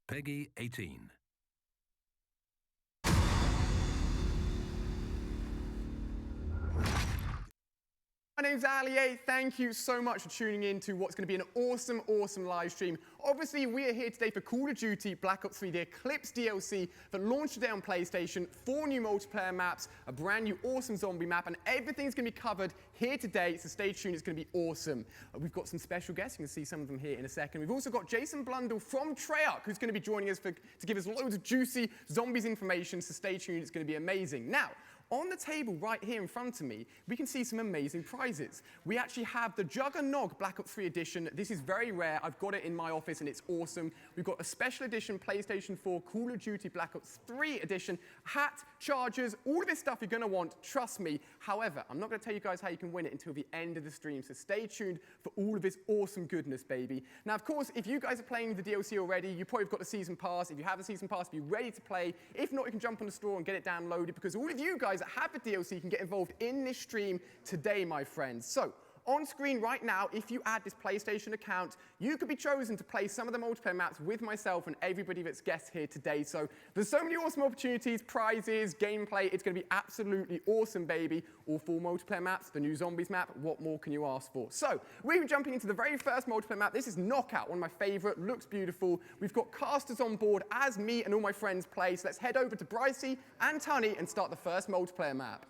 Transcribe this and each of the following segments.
Peggy 18. My name's Ali. Thank you so much for tuning in to what's going to be an awesome, awesome live stream. Obviously, we are here today for Call of Duty Black Ops 3, the ECLIPSE DLC that launched today on PlayStation, 4 new multiplayer maps, a brand new awesome zombie map, and everything's going to be covered here today, so stay tuned, it's going to be awesome. We've got some special guests, you can see some of them here in a second. We've also got Jason Blundell from Treyarch, who's going to be joining us to give us loads of juicy zombies information, so stay tuned, it's going to be amazing. Now, on the table right here in front of me, we can see some amazing prizes. We actually have the Juggernog Black Ops 3 edition. This is very rare. I've got it in my office and it's awesome. We've got a special edition PlayStation 4 Call of Duty Black Ops 3 edition. Hat, chargers, all of this stuff you're going to want, trust me. However, I'm not going to tell you guys how you can win it until the end of the stream, so stay tuned for all of this awesome goodness, baby. Now, of course, if you guys are playing the DLC already, you probably have got the Season Pass. If you have the Season Pass, be ready to play. If not, you can jump on the store and get it downloaded, because all of you guys that have the DLC can get involved in this stream today, my friends. So, on screen right now, if you add this PlayStation account, you could be chosen to play some of the multiplayer maps with myself and everybody that's guests here today. So there's so many awesome opportunities, prizes, gameplay. It's going to be absolutely awesome, baby. All 4 multiplayer maps, the new Zombies map. What more can you ask for? So we're jumping into the very first multiplayer map. This is Knockout, one of my favorite. Looks beautiful. We've got casters on board as me and all my friends play. So let's head over to Brycey and Tunny and start the first multiplayer map.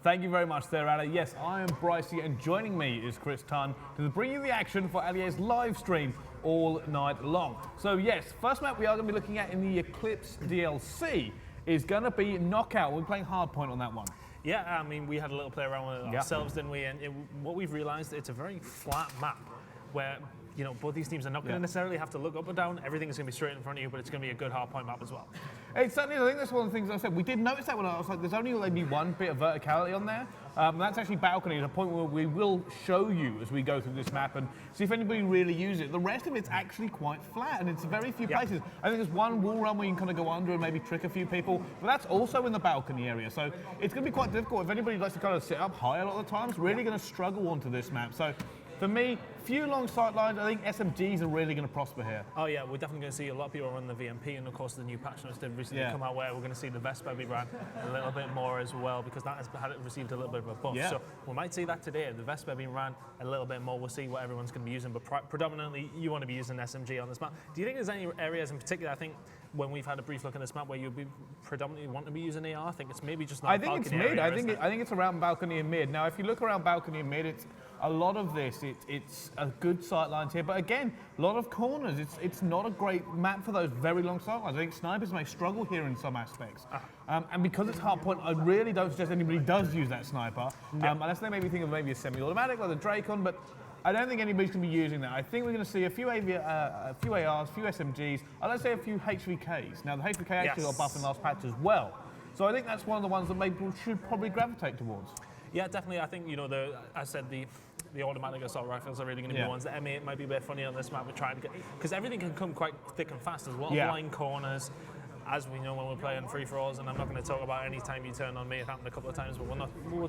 Thank you very much there, Ali. Yes, I am Brycey, and joining me is Chris Tunn to bring you the action for Ali's live stream all night long. So yes, first map we are going to be looking at in the ECLIPSE DLC is going to be Knockout. We're playing Hardpoint on that one. Yeah, I mean, we had a little play around with it ourselves, didn't we? And what we've realised, it's a very flat map where, you know, both these teams are not going to necessarily have to look up or down. Everything is going to be straight in front of you, but it's going to be a good hardpoint map as well. It certainly is. I think that's one of the things I said. We did notice that when I was like, there's only maybe one bit of verticality on there. That's actually balcony, a point where we will show you as we go through this map and see if anybody really uses it. The rest of it's actually quite flat, and it's very few places. I think there's one wall run where you can kind of go under and maybe trick a few people, but that's also in the balcony area. So it's going to be quite difficult. If anybody likes to kind of sit up high a lot of the time, it's really going to struggle onto this map. So for me, few long sight lines. I think SMGs are really going to prosper here. Oh yeah, we're definitely going to see a lot of people run the VMP, and of course the new patch notes did recently come out where we're going to see the Vespa be ran a little bit more as well, because that has received a little bit of a buff. So we might see that today, the Vespa being ran a little bit more. We'll see what everyone's going to be using, but predominantly you want to be using SMG on this map. Do you think there's any areas in particular, I think when we've had a brief look at this map, where you'd be predominantly want to be using AR? I think it's maybe just not I think it's mid. I think it's around balcony and mid. Now, if you look around balcony and mid, it's a lot of this. It's a good sight lines here, but again, a lot of corners. It's not a great map for those very long sight lines. I think snipers may struggle here in some aspects. And because it's hardpoint, I really don't suggest anybody does use that sniper, unless they maybe think of maybe a semi-automatic or the Dracon, but I don't think anybody's going to be using that. I think we're going to see a few ARs, a few SMGs, and let's say a few HVKs. Now, the HVK actually got a buff in last patch as well. So I think that's one of the ones that maybe people should probably gravitate towards. Yeah, definitely. I think, you know, I said the automatic assault rifles are really going to be the ones. The M8 might be a bit funny on this map. We're trying to get, because everything can come quite thick and fast. There's a lot of blind corners, as we know when we're playing free-for-alls, and I'm not going to talk about any time you turn on me. It happened a couple of times, but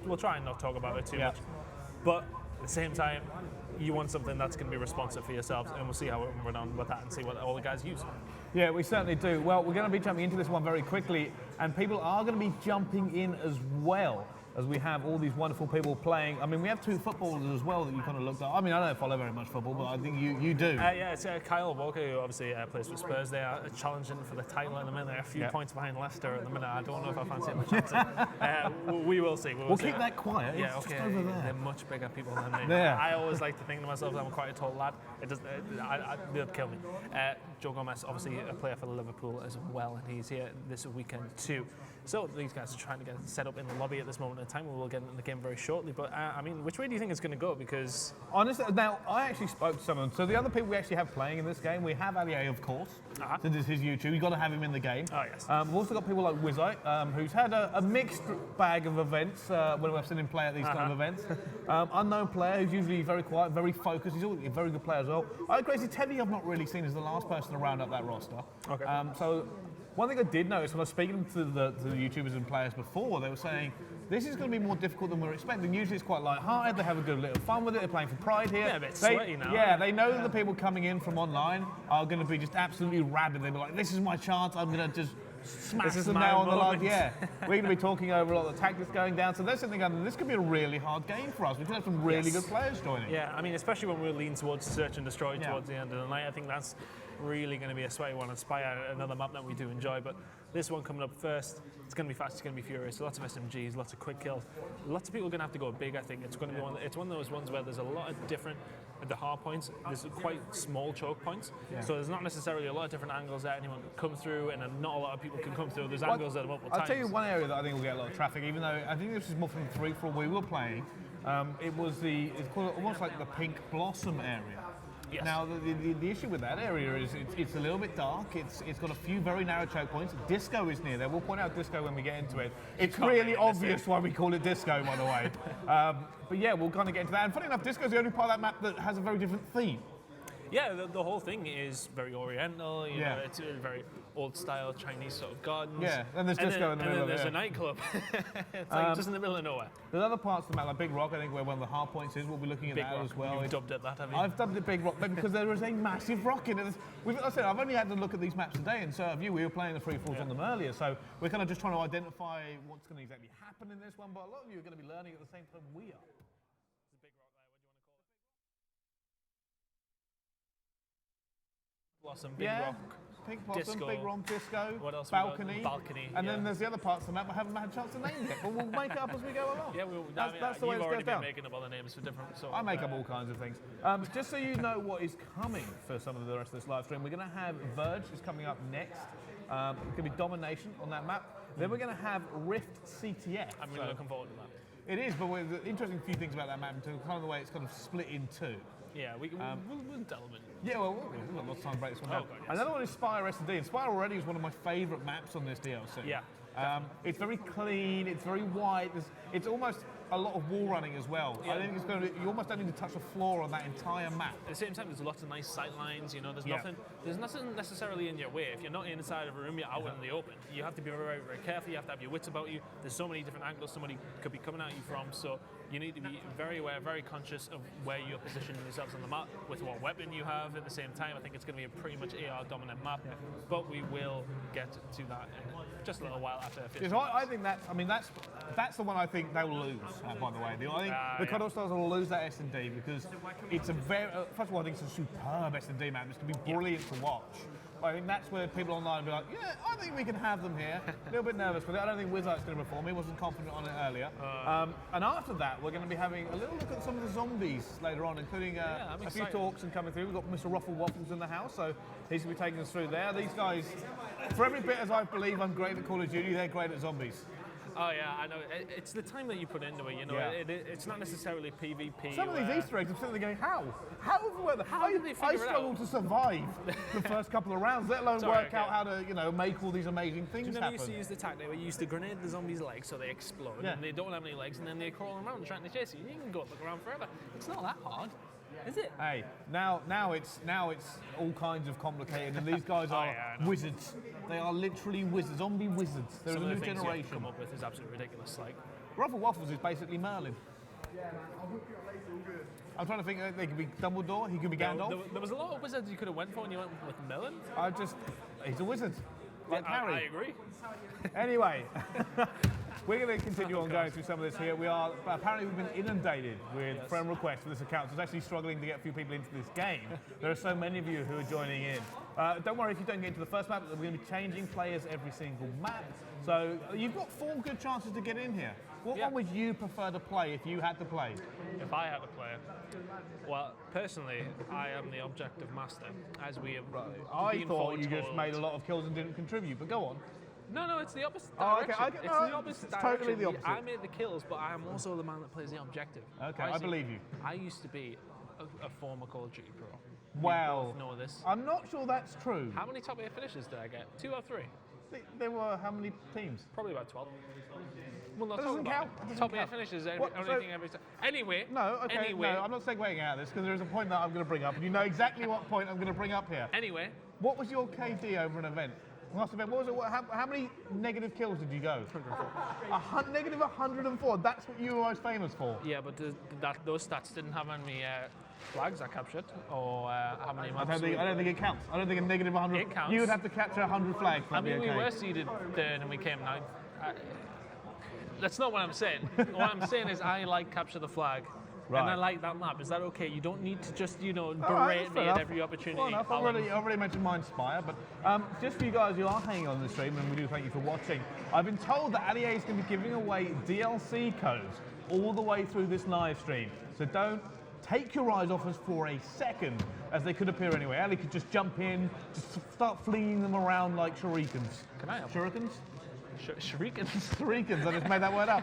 we'll try and not talk about it too much. But at the same time, you want something that's going to be responsive for yourselves, and we'll see how we run on with that and see what all the guys use. Yeah, we certainly do. Well, we're going to be jumping into this one very quickly, and people are going to be jumping in as well, as we have all these wonderful people playing. I mean, we have 2 footballers as well that you kind of looked at. I mean, I don't follow very much football, but I think you do. Yeah, it's Kyle Walker, who obviously plays for Spurs. They are challenging for the title at the minute. They're a few points behind Leicester at the minute. I don't know if I fancy it much. We will see. We'll keep that quiet. Yeah, it's okay. just over there. They're much bigger people than me. I always like to think to myself that I'm quite a tall lad. It does. They'll kill me. Joe Gomez, obviously a player for Liverpool as well, and he's here this weekend too. So these guys are trying to get set up in the lobby at this moment in time. We will get into the game very shortly. But I mean, which way do you think it's going to go? Because honestly, now I actually spoke to someone. So the other people we actually have playing in this game, we have Ali, of course. Since it's his YouTube, you've got to have him in the game. Oh yes. We've also got people like Wizite, who's had a mixed bag of events when we've seen him play at these kind of events. Unknown player who's usually very quiet, very focused. He's always a very good player as well. Crazy Teddy, I've not really seen as the last person to round up that roster. Okay. So One thing I did notice when I was speaking to the YouTubers and players before, they were saying this is going to be more difficult than we were expecting. Usually it's quite light-hearted, they have a good little fun with it, they're playing for pride here. Yeah, a bit sweaty now. Yeah, they know that the people coming in from online are going to be just absolutely rabid. They'll be like, this is my chance, I'm going to just smash them now on the live. Yeah, we're going to be talking over a lot of the tactics going down, so there's something going on. This could be a really hard game for us. We could have some really good players joining. Yeah, I mean, especially when we're leaning towards search and destroy towards the end of the night, I think that's really going to be a sweaty one. And Spire, another map that we do enjoy, but this one coming up first, it's going to be fast, it's going to be furious, lots of SMGs, lots of quick kills. Lots of people are going to have to go big, I think. It's going to be one of those ones where there's a lot of different, at the hard points, there's quite small choke points, so there's not necessarily a lot of different angles that anyone can come through, and not a lot of people can come through. There's angles that are multiple times. I'll tell you one area that I think will get a lot of traffic, even though I think this is more from the free-for-all we were playing. It's called almost like the Pink Blossom area. Yes. Now, the issue with that area is it's a little bit dark. It's got a few very narrow choke points. Disco is near there. We'll point out Disco when we get into it. It's really obvious why we call it Disco, by the way. But yeah, we'll kind of get into that. And funny enough, Disco is the only part of that map that has a very different theme. Yeah, the whole thing is very oriental, you know, it's a very old-style Chinese sort of gardens. Yeah, and there's disco in the middle of it. There's a nightclub. It's like just in the middle of nowhere. There's other parts of the map, like Big Rock, I think, where one of the hard points is. We'll be looking at Big that Rock. as well. You've dubbed it that, have you? I've dubbed it Big Rock because there is a massive rock in it. I said, I've only had to look at these maps today, and so have you. We were playing the free-falls on them earlier, so we're kind of just trying to identify what's going to exactly happen in this one, but a lot of you are going to be learning at the same time we are. Blossom, Big Rock, Pink Blossom, Disco. Big Rock, Disco, What else? Balcony, Balcony. and then there's the other parts of the map I haven't had a chance to name yet, but we'll make it up as we go along. Yeah, that's the way you've it already goes been down. making up other names for different sort I of, make up all kinds of things. Just so you know what is coming for some of the rest of this live stream, we're going to have Verge is coming up next. It's going to be domination on that map. Then we're going to have Rift CTF. I'm really looking forward to that. It is, but the interesting few things about that map, kind of the way it's kind of split in two. Yeah, we'll delve in. Yeah, well, we've got lots of time to break this one down. God, yes. Another one is Spire S&D, and Spire already is one of my favourite maps on this DLC. Yeah. It's very clean, it's very white, it's almost a lot of wall running as well. Yeah. I think it's going to, you almost don't need to touch the floor on that entire map. At the same time, there's lots of nice sight lines. You know, there's nothing necessarily in your way. If you're not inside of a room, you're out in the open. You have to be very, very careful. You have to have your wits about you. There's so many different angles somebody could be coming at you from. So you need to be very aware, very conscious of where you're positioning yourselves on the map, with what weapon you have. At the same time, I think it's going to be a pretty much AR dominant map. But we will get to that in just a little while after. I think that's the one I think they'll lose. By the way, I think the Cuddle Stars will lose that S&D because it's a very. First of all, I think it's a superb S&D map. It's going to be brilliant to watch. But I think that's where people online will be like, yeah, I think we can have them here. A little bit nervous with it. I don't think Wizard's going to perform. He wasn't confident on it earlier. And after that, we're going to be having a little look at some of the zombies later on, including a few talks and coming through. We've got Mr. Ruffle Waffles in the house, so he's going to be taking us through there. These guys, for every bit as I believe I'm great at Call of Duty, they're great at zombies. Oh yeah, I know. It's the time that you put into it. You know, it's not necessarily PvP. Some of these Easter eggs, I'm sitting there going, how? How did they figure it out? I struggled to survive the first couple of rounds, let alone work out how to, make all these amazing things happen. You used to use the tactic where you used to grenade the zombies' legs so they explode, and they don't have any legs, and then they crawl around trying to chase you. You can go look around forever. It's not that hard. Is it? Hey, now it's all kinds of complicated, and these guys are wizards. They are literally wizards, zombie wizards. They're a new generation. You come up with is absolutely ridiculous. Like, Ruffle Waffles is basically Merlin. I'm trying to think. They could be Dumbledore. He could be Gandalf. There was a lot of wizards you could have went for, and you went with Merlin. He's a wizard, like Harry. I agree. Anyway. We're going to continue on going through some of this here. Apparently we've been inundated with friend requests for this account, so it's actually struggling to get a few people into this game. There are so many of you who are joining in. Don't worry if you don't get into the first map, we're going to be changing players every single map. So you've got 4 good chances to get in here. What one would you prefer to play if you had to play? If I had to play, well, personally, I am the objective master, as we have. I thought you just made a lot of kills and didn't contribute, but go on. No, it's the opposite direction. Okay. It's the opposite direction. Totally the opposite. I made the kills, but I am also the man that plays the objective. Okay, I believe you. I used to be a former Call of Duty pro. Well, you both know this. I'm not sure that's true. How many top 8 finishes did I get? 2 or 3? There were how many teams? Probably about 12. Well, not doesn't count. Top 8 finishes, everything every time. Anyway. No, okay, anyway. no, I'm not segueing out of this because there is a point that I'm going to bring up, and you know exactly what point I'm going to bring up here. Anyway. What was your KD over an event? Must have been, what was it? How many negative kills did you go? 104. Negative 104. That's what you were most famous for. Yeah, but those stats didn't have any flags I captured, or how many maps. I don't think it counts. I don't think a negative 100. It counts. You would have to capture 100 flags. I mean, okay. we were seeded third and we came ninth. That's not what I'm saying. What I'm saying is I like capture the flag. Right. And I like that map. Is that okay? You don't need to just, berate right, me at every opportunity. Well enough. I've already mentioned mine, Spire, but just for you guys who are hanging on the stream, and we do thank you for watching, I've been told that LEA is going to be giving away DLC codes all the way through this live stream. So don't take your eyes off us for a second, as they could appear anyway. Ali could just jump in, just start flinging them around like shurikens. Can I help? Shurikens? Shurikens? Shurikens, I just made that word up.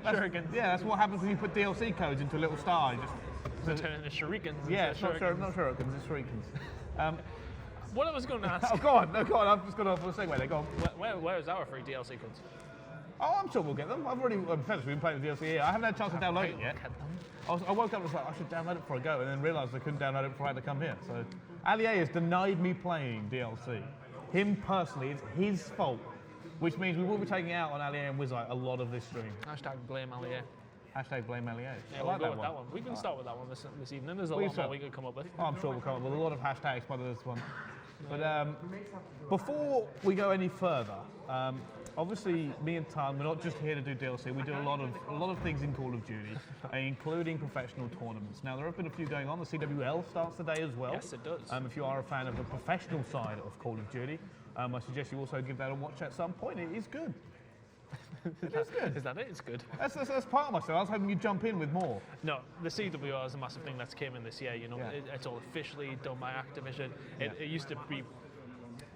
Shurikens. Yeah, that's what happens when you put DLC codes into a little star. So turn into shurikens. Yeah, it's not shurikens, it's shurikens. What I was going to ask. Oh, go on, I've just got off on a segue there, go on. Where is our free DLC codes? Oh, I'm sure we'll get them. I've already, we've been playing with DLC here. I haven't had a chance to download it yet. I woke up and was like, I should download it before I go, and then realised I couldn't download it before I had to come here. So, LEA has denied me playing DLC. Him personally, it's his fault. Which means we will be taking out on LEA and Wizite a lot of this stream. Hashtag blame LEA. Hashtag blame LEA. Yeah, I we'll like go with that one. We can start with that one this evening. There's a lot more we could come up with. Oh, I'm sure we'll come up with a lot of hashtags by this one. But before we go any further, obviously me and Tan, we're not just here to do DLC. We do a lot of things in Call of Duty, including professional tournaments. Now there have been a few going on. The CWL starts today as well. Yes, it does. If you are a fan of the professional side of Call of Duty, I suggest you also give that a watch at some point. It is good. It is good. Is that it? It's good. That's part of myself. I was hoping you'd jump in with more. No, the CWR is a massive thing that's came in this year. It's all officially done by Activision. It used to be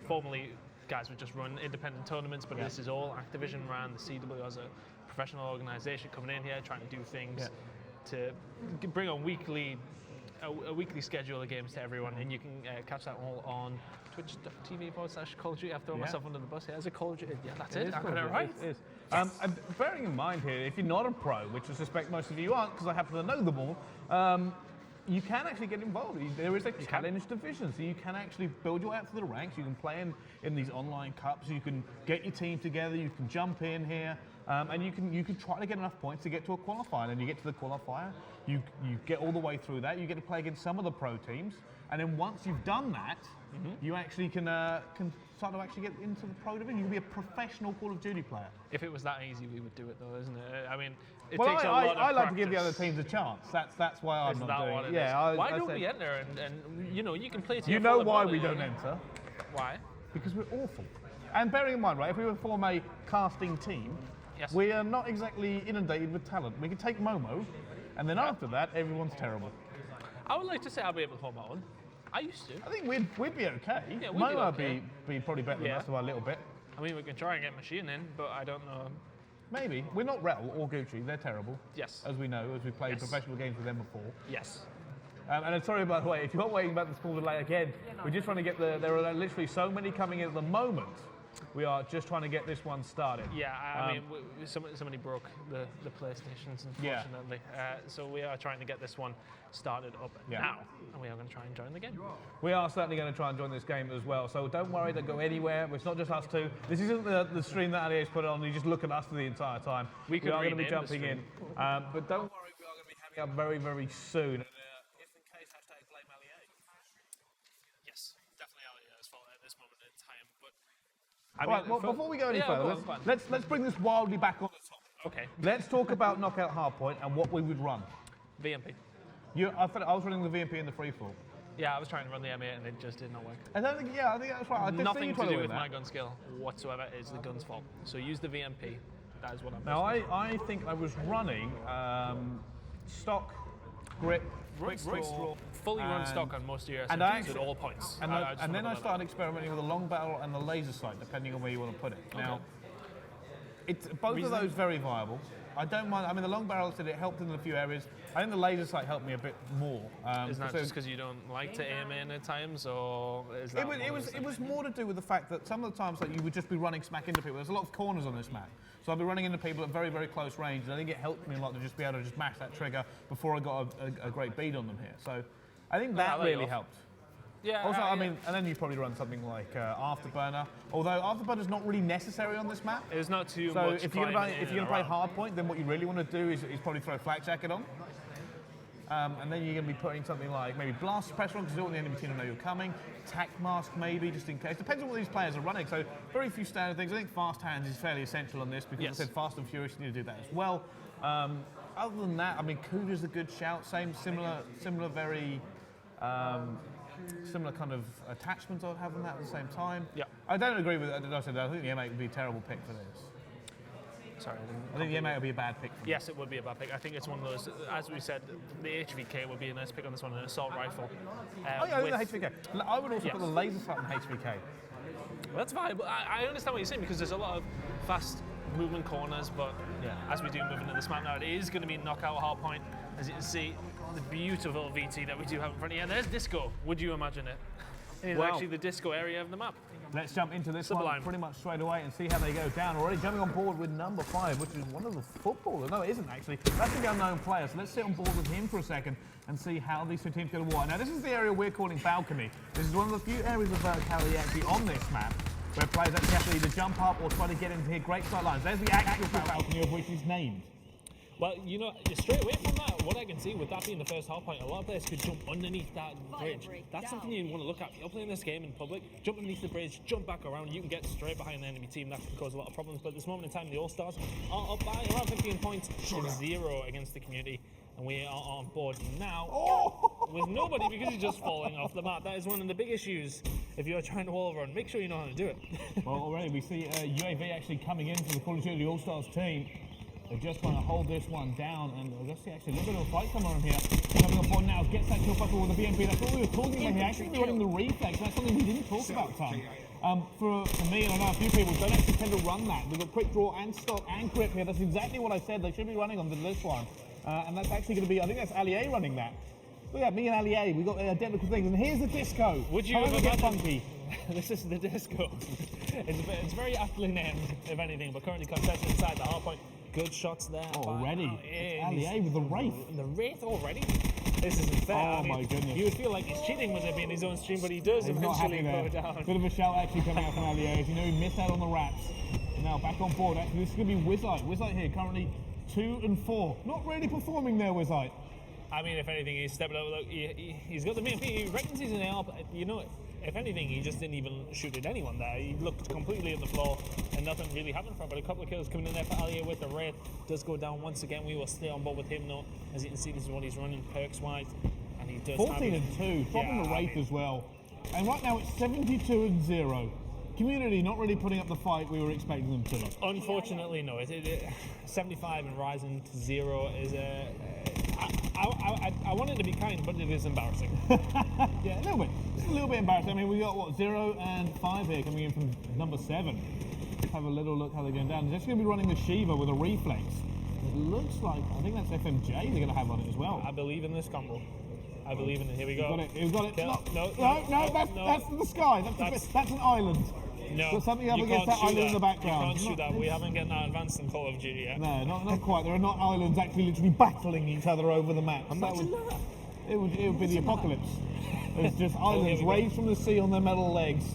formerly guys would just run independent tournaments, but this is all Activision ran. The CWR is a professional organisation coming in here trying to do things to bring a weekly schedule of games to everyone, and you can catch that all on twitch.tv/Call of Duty. I've thrown myself under the bus here. As a Call of Duty, yeah, that's it. I got it right. It is. And bearing in mind here, if you're not a pro, which I suspect most of you aren't, because I happen to know them all, you can actually get involved. There is a challenge division, so you can actually build your way up to the ranks. You can play in these online cups. You can get your team together. You can jump in here, and you can try to get enough points to get to a qualifier. And you get to the qualifier, you get all the way through that. You get to play against some of the pro teams, and then once you've done that, you actually can start to actually get into the pro division. You can be a professional Call of Duty player. If it was that easy, we would do it, though, isn't it? I mean, it well, takes a lot of I like practice. to give the other teams a chance. That's why I'm not doing it. Yeah, why don't we enter? And you can play to you know why we don't enter? Why? Because we're awful. And bearing in mind, right, if we were to form a casting team, we are not exactly inundated with talent. We could take Momo, and then after that, everyone's terrible. I would like to say I'll be able to hold my own. I used to. I think we'd be okay. Yeah, we'd Momo be okay. be probably better than us by a little bit. I mean, we can try and get Machine in, but I don't know. Maybe. We're not Rel or Gucci. They're terrible. Yes. As we know, as we played professional games with them before. Yes. And I'm sorry, by the way, if you're waiting about the small delay again, we're just trying to get there are literally so many coming in at the moment. We are just trying to get this one started. Yeah, I mean, somebody broke the PlayStations, unfortunately. So we are trying to get this one started up now, and we are going to try and join the game. We are certainly going to try and join this game as well, so don't worry, don't go anywhere. It's not just us two. This isn't the stream that LEA's put on. You just look at us for the entire time. We are going to be jumping in. But don't worry, we are going to be having up very, very soon. And if in case, hashtag blame LEA. Yes, definitely LEA's fault at this moment in time. But right, well, before we go any further, let's bring this wildly back on the top. Okay. Let's talk about Knockout Hardpoint and what we would run. VMP. I was running the VMP in the free fall. Yeah, I was trying to run the M8 and it just did not work. I think that's right. Nothing to do with my gun skill whatsoever. It's the gun's fault. So use the VMP. That is what I'm. Now I think I was running stock, grip, quick draw, fully run stock on most of your SMGs at all points. And then I started experimenting with the long barrel and the laser sight, depending on where you want to put it. Now, it's both of those very viable. I don't mind. I mean, the long barrel said it helped in a few areas. I think the laser sight helped me a bit more. Isn't that just because you don't like to aim in at times, or is that? It was more to do with the fact that some of the times you would just be running smack into people. There's a lot of corners on this map, so I'd be running into people at very, very close range, and I think it helped me a lot to just be able to just mash that trigger before I got a great bead on them here. So I think that really helped. Yeah. Also, I mean, and then you probably run something like Afterburner. Although Afterburner's not really necessary on this map. It's not too So much. if you're going to play Hardpoint, then what you really want to do is probably throw Flak Jacket on. And then you're going to be putting something like maybe Blast Suppressor on because you don't want the enemy team to know you're coming. Tack Mask maybe, just in case. Depends on what these players are running. So very few standard things. I think Fast Hands is fairly essential on this because I said Fast and Furious, you need to do that as well. Other than that, I mean, Kuga's a good shout. Similar very similar kind of attachments I'd have on that at the same time. Yeah. I don't agree with that. I think the M8 would be a terrible pick for this. Sorry, I think the M8 would be a bad pick. Yes, it would be a bad pick. I think it's one of those, as we said, the HVK would be a nice pick on this one, an assault rifle. Oh yeah, the HVK. I would also put the laser sight on HVK. Well, that's viable. I understand what you're saying because there's a lot of fast movement corners, but as we do move into this map now, it is going to be knockout hardpoint. As you can see, the beautiful VT that we do have in front of you. And there's Disco. Would you imagine it? It is actually the Disco area of the map. Let's jump into this one pretty much straight away and see how they go down. Already jumping on board with number 5, which is one of the footballers. No, it isn't actually. That's the unknown player. So let's sit on board with him for a second and see how these two teams go to war. Now, this is the area we're calling balcony. This is one of the few areas of verticality actually on this map where players actually have to either jump up or try to get into here. Great sight lines. There's the actual balcony of which is named. Well, you know, straight away from that, what I can see with that being the first hard point, a lot of players could jump underneath that bridge. That's something you want to look at. You're playing this game in public, jump underneath the bridge, jump back around, you can get straight behind the enemy team. That can cause a lot of problems. But at this moment in time, the All-Stars are up by around 15 points and 0 against the community. And we are on board now with nobody because he's just falling off the map. That is one of the big issues if you're trying to wall run. Make sure you know how to do it. Well, already we see UAV actually coming in for the Call of Duty All-Stars team. They just want to hold this one down, and we'll just see actually a little bit of a fight coming on here. Coming on board now, gets that kill cycle with the BMP. That's what we were talking about here. Actually, running the reflex. That's something we didn't talk about, Tom. For me, and I know a few people don't actually tend to run that. We've got quick draw and stop and grip here. That's exactly what I said. They should be running on this one. And that's actually going to be, I think that's Allier running that. Look at me and Allier, we've got identical things. And here's the Disco. Would you ever get funky? This is the Disco. It's very aptly named, if anything, but currently contested inside the hard point. Good shots there. Already. Allier with the Wraith. The Wraith already? This isn't fair. Oh my goodness. You would feel like he's cheating with it being his own stream, but he does eventually go down. Bit of a shout actually coming out from Allier. As you know, he missed out on the wraps. Now back on board. Actually, this is going to be Wizite. Wizite here currently 2 and 4. Not really performing there, Wizite. I mean, if anything, he's stepping up. Look, he's got the BMP. He reckons he's an AR, but you know, if anything, he just didn't even shoot at anyone there. He looked completely at the floor, and nothing really happened for him. But a couple of kills coming in there for Allier with the Wraith. Does go down once again. We will stay on board with him though. As you can see, this is what he's running perks-wise, and he does 14 and 2, dropping the Wraith as well. And right now it's 72 and 0. Community not really putting up the fight we were expecting them to. Unfortunately, no. 75 and rising to 0 is a. I want it to be kind, but it is embarrassing. Yeah, a little bit. Just a little bit embarrassing. I mean, we got what 0 and 5 here coming in from number 7. Let's have a little look how they're going down. They're just going to be running the Shiva with a reflex. It looks like I think that's FMJ they're going to have on it as well. I believe in this combo. I believe in it. Here we go. He's got it. No, that's the sky. That's an island. No, so something up against that island in the background. You can't shoot that. We haven't gotten that advanced in Call of Duty yet. No, not quite. There are not islands actually literally battling each other over the map. Imagine that. It would be the apocalypse. It's just islands raised from the sea on their metal legs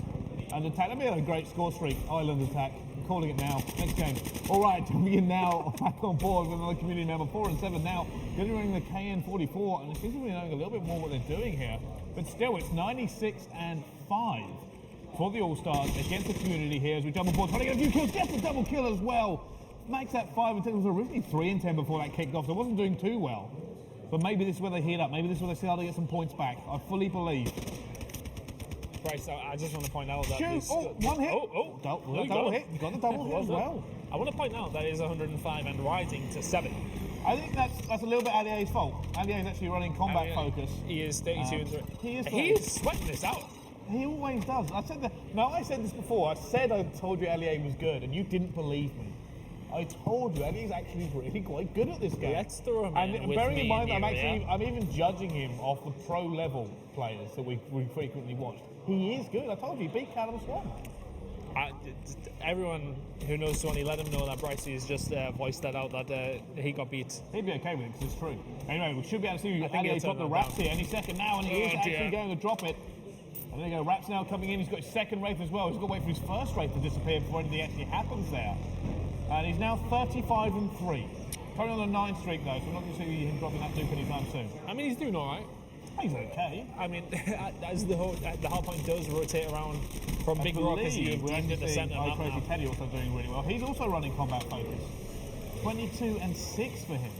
and attack. That'd be a great score streak. Island attack. I'm calling it now. Next game. All right, jumping in now back on board with another community member. 4 and 7 now. Going to bring the KN44, and it seems to be knowing a little bit more what they're doing here. But still, it's 96 and 5. For the All-Stars against the community here as we jump on board, trying to get a few kills, gets a double kill as well. Makes that 5 and 10. It was originally 3 and 10 before that kicked off, so it wasn't doing too well. But maybe this is where they heat up. Maybe this is where they start to get some points back. I fully believe. Bryce, I just want to point out that Shoot! One hit! Double hit. You got the double hit as well. I want to point out that it is 105 and rising to 7. I think that's a little bit Allier's fault. Allier is actually running combat focus. He is 32 and 3. He is sweating this out. He always does. I said this before. I said I told you Allier was good, and you didn't believe me. I told you Allier's actually really quite good at this game. Let's throw him in. And bearing in mind, I'm even judging him off the pro level players that we frequently watch. He is good. I told you, he beat Callum Swan. Everyone who knows Swanee, let him know that Brycey has just voiced that out, that he got beat. He'd be okay with it because it's true. Anyway, we should be able to see Allier drop the wraps here any second now, and he is actually going to drop it. And there you go, Rap's now coming in. He's got his second Wraith as well. He's got to wait for his first Wraith to disappear before anything actually happens there. And he's now 35 and 3. Currently on a 9 streak though, so we're not going to see him dropping that Duke anytime soon. I mean, he's doing all right. He's okay. I mean, as the hard point does rotate around from Big Rock as you deemed at the centre. Crazy Teddy also doing really well. He's also running combat focus. 22 and 6 for him.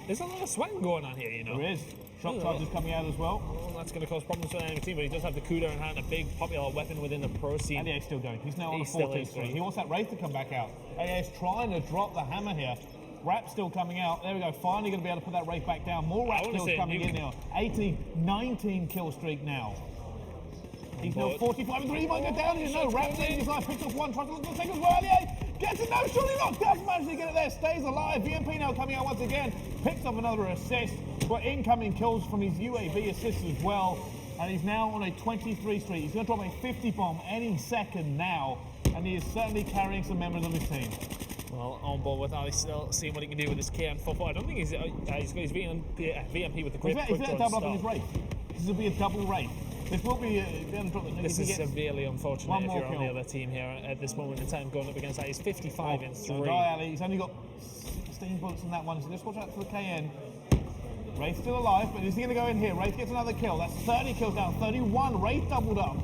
There's a lot of sweating going on here, you know. There is. Shock charges coming out as well. Well, that's going to cause problems for the enemy team, but he does have the Kuda in hand, a big popular weapon within the pro scene. And he's still going. He's now on a 14-3. He wants that Wraith to come back out. AA's trying to drop the hammer here. Rap still coming out. There we go. Finally going to be able to put that Wraith back down. More Rap kills coming in now. 19 kill streak now. He's now 45 and 3. He might go down here. No, Rap saving his life. Picks off one. Tries to look for the second as well. Gets it. No, surely not. Does manage to get it there. Stays alive. VMP now coming out once again. Picks up another assist. Got incoming kills from his UAV assists as well. And he's now on a 23 streak. He's going to drop a 50 bomb any second now. And he is certainly carrying some members of his team. Well, on board with Ali, still seeing what he can do with his KM44. I don't think he's got his VMP with the quick He's going to double up on his Wraith. This will be a double Wraith. This will be This is severely unfortunate if you're on the other team here at this moment in time going up against that. He's 55 and 3. Ali. He's only got 16 bullets in that one, so just watch out for the KN. Wraith still alive, but is he going to go in here? Wraith gets another kill. That's 30 kills down, 31. Wraith doubled up.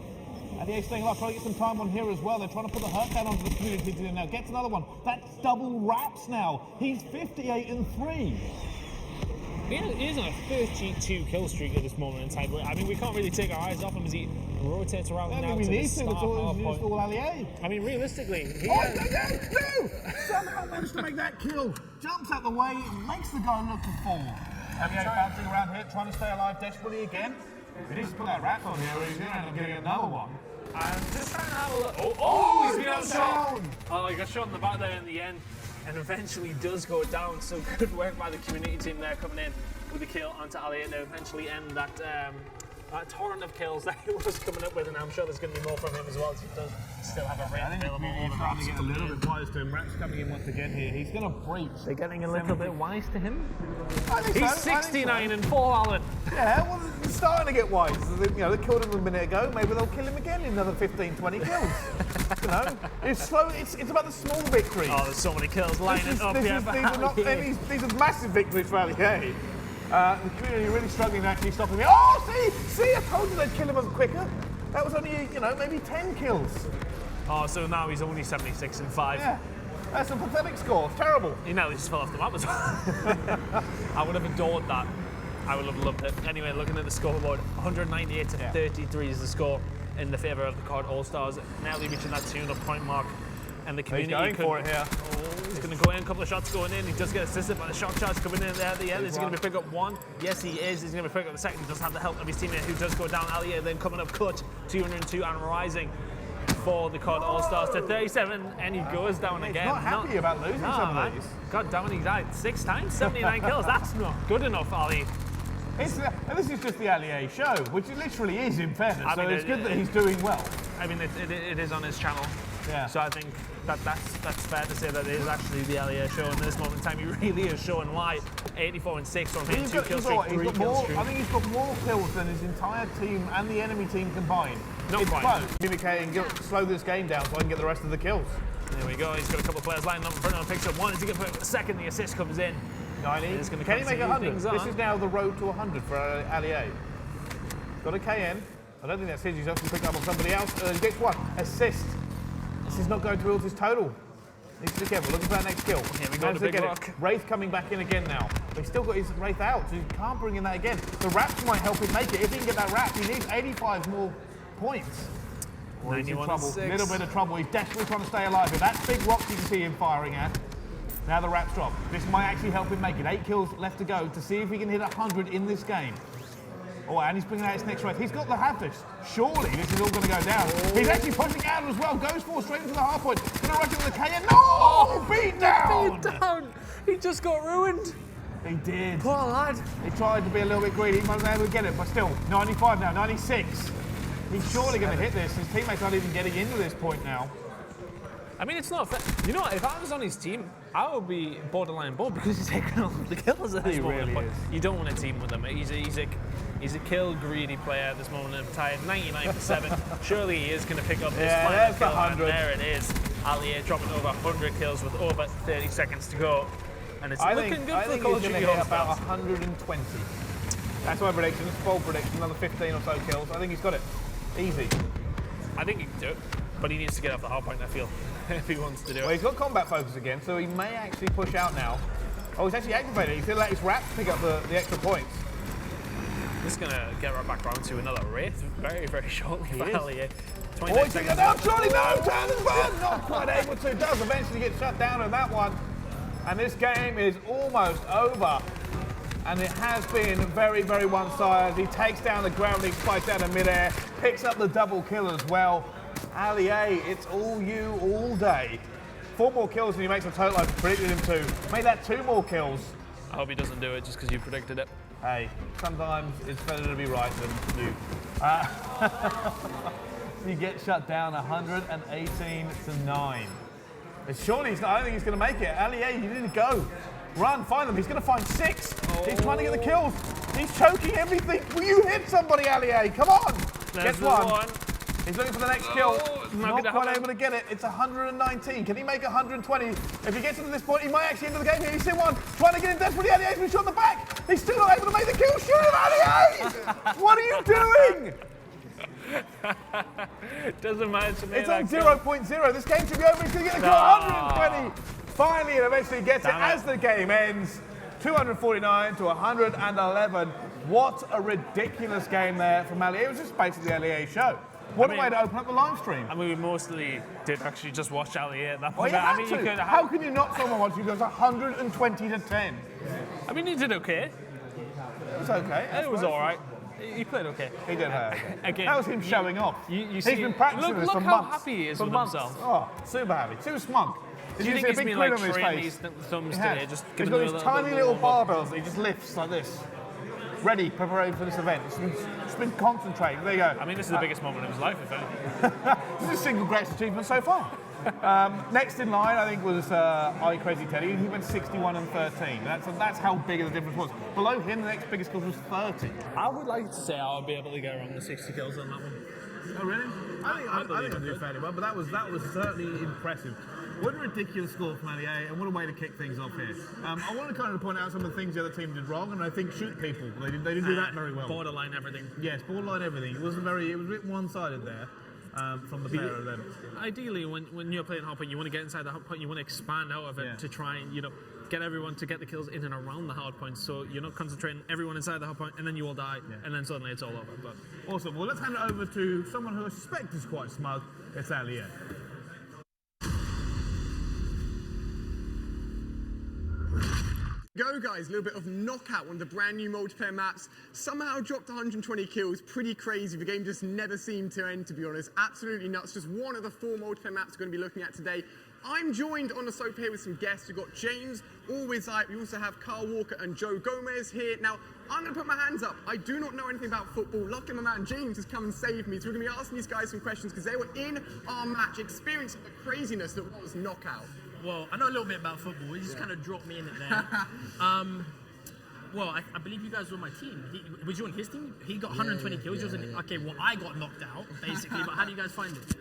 And the Ace staying alive, trying to get some time on here as well. They're trying to put the hurt down onto the community team now. Gets another one. That's double Raps now. He's 58 and 3. He is on a 32 kill streak at this moment in time. I mean, we can't really take our eyes off him as he rotates around now to the start hardpoint. I mean, realistically, Somehow managed to make that kill. Jumps out the way, makes the guy look to fall. Allié bouncing around here, trying to stay alive desperately again. He needs to put that Rat on here, or he's going to end up getting another one. I'm just trying to have a look. Oh, he's been outshot. Oh, he got shot in the back there in the end. And eventually does go down, so good work by the community team there coming in with the kill onto Allié to eventually end that torrent of kills that he was coming up with, and I'm sure there's going to be more from him as well, as he does still have a ring available. He's starting to get a little bit wise to him. Rat's coming in once again here. He's going to breach. They're getting a little bit wise to him. He's 69 and 4, Alan. Yeah, well, they're starting to get wise. You know, they killed him a minute ago. Maybe they'll kill him again in another 15, 20 kills. You know, it's slow. It's about the small victories. Oh, there's so many kills lining up here. These are massive victories for Allié. The community really struggling to actually stop him. Oh, see, I told you they'd kill him quicker. That was only, you know, maybe 10 kills. Oh, so now he's only 76 and 5. Yeah, that's a pathetic score. Terrible. He nearly just fell off the map as well. I would have adored that. I would have loved it. Anyway, looking at the scoreboard, 198 to 33 is the score in the favour of the COD All-Stars. Nearly reaching that 200 point mark. And the community he's going for it here. Oh, he's going to go in, a couple of shots going in. He does get assisted by the shock charge coming in there at the end. Is he going to be pick up one? Yes, he is. He's going to be pick up the second. He does have the help of his teammate who does go down. Allié then coming up clutch, 202 and rising for the COD All-Stars to 37, and he goes down again. He's not happy about losing some of these. God damn it, he died 6 times, 79 kills. That's not good enough, Ali. This is just the Allié show, which it literally is, in fairness. I mean, it's good that he's doing well. I mean, it is on his channel. Yeah. So I think that's fair to say that it is actually the Allié show, and at this moment in time, he really is showing why. 84 and 6 from him, 2 kill streak, 3 kill streak. I think he's got more kills than his entire team and the enemy team combined. Not it's quite. close. Communicate and slow this game down so I can get the rest of the kills. There we go. He's got a couple of players lining up in front of him. Picks up one. Is he going to put the second? The assist comes in. 90. Can he make 100? This is now the road to 100 for Allié. Got a KN. I don't think that's his. He's actually picked up on somebody else. He gets one. Assist. This is not going to build his total. Needs to be careful. Looking for that next kill. Here we go, the big rock. Wraith coming back in again now. But he's still got his Wraith out, so he can't bring in that again. The Raps might help him make it. If he can get that Rap, he needs 85 more points. Or he's in trouble. A little bit of trouble. He's desperately trying to stay alive. But that big rock you can see him firing at. Now the Raps drop. This might actually help him make it. 8 kills left to go to see if he can hit 100 in this game. Oh, and he's bringing out his next Wraith. He's got the Havdish. Surely this is all going to go down. Oh. He's actually pushing out as well. Goes for straight into the hard point. Going to rush it with a KN. No! Oh, beat down! Beat down! He just got ruined. He did. Poor lad. He tried to be a little bit greedy. He might be able to get it, but still, 95 now, 96. He's surely going to hit this. His teammates aren't even getting into this point now. I mean, it's not fair. You know what? If I was on his team, I would be borderline bored because he's taking all the kills at this moment. Really is. You don't want to team with him. He's a kill-greedy player at this moment in time. 99 for 7. Surely he is going to pick up this Yeah, final there's kill. the 100. And there it is. Ali dropping over 100 kills with over 30 seconds to go. And it's looking good for the Call of Duty hit about All-Stars. 120. That's my prediction. It's bold prediction. Another 15 or so kills. I think he's got it. Easy. I think he can do it, but he needs to get off the hard point, I feel, if he wants to do Well, it. he's got combat focus again, so he may actually push out now. Oh, he's actually activated. He's going to let his Wraps pick up the extra points. Just going to get right back round to another Wraith very, very shortly for Ali. Oh, he's taking it down. Surely no. Turn and burn. Not quite able to. Does eventually get shut down on that one. And this game is almost over. And it has been very, very one-sided. He takes down the grounding spikes down in midair, picks up the double kill as well. Ali A, it's all you all day. 4 more kills and he makes a total. I predicted him to. Make that 2 more kills. I hope he doesn't do it just because you predicted it. Hey, sometimes it's better to be right than you. He gets shut down 118 to 9. But surely he's not, I don't think he's going to make it. Ali A, you need to go. Run, find them. He's going to find 6. He's trying to get the kills. He's choking everything. Will you hit somebody, Ali A? Come on. There's Gets one. one. He's looking for the next kill. Not Not quite able to get it. It's 119. Can he make 120? If he gets to this point, he might actually enter the game here. He's in one. Trying to get in desperately. Ali A's been shot in the back. He's still not able to make the kill. Shoot him, Ali A! What are you doing? Doesn't matter to me. It's on 0.0. This game should be over. He's going to get the kill. 120. Finally, and eventually gets it as the game ends. 249 to 111. What a ridiculous game there from Ali. It was just basically the LEA show. What a way to open up the live stream. I mean, we mostly did actually just watch Ali at that Well, point. you I had mean, to. you could How can you not someone watch you goes 120 to 10? I mean, he did okay. It's okay. It was all right. He played okay. He did okay. Again, That was him showing off. You He's see, been practicing this look for how months. happy he is for with months. himself. Oh, super happy. Super smug. Do you see think a he's big been grin like on his training face? these thumbs He has. today? Just He's giving got them a these little tiny bit little warm-up? barbells that he just lifts like this. Ready, preparing for this event. It's been concentrating. There you go. I mean, this is the biggest moment of his life, if anything. This is the single greatest achievement so far. Next in line, I think, was I Crazy Teddy. He went 61 and 13. That's how big the difference was. Below him, the next biggest score was 30. I would like to say I would be able to get around the 60 kills on that one. Oh, really? I think I do fairly well, but that was certainly impressive. What a ridiculous score from LEA, and what a way to kick things off here. I want to kind of point out some of the things the other team did wrong, and I think shoot people. They didn't do that very well. Borderline everything. Yes, borderline everything. It was a bit one-sided there from the pair of them. Ideally, when you're playing hot point, you want to get inside the hot point, you want to expand out of it to try and, get everyone to get the kills in and around the hard point, so you're not concentrating everyone inside the hard point, and then you all die, and then suddenly it's all over. But Awesome. Well, let's hand it over to someone who I suspect is quite smug. It's LEA. Go guys, a little bit of Knockout, one of the brand new multiplayer maps. Somehow dropped 120 kills, pretty crazy. The game just never seemed to end, to be honest. Absolutely nuts. Just one of the 4 multiplayer maps we're going to be looking at today. I'm joined on the sofa here with some guests. We've got James, always hype. We also have Carl Walker and Joe Gomez here. Now, I'm going to put my hands up. I do not know anything about football. Luckily, my man James has come and saved me. So we're going to be asking these guys some questions because they were in our match, experiencing the craziness that was Knockout. Well, I know a little bit about football. He just kind of dropped me in it there. Well, I believe you guys were on my team. Was you on his team? He got 120 kills. Okay, well, I got knocked out, basically. But how do you guys find it?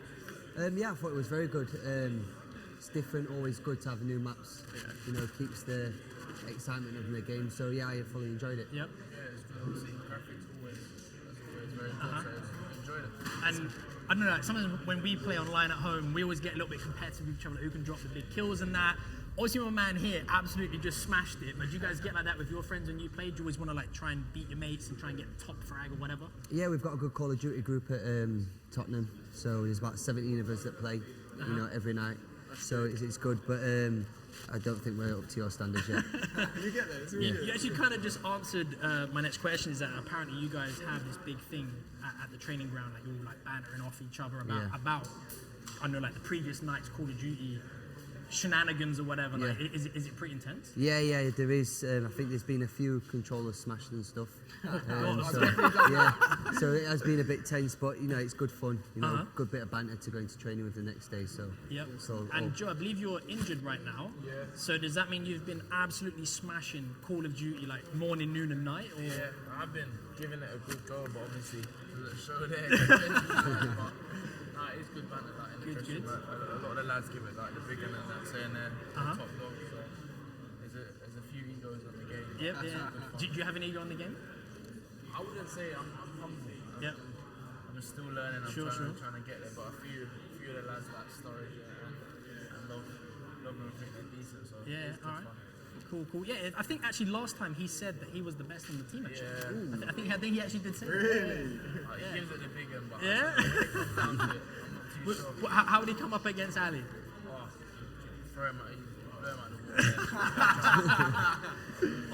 Yeah, I thought it was very good. It's different, always good to have new maps. Keeps the excitement of the game. So yeah, I fully enjoyed it. Yep. Enjoyed it. And I don't know, like, sometimes when we play online at home, we always get a little bit competitive with each other, like who can drop the big kills and that. Obviously, my man here absolutely just smashed it. But do you guys get like that with your friends when you play? Do you always want to try and beat your mates and try and get top frag or whatever? Yeah, we've got a good Call of Duty group at Tottenham. So there's about 17 of us that play, every night. So it's good, but I don't think we're up to your standards yet. You get there. It's Yeah. You actually kind of just answered my next question, is that apparently you guys have this big thing at the training ground, you're all bantering off each other about I don't know, the previous night's Call of Duty shenanigans or whatever. Like, is it pretty intense? Yeah, there is. I think there's been a few controllers smashed and stuff. So it has been a bit tense, but you know, it's good fun. You know, good bit of banter to go into training with the next day. So And Joe, I believe you're injured right now. Yeah. So does that mean you've been absolutely smashing Call of Duty like morning, noon, and night? Or? Yeah, I've been giving it a good go, but obviously the show there. Nah, it's good banter. Like, in the dressing room. A lot of the lads give it like the big one and that saying they're top dog. So there's a few egos on the game. Yeah. Do you have an ego on the game? I wouldn't say I'm humble. I'm still learning. I'm trying to get there, but a few of the lads like Storage and love them and think they're decent. So it's all right. fun. Cool. Yeah, I think actually last time he said that he was the best on the team. Actually, Yeah. I think he actually did say. Really? Like, he gives it the big one, but Yeah. when it comes down to it, I'm not too sure. How did he come up against Ali? Throw him out the water.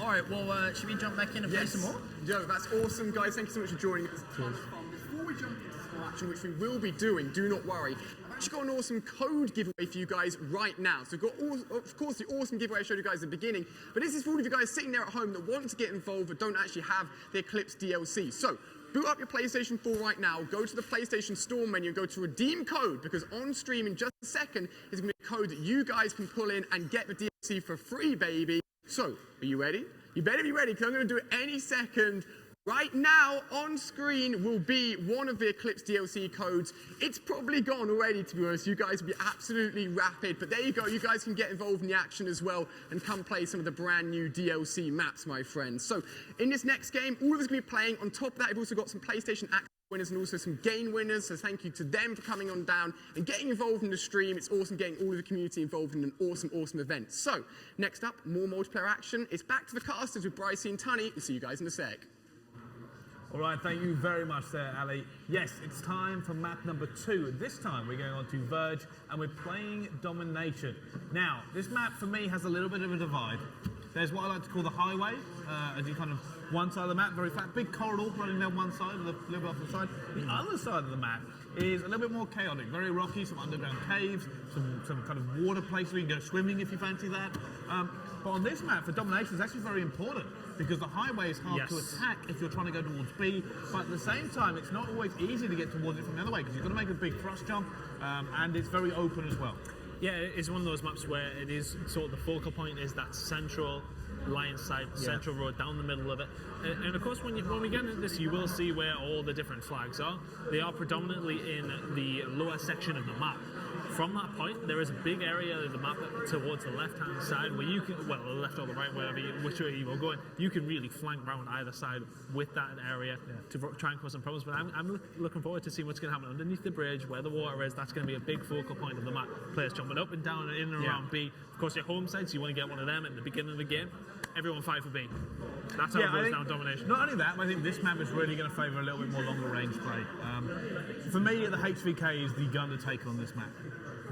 All right. Well, should we jump back in and play some more? Joe, that's awesome, guys. Thank you so much for joining us. Ton of fun. Before we jump into some action, which we will be doing, do not worry. I've actually got an awesome code giveaway for you guys right now. So we've got, of course, the awesome giveaway I showed you guys at the beginning, but this is for all of you guys sitting there at home that want to get involved but don't actually have the Eclipse DLC. So boot up your PlayStation 4 right now, go to the PlayStation Store menu and go to redeem code, because on stream in just a second is going to be a code that you guys can pull in and get the DLC for free, baby. So, are you ready? You better be ready, because I'm going to do it any second. Right now, on screen will be one of the Eclipse DLC codes. It's probably gone already, to be honest. You guys will be absolutely rapid. But there you go. You guys can get involved in the action as well and come play some of the brand new DLC maps, my friends. So, in this next game, all of us are going to be playing. On top of that, we've also got some PlayStation Access winners and also some game winners. So thank you to them for coming on down and getting involved in the stream. It's awesome getting all of the community involved in an awesome event. So, next up, more multiplayer action. It's back to the casters with Brycey and Tunny. We'll see you guys in a sec. All right, thank you very much there, Ali. Yes, it's time for map number 2. This time we're going on to Verge and we're playing Domination. Now, this map for me has a little bit of a divide. There's what I like to call the highway, as you kind of one side of the map, very flat, big corridor running down one side, a little bit off the side. The other side of the map is a little bit more chaotic, very rocky, some underground caves, some kind of water places where you can go swimming if you fancy that. But on this map, for Domination, it's actually very important because the highway is hard to attack if you're trying to go towards B, but at the same time, it's not always easy to get towards it from the other way because you've got to make a big thrust jump, and it's very open as well. Yeah, it's one of those maps where it is sort of the focal point is that central line side, central road down the middle of it. And of course, when we get into this, you will see where all the different flags are. They are predominantly in the lower section of the map. From that point, there is a big area of the map towards the left-hand side where you can, well, the left or the right, which way you will go, you can really flank around either side with that area to try and cause some problems. But I'm looking forward to seeing what's going to happen underneath the bridge, where the water is. That's going to be a big focal point of the map. Players jumping up and down and in and around B. Of course, your home side, so you want to get one of them at the beginning of the game. Everyone fight for B. That's how it goes down Domination. Not only that, but I think this map is really going to favour a little bit more longer range play. For me, the HVK is the gun to take on this map.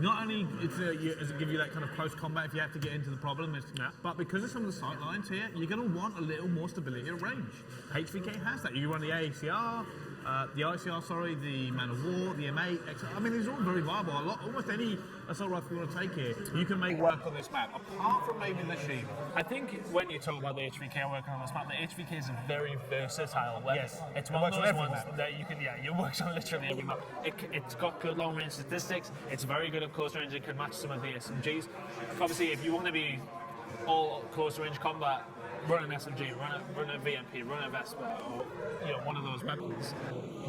Not only does it give you that kind of close combat if you have to get into the problem, but because of some of the sight lines here, you're going to want a little more stability at range. HVK has that. You run the ACR, the ICR, the Man of War, the M8, I mean, these are all very viable. Almost any assault rifle you want to take here, you can make work on this map, apart from maybe the Shima. I think when you talk about the HVK working on this map, the HVK is a very versatile weapon. Yes. It's one of those ones that you can, it works on literally every map. It's got good long range statistics, it's very good at close range, it can match some of the SMGs. Obviously, if you want to be all close range combat, run an SMG, run a VMP, run a Vespa, or one of those weapons.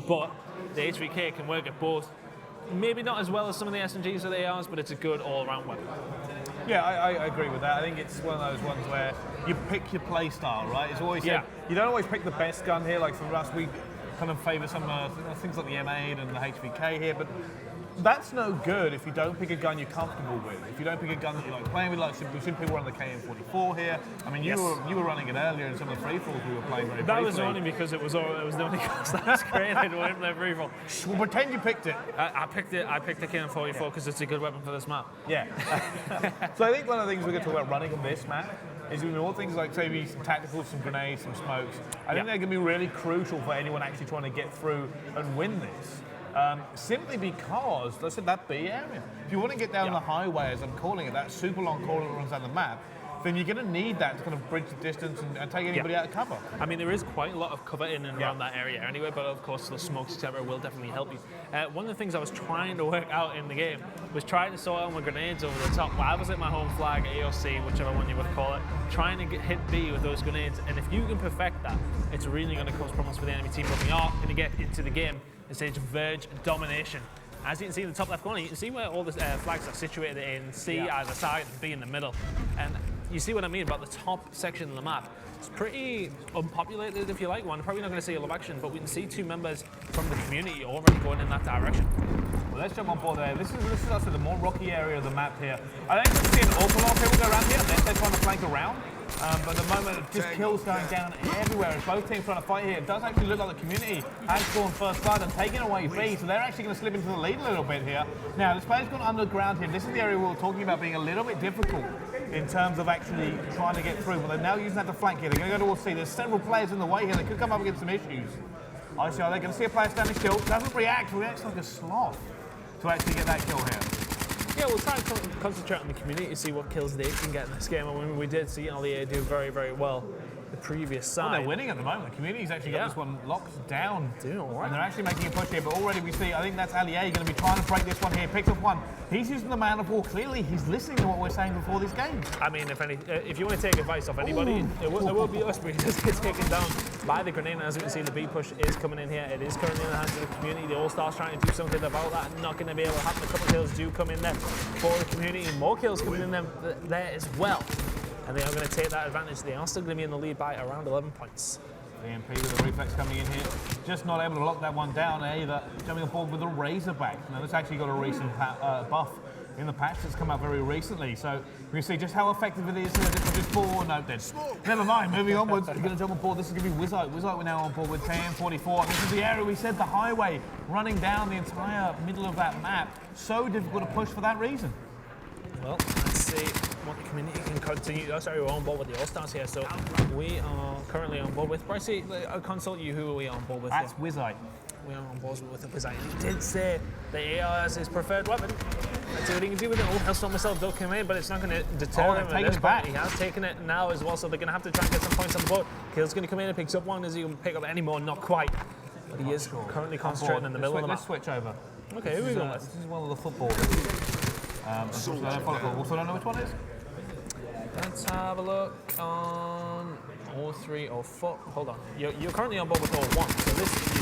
But the HVK can work at both. Maybe not as well as some of the SMGs or the ARs, but it's a good all-round weapon. Yeah, I agree with that. I think it's one of those ones where you pick your play style, right? It's always said, you don't always pick the best gun here. Like for us, we kind of favour some things like the M8 and the HVK here, but that's no good if you don't pick a gun you're comfortable with. If you don't pick a gun that you like playing with, like we've seen people run the KM44 here. I mean, you were running it earlier in some of the free falls we were playing very briefly. That was only because it was the only class that was created to win the free fall. Well, pretend you picked it. I picked the KM44 because it's a good weapon for this map. Yeah. So I think one of the things we're going to talk about running on this map is doing all things like maybe some tacticals, some grenades, some smokes. I think they're going to be really crucial for anyone actually trying to get through and win this. simply because, let's say that B area. If you want to get down the highway, as I'm calling it, that super long corridor that runs down the map, then you're going to need that to kind of bridge the distance and take anybody out of cover. I mean, there is quite a lot of cover in and around that area anyway, but of course the smokes, etc., will definitely help you. One of the things I was trying to work out in the game was trying to sort out my grenades over the top. Well, I was at my home flag, AOC, whichever one you would call it, trying to hit B with those grenades, and if you can perfect that, it's really going to cause problems for the enemy team. But we are going to get into the game in stage Verge domination. As you can see in the top left corner, you can see where all the flags are situated in C either side and B in the middle. And you see what I mean about the top section of the map. It's pretty unpopulated, if you like one. Probably not going to see a lot of action, but we can see 2 members from the community already going in that direction. Well, let's jump on board there. This is also the more rocky area of the map here. I don't see an awful lot of people go around here unless they're trying to flank around. But at the moment, just kills going down everywhere. As both teams trying to fight here, it does actually look like the community has gone first blood and taken away B, so they're actually going to slip into the lead a little bit here. Now, this player's gone underground here. This is the area we were talking about being a little bit difficult in terms of actually trying to get through, but they're now using that to flank here. They're going to go towards C. There's several players in the way here. They could come up against some issues. I see. Are they going to see a player standing still? Doesn't reacts like a sloth to actually get that kill here. Yeah, we'll try and concentrate on the community to see what kills they can get in this game. I mean, we did see LEA do very, very well the previous side. Well, they're winning at the moment. The community's actually got this one locked down. Doing all right. And they're actually making a push here, but already we see, I think that's LEA going to be trying to break this one here. Picks up one. He's using the man of war. Clearly, he's listening to what we're saying before this game. I mean, if you want to take advice off anybody, it will be us, but he does get taken down by the grenade. And as we can see, the B push is coming in here. It is currently in the hands of the community. The All-Stars trying to do something about that. Not going to be able to happen. A couple of kills do come in there for the community. More kills coming in there as well. And they are going to take that advantage. They are still going to be in the lead by around 11 points. VMP with a reflex coming in here. Just not able to lock that one down either. Jumping on board with a Razorback. Now, this actually got a recent buff in the patch that's come out very recently. So we see just how effective it is. This is just 4. No, dead. Never mind, moving onwards. We're going to jump on board. This is going to be Wizite. Wizite we're now on board with KM44. This is the area we said, the highway, running down the entire middle of that map. So difficult to push for that reason. Well, let's see what the community can continue. Oh, sorry, we're on board with the All-Stars here. So we are currently on board with, Bryce, I'll consult you. Who are we on board with? That's Wizite. We are on board with the Wizite. He did say the AR is his preferred weapon. Let's see what he can do with it. Oh, Hellstorm missile don't come in, but it's not going to deter him. Taking it back. He has taken it now as well, so they're going to have to try and get some points on the board. Kill's going to come in and picks up one. Is he going to pick up any more? Not quite. But he is currently concentrating in the middle of the map. Let's switch over. Okay, who are we going with? This is one of the footballers. I also don't know which one it is. Let's have a look on all 3 or 4. Hold on. You're currently on board with all 1. So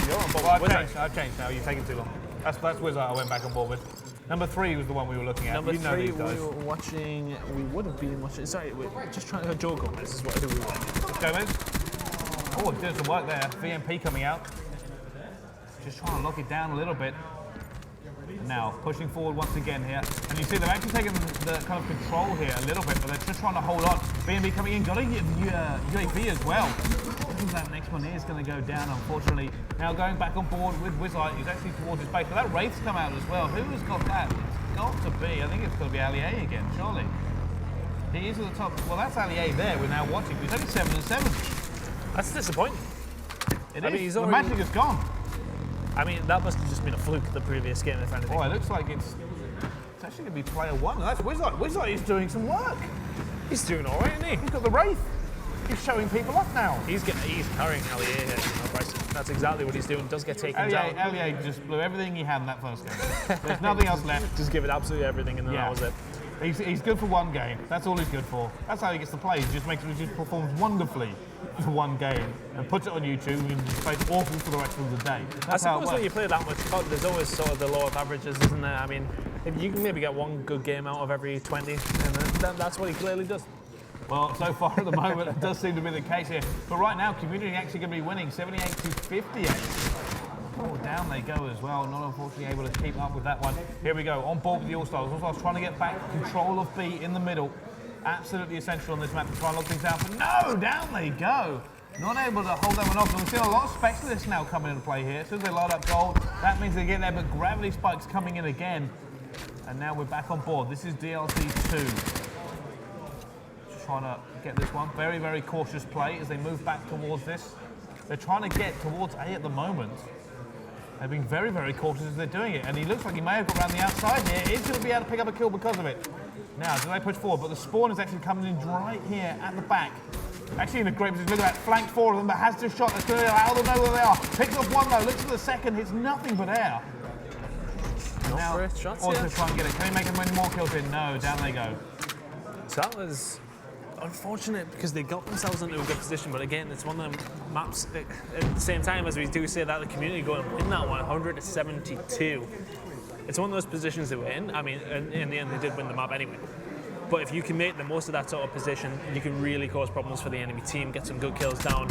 you're on board with Wizite. I've changed now. You've taken too long. That's Wizite I went back on board with. Number 3 was the one we were looking at. Number 3 we were watching. We would have been watching. Sorry, we're just trying to Joe Gomez is who we were. Gomez. Oh, doing some work there. VMP coming out. Just trying to lock it down a little bit. Now, pushing forward once again here. And you see they're actually taking the kind of control here a little bit, but they're just trying to hold on. VMP coming in, got a UAV as well. I think that next one is going to go down, unfortunately. Now going back on board with Wizite, he's actually towards his base. But that Wraith's come out as well. Who has got that? It's got to be, I think it's going to be LEA again, surely. He is at the top. Well, that's LEA there we're now watching. He's only 7-7. That's disappointing. It is. The magic is gone. I mean, that must have just been a fluke the previous game, if anything. Oh, it looks like it's actually going to be player 1. That's Wizite. Wizite is doing some work. He's doing all right, isn't he? He's got the Wraith. He's showing people up now. He's carrying LEA here, Bryce. That's exactly what he's doing. Does get taken down. LEA just blew everything he had in that first game. There's nothing else left. Just give it absolutely everything, and then that was it. He's good for one game. That's all he's good for. That's how he gets to play. He just performs wonderfully for one game and puts it on YouTube and just plays awful for the rest of the day. That's how it works. When you play that much COD, there's always sort of the law of averages, isn't there? I mean, if you can maybe get one good game out of every 20, and that's what he clearly does. Well, so far at the moment, it does seem to be the case here. But right now, Community actually going to be winning 78-58. Oh, down they go as well. Not unfortunately able to keep up with that one. Here we go, on board with the All-Stars. All-Stars trying to get back control of B in the middle. Absolutely essential on this map to try and lock things down. But no, down they go. Not able to hold that one off. And we're seeing a lot of specialists now coming into play here. As soon as they load up gold, that means they get there. But gravity spikes coming in again. And now we're back on board. This is DLC 2. Just trying to get this one. Very, very cautious play as they move back towards this. They're trying to get towards A at the moment. They're being very, very cautious as they're doing it, and he looks like he may have got around the outside here. Is going to be able to pick up a kill because of it. Now, do they push forward? But the spawn is actually coming in right here at the back. Actually in a great position. Look at that, flanked four of them, but has just shot. That's going to allow them to know where they are. Picks up one though, looks at the second, hits nothing but air. Now, also try and get it. Can he make him many more kills in? No, down they go. So that was unfortunate because they got themselves into a good position, but again, it's one of them maps at the same time as we do say that the community going in that one, 100 to 72. It's one of those positions they were in. I mean, in the end, they did win the map anyway. But if you can make the most of that sort of position, you can really cause problems for the enemy team, get some good kills down.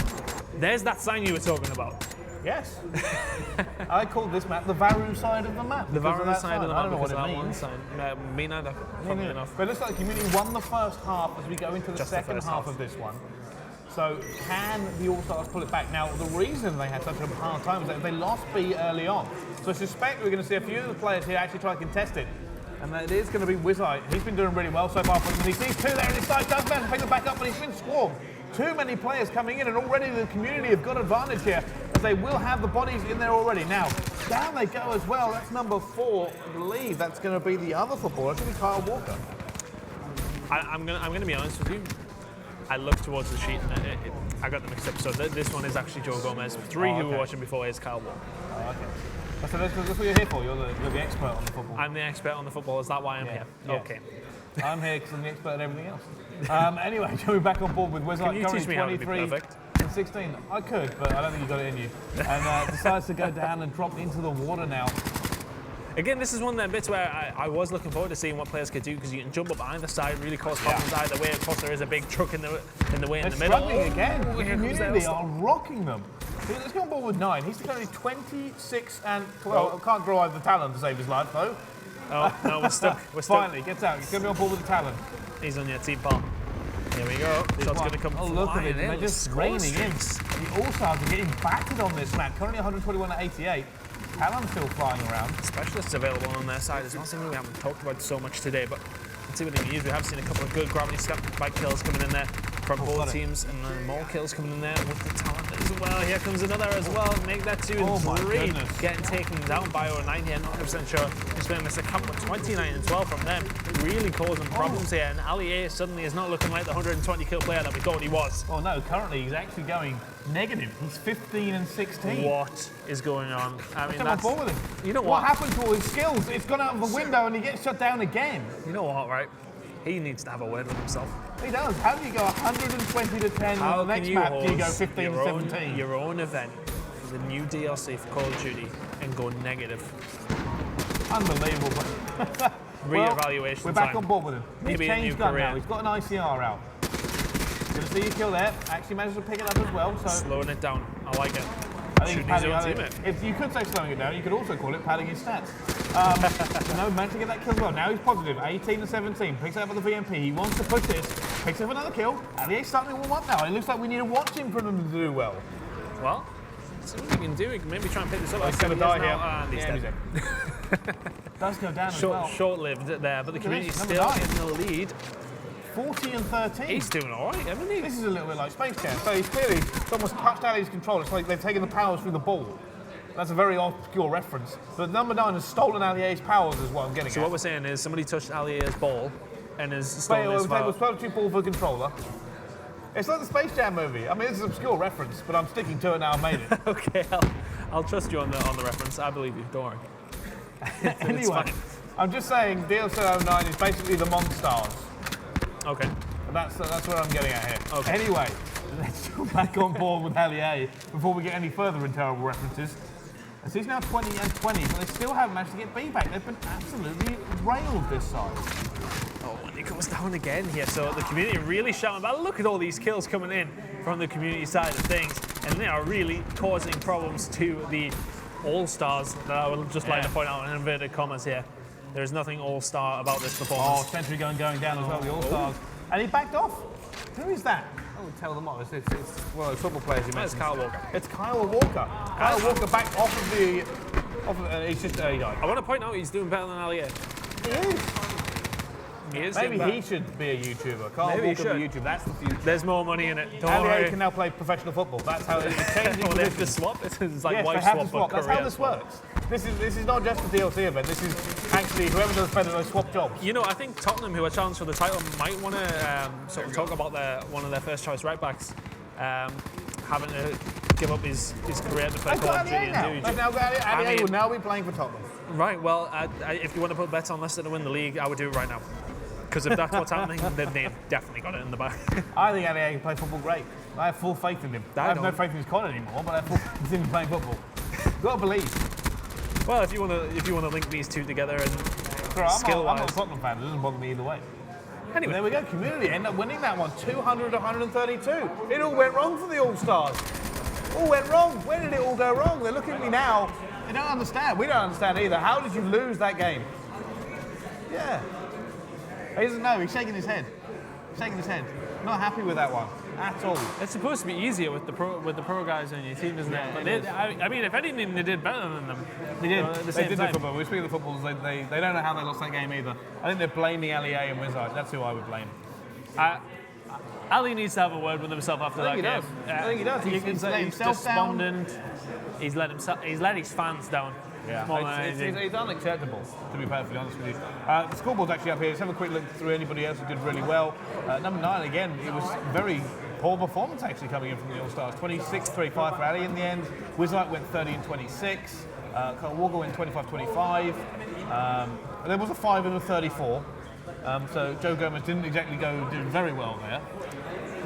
There's that sign you were talking about. Yes. I called this map the Varu side of the map. The Varu side of the map. I don't know what it means. Me neither, funnily enough. But it looks like the community won the first half as we go into the second half of this one. So can the All-Stars pull it back? Now, the reason they had such a hard time is that they lost B early on. So I suspect we're going to see a few of the players here actually try to contest it. And that is going to be Wizite. He's been doing really well so far. But he sees two there in his side, does manage to pick them back up, but he's been swarmed. Too many players coming in, and already the community have got advantage here, as they will have the bodies in there already. Now, down they go as well. That's number 4, I believe. That's going to be the other footballer. It's going to be Kyle Walker. I'm going to be honest with you. I looked towards the sheet and I got them mixed up. So this one is actually Joe Gomez. 3 who were watching before is Kyle Walker. Oh, okay. So that's what you're here for. You're the expert on the football. I'm the expert on the football. Is that why I'm here? Yeah. Okay. I'm here because I'm the expert at everything else. Anyway, coming back on board with Wizard, Can you teach me how to be perfect? And 16. I could, but I don't think you got it in you. And decides to go down and drop into the water now. Again, this is one of them bits where I was looking forward to seeing what players could do, because you can jump up either side, really cause problems either way. Of course, there is a big truck in the way in the middle. Struggling again. The Here comes community are rocking them. Let's go on board with 9. He's currently 26 and 12. Can't draw over the Talon to save his life, though. Oh, no, we're stuck. We're stuck. Finally, gets out. He's going to be on board with the Talon. He's on your team, Paul. Here we go. Shot's going to come Oh, look at it. in. They're just raining in. The All-Stars are getting battered on this map. Currently 121 to 88. Talon's still flying around. Specialists available on their side is not something we haven't talked about so much today, but let's see what they use. We have seen a couple of good gravity spike kills coming in there from both teams, and then more kills coming in there with the Talon as well. Here comes another as well. Make that 2 and 3. Getting taken down by over 90. I'm not 100% sure. Just going to miss a couple of 29 and 12 from them. Really causing problems here. And Ali suddenly is not looking like the 120 kill player that we thought he was. Oh no, currently he's actually going negative. He's 15 and 16. What is going on? I mean, that's on board with him. You know what happened to all his skills? It's gone out of the window and he gets shut down again. You know what, right? He needs to have a word with himself. He does. How do you go 120 to 10 on the next map? Do you go 15 to 17? Your own event for the new DLC for Call of Duty and go negative. Unbelievable. Reevaluation. We're back on board with him. Maybe he's a new changed gun career. now. He's got an ICR out. Going to see you kill there. Actually managed to pick it up as well. So slowing it down. I like it. I think if you could say slowing it down, you could also call it padding his stats. No, managed to get that kill as well. Now he's positive, 18 to 17. Picks it up with the VMP. He wants to push this. Picks up another kill. And he's starting to warm up now. It looks like we need to watch him for him to do well. Well, see what we can do. We can maybe try and pick this up. He's going to die here. And he's dead. Does go down as well. Short-lived there, but the community's still in the lead. 40 and 13. He's doing all right, hasn't he? This is a little bit like Space Jam. So he's clearly almost touched Ali's control. It's like they've taken the powers through the ball. That's a very obscure reference. But number 9 has stolen Ali's powers is what I'm getting at. So what we're saying is somebody touched Ali's ball and has stolen his power. It was 12-2 ball for the controller. It's like the Space Jam movie. I mean, it's an obscure reference, but I'm sticking to it now. I've made it. Okay, I'll trust you on the reference. I believe you. Don't worry. Anyway, I'm just saying DLC 09 is basically the Monstars. Okay. That's what I'm getting at here. Okay. Anyway, let's go back on board with Ali before we get any further in terrible references. So he's now 20 and 20, but they still haven't managed to get B back. They've been absolutely railed this side. Oh, and it goes down again here. So the community really shouting about, look at all these kills coming in from the community side of things. And they are really causing problems to the All-Stars that I would just like to point out in inverted commas here. There's nothing all-star about this performance. Oh, Sentry gun going down as well, the All-Stars. And he backed off. Who is that? I would tell them off. It's one of those football players you mentioned. It's Kyle Walker. It's Kyle Walker. Kyle Walker back off of the... he's just... he died. I want to point out he's doing better than Ali. He is. He is. Maybe getting he back. should be a YouTuber. Carl Maybe he Walker be should. YouTube. That's the future. There's more money in it. Don't Ali worry. can now play professional football. That's how it's changing. Well, they have to swap. It's like Yes, wife they have swap, to swap. but That's how career this swap. works. This is not just a DLC event. This is actually whoever does better those swap jobs. You know, I think Tottenham, who are challenged for the title, might want to sort of talk about one of their first choice right backs having to give up his career to play They've Call got of Duty Ali now. and They've now got Ali. Ali I mean- will now be playing for Tottenham. Right. Well, if you want to put bets on Leicester to win the league, I would do it right now. Because if that's what's happening, then they've definitely got it in the bag. I think Ali can play football great. I have full faith in him. I have no don't. faith in his con anymore, but I have full faith in him playing football. You've got to believe. Well, if you want to link these two together and I'm skill-wise. not a Tottenham fan. It doesn't bother me either way. Anyway, There we go. Community end up winning that one, 200-132. It all went wrong for the All-Stars. All went wrong. Where did it all go wrong? They're looking at me now. They don't understand. We don't understand either. How did you lose that game? Yeah. He doesn't know. He's shaking his head. He's shaking his head. Not happy with that one at all. it's supposed to be easier with the pro guys on your team, isn't Yeah, it? But it I mean, if anything, they did better than them. They did. At the They same did do time. football. We speak of the footballers. They don't know how they lost that game either. I think they're blaming Ali and Wizard. That's who I would blame. Ali needs to have a word with himself after I that think he game. does. I think he does. You He's can let say he's himself down. despondent. He's let his fans down. Yeah, More than anything. it's unacceptable, to be perfectly honest with you. The scoreboard's actually up here. Let's have a quick look through anybody else who did really well. Number 9, again, it was very poor performance actually coming in from the All-Stars. 26-35 for Ali in the end. Wizard went 30-26. Carl Walker went 25-25. There was a 5 and a 34. So Joe Gomez didn't exactly do very well there.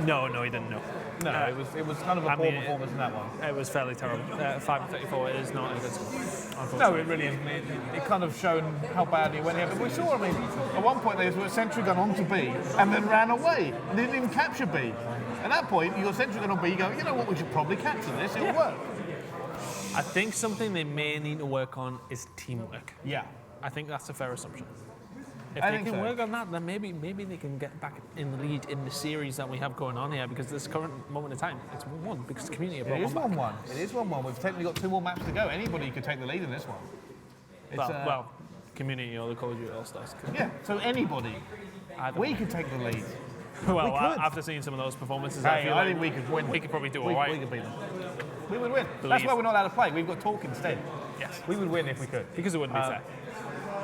No, he didn't know. No, it was kind of a poor performance in that one. It was fairly terrible. 5-34 is not a good score. No, Unfortunately. it really isn't. It kind of shown how badly it went here. But we saw, I mean, at one point there was a sentry gun onto B and then ran away and didn't even capture B. At that point, you got sentry gun on B, you go, you know what, we should probably capture this, it'll work. I think something they may need to work on is teamwork. Yeah. I think that's a fair assumption. If I they think can so. work on that, then maybe they can get back in the lead in the series that we have going on here. Because this current moment in time, it's 1-1 because the community have It is brought one back. 1-1. It is 1-1. We've technically got 2 more maps to go. Anybody could take the lead in this one. It's, Well, community or the Call of Duty All-Stars. yeah, so anybody. I don't We know. could take the lead. Well, we could. after seeing some of those performances, Hey, I I feel think like we could win. we could probably do We all right. could beat them. We would win. That's Believe. why we're not allowed to play. We've got talk instead. Yes. We would win if we could. Because it wouldn't be fair.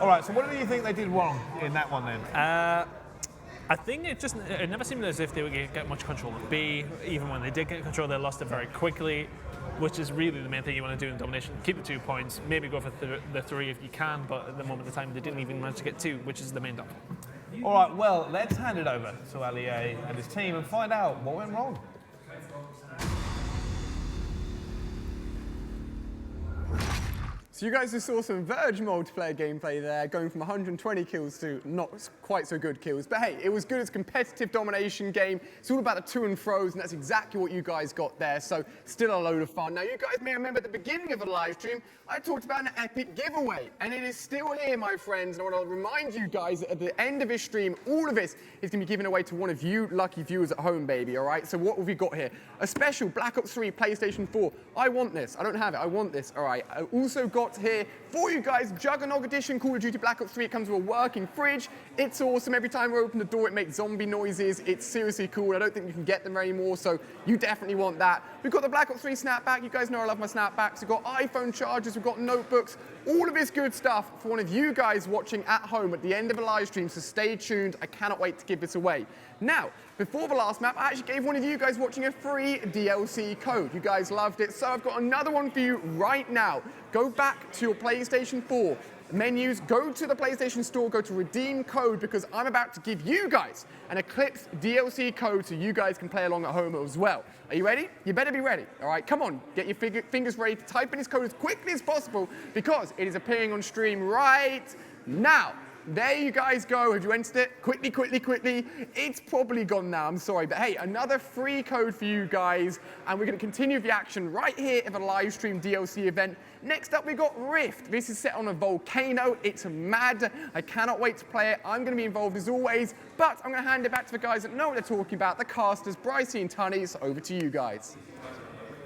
All right, so what do you think they did wrong in that one then? I think it never seemed as if they would get much control of B. Even when they did get control, they lost it very quickly, which is really the main thing you want to do in domination. Keep the 2 points, maybe go for the 3 if you can, but at the moment of time, they didn't even manage to get 2, which is the main downfall. All right, well, let's hand it over to Ali and his team and find out what went wrong. So you guys just saw some Verge multiplayer gameplay there, going from 120 kills to not quite so good kills. But hey, it was good. It's a competitive domination game. It's all about the to and fros, and that's exactly what you guys got there. So still a load of fun. Now, you guys may remember at the beginning of the live stream, I talked about an epic giveaway, and it is still here, my friends. And I want to remind you guys that at the end of this stream, all of this is going to be given away to one of you lucky viewers at home, baby, all right? So what have we got here? A special Black Ops 3 PlayStation 4. I want this. I don't have it. I want this, all right? I also got here for you guys Juggernog Edition Call of Duty Black Ops 3. It comes with a working fridge. It's awesome. Every time we open the door, it makes zombie noises. It's seriously cool. I don't think you can get them anymore, so you definitely want that. We've got the Black Ops 3 snapback. You guys know I love my snapbacks. We've got iPhone chargers. We've got notebooks. All of this good stuff for one of you guys watching at home at the end of a live stream, so stay tuned. I cannot wait to give this away. Now, before the last map, I actually gave one of you guys watching a free DLC code. You guys loved it, so I've got another one for you right now. Go back to your PlayStation 4 menus, go to the PlayStation Store, go to redeem code, because I'm about to give you guys an ECLIPSE DLC code so you guys can play along at home as well. Are you ready? You better be ready, all right? Come on, get your fingers ready to type in this code as quickly as possible because it is appearing on stream right now. There you guys go. Have you entered it? Quickly, quickly, quickly. It's probably gone now. I'm sorry. But hey, another free code for you guys. And we're going to continue the action right here at the live stream DLC event. Next up, we got Rift. This is set on a volcano. It's mad. I cannot wait to play it. I'm going to be involved as always. But I'm going to hand it back to the guys that know what they're talking about, the casters, Brycey and Tunny. So over to you guys.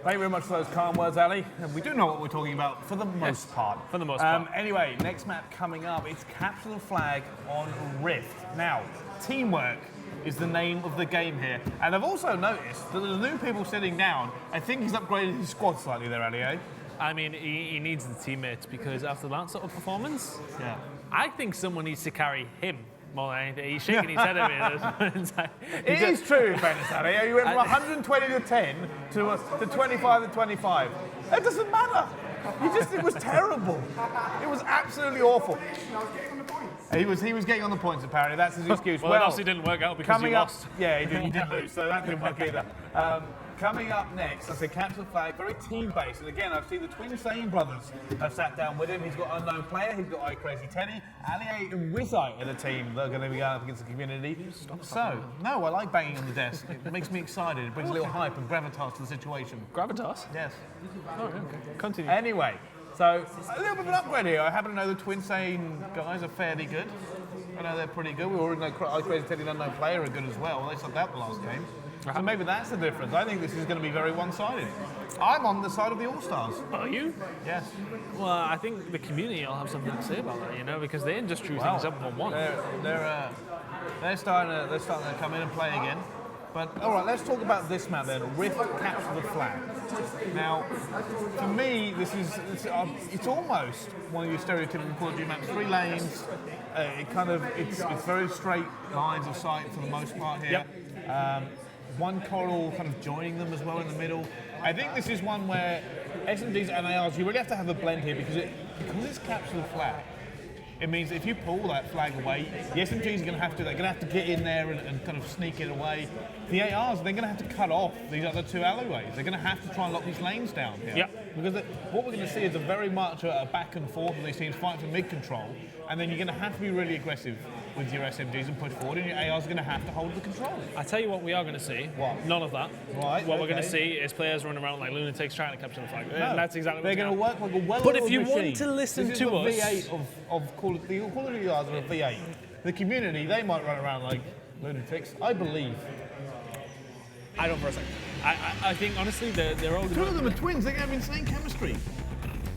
Thank you very much for those calm words, Ali. And we do know what we're talking about for the most part. For the most part. Anyway, next map coming up, it's Capture the Flag on Rift. Now, teamwork is the name of the game here. And I've also noticed that the new people sitting down, I think he's upgraded his squad slightly there, Ali, eh? I mean, he needs the teammates because after that sort of performance, Yeah. I think someone needs to carry him more than anything. He's shaking his head at me at this point. It is true, in fairness, Ali. You went from 120 to 10 to 25 to 25. It doesn't matter. It was terrible. It was absolutely awful. He was getting on the points, apparently. That's his excuse. Well, it obviously didn't work out because you lost. Yeah, he did lose, so that didn't work either. Coming up next, I say Capture the Flag, very team-based. And again, I've seen the twin Sane brothers have sat down with him. He's got Unknown Player, he's got iCrazy Teddy, Ali and Wizite are the team that are going to be going up against the community. So, no, I like banging on the desk. It makes me excited. It brings a little hype and gravitas to the situation. Gravitas? Yes. Oh, okay. Continue. Anyway, so a little bit of an upgrade here. I happen to know the Twin Sane guys are fairly good. I know they're pretty good. We already know iCrazy Teddy and Unknown Player are good as well. They subbed out the last game. So maybe that's the difference. I think this is going to be very one-sided. I'm on the side of the All-Stars. Are you? Yes. Well, I think the community will have something to say about that, you know, because they didn't just drew things up 1-1. They're starting to come in and play again. But all right, let's talk about this map then. Rift Capture the Flag. Now, for me, it's almost one of your stereotypical Call of Duty maps. 3 lanes. It's very straight lines of sight for the most part here. Yep. One corridor kind of joining them as well in the middle. I think this is one where SMGs and ARs, you really have to have a blend here because it's Capture the Flag. It means if you pull that flag away, the SMGs are going to have to. They're going to have to get in there and kind of sneak it away. The ARs, they're going to have to cut off these other 2 alleyways. They're going to have to try and lock these lanes down here. Yep. Because what we're going to see is a very much a back and forth of these teams fighting for mid control, and then you're going to have to be really aggressive with your SMGs and push forward, and your ARs are going to have to hold the control. I tell you what we are going to see. What? None of that. Right. What we're going to see is players running around like lunatics trying to capture the flag. No, And that's exactly what they're going to work like a well-oiled But if you machine. want to listen this to is us, the V8 of Call of Duty are a V8. The community, they might run around like lunatics. I believe. I don't for a second. I think honestly they're all. 2 of them are twins. They have insane chemistry.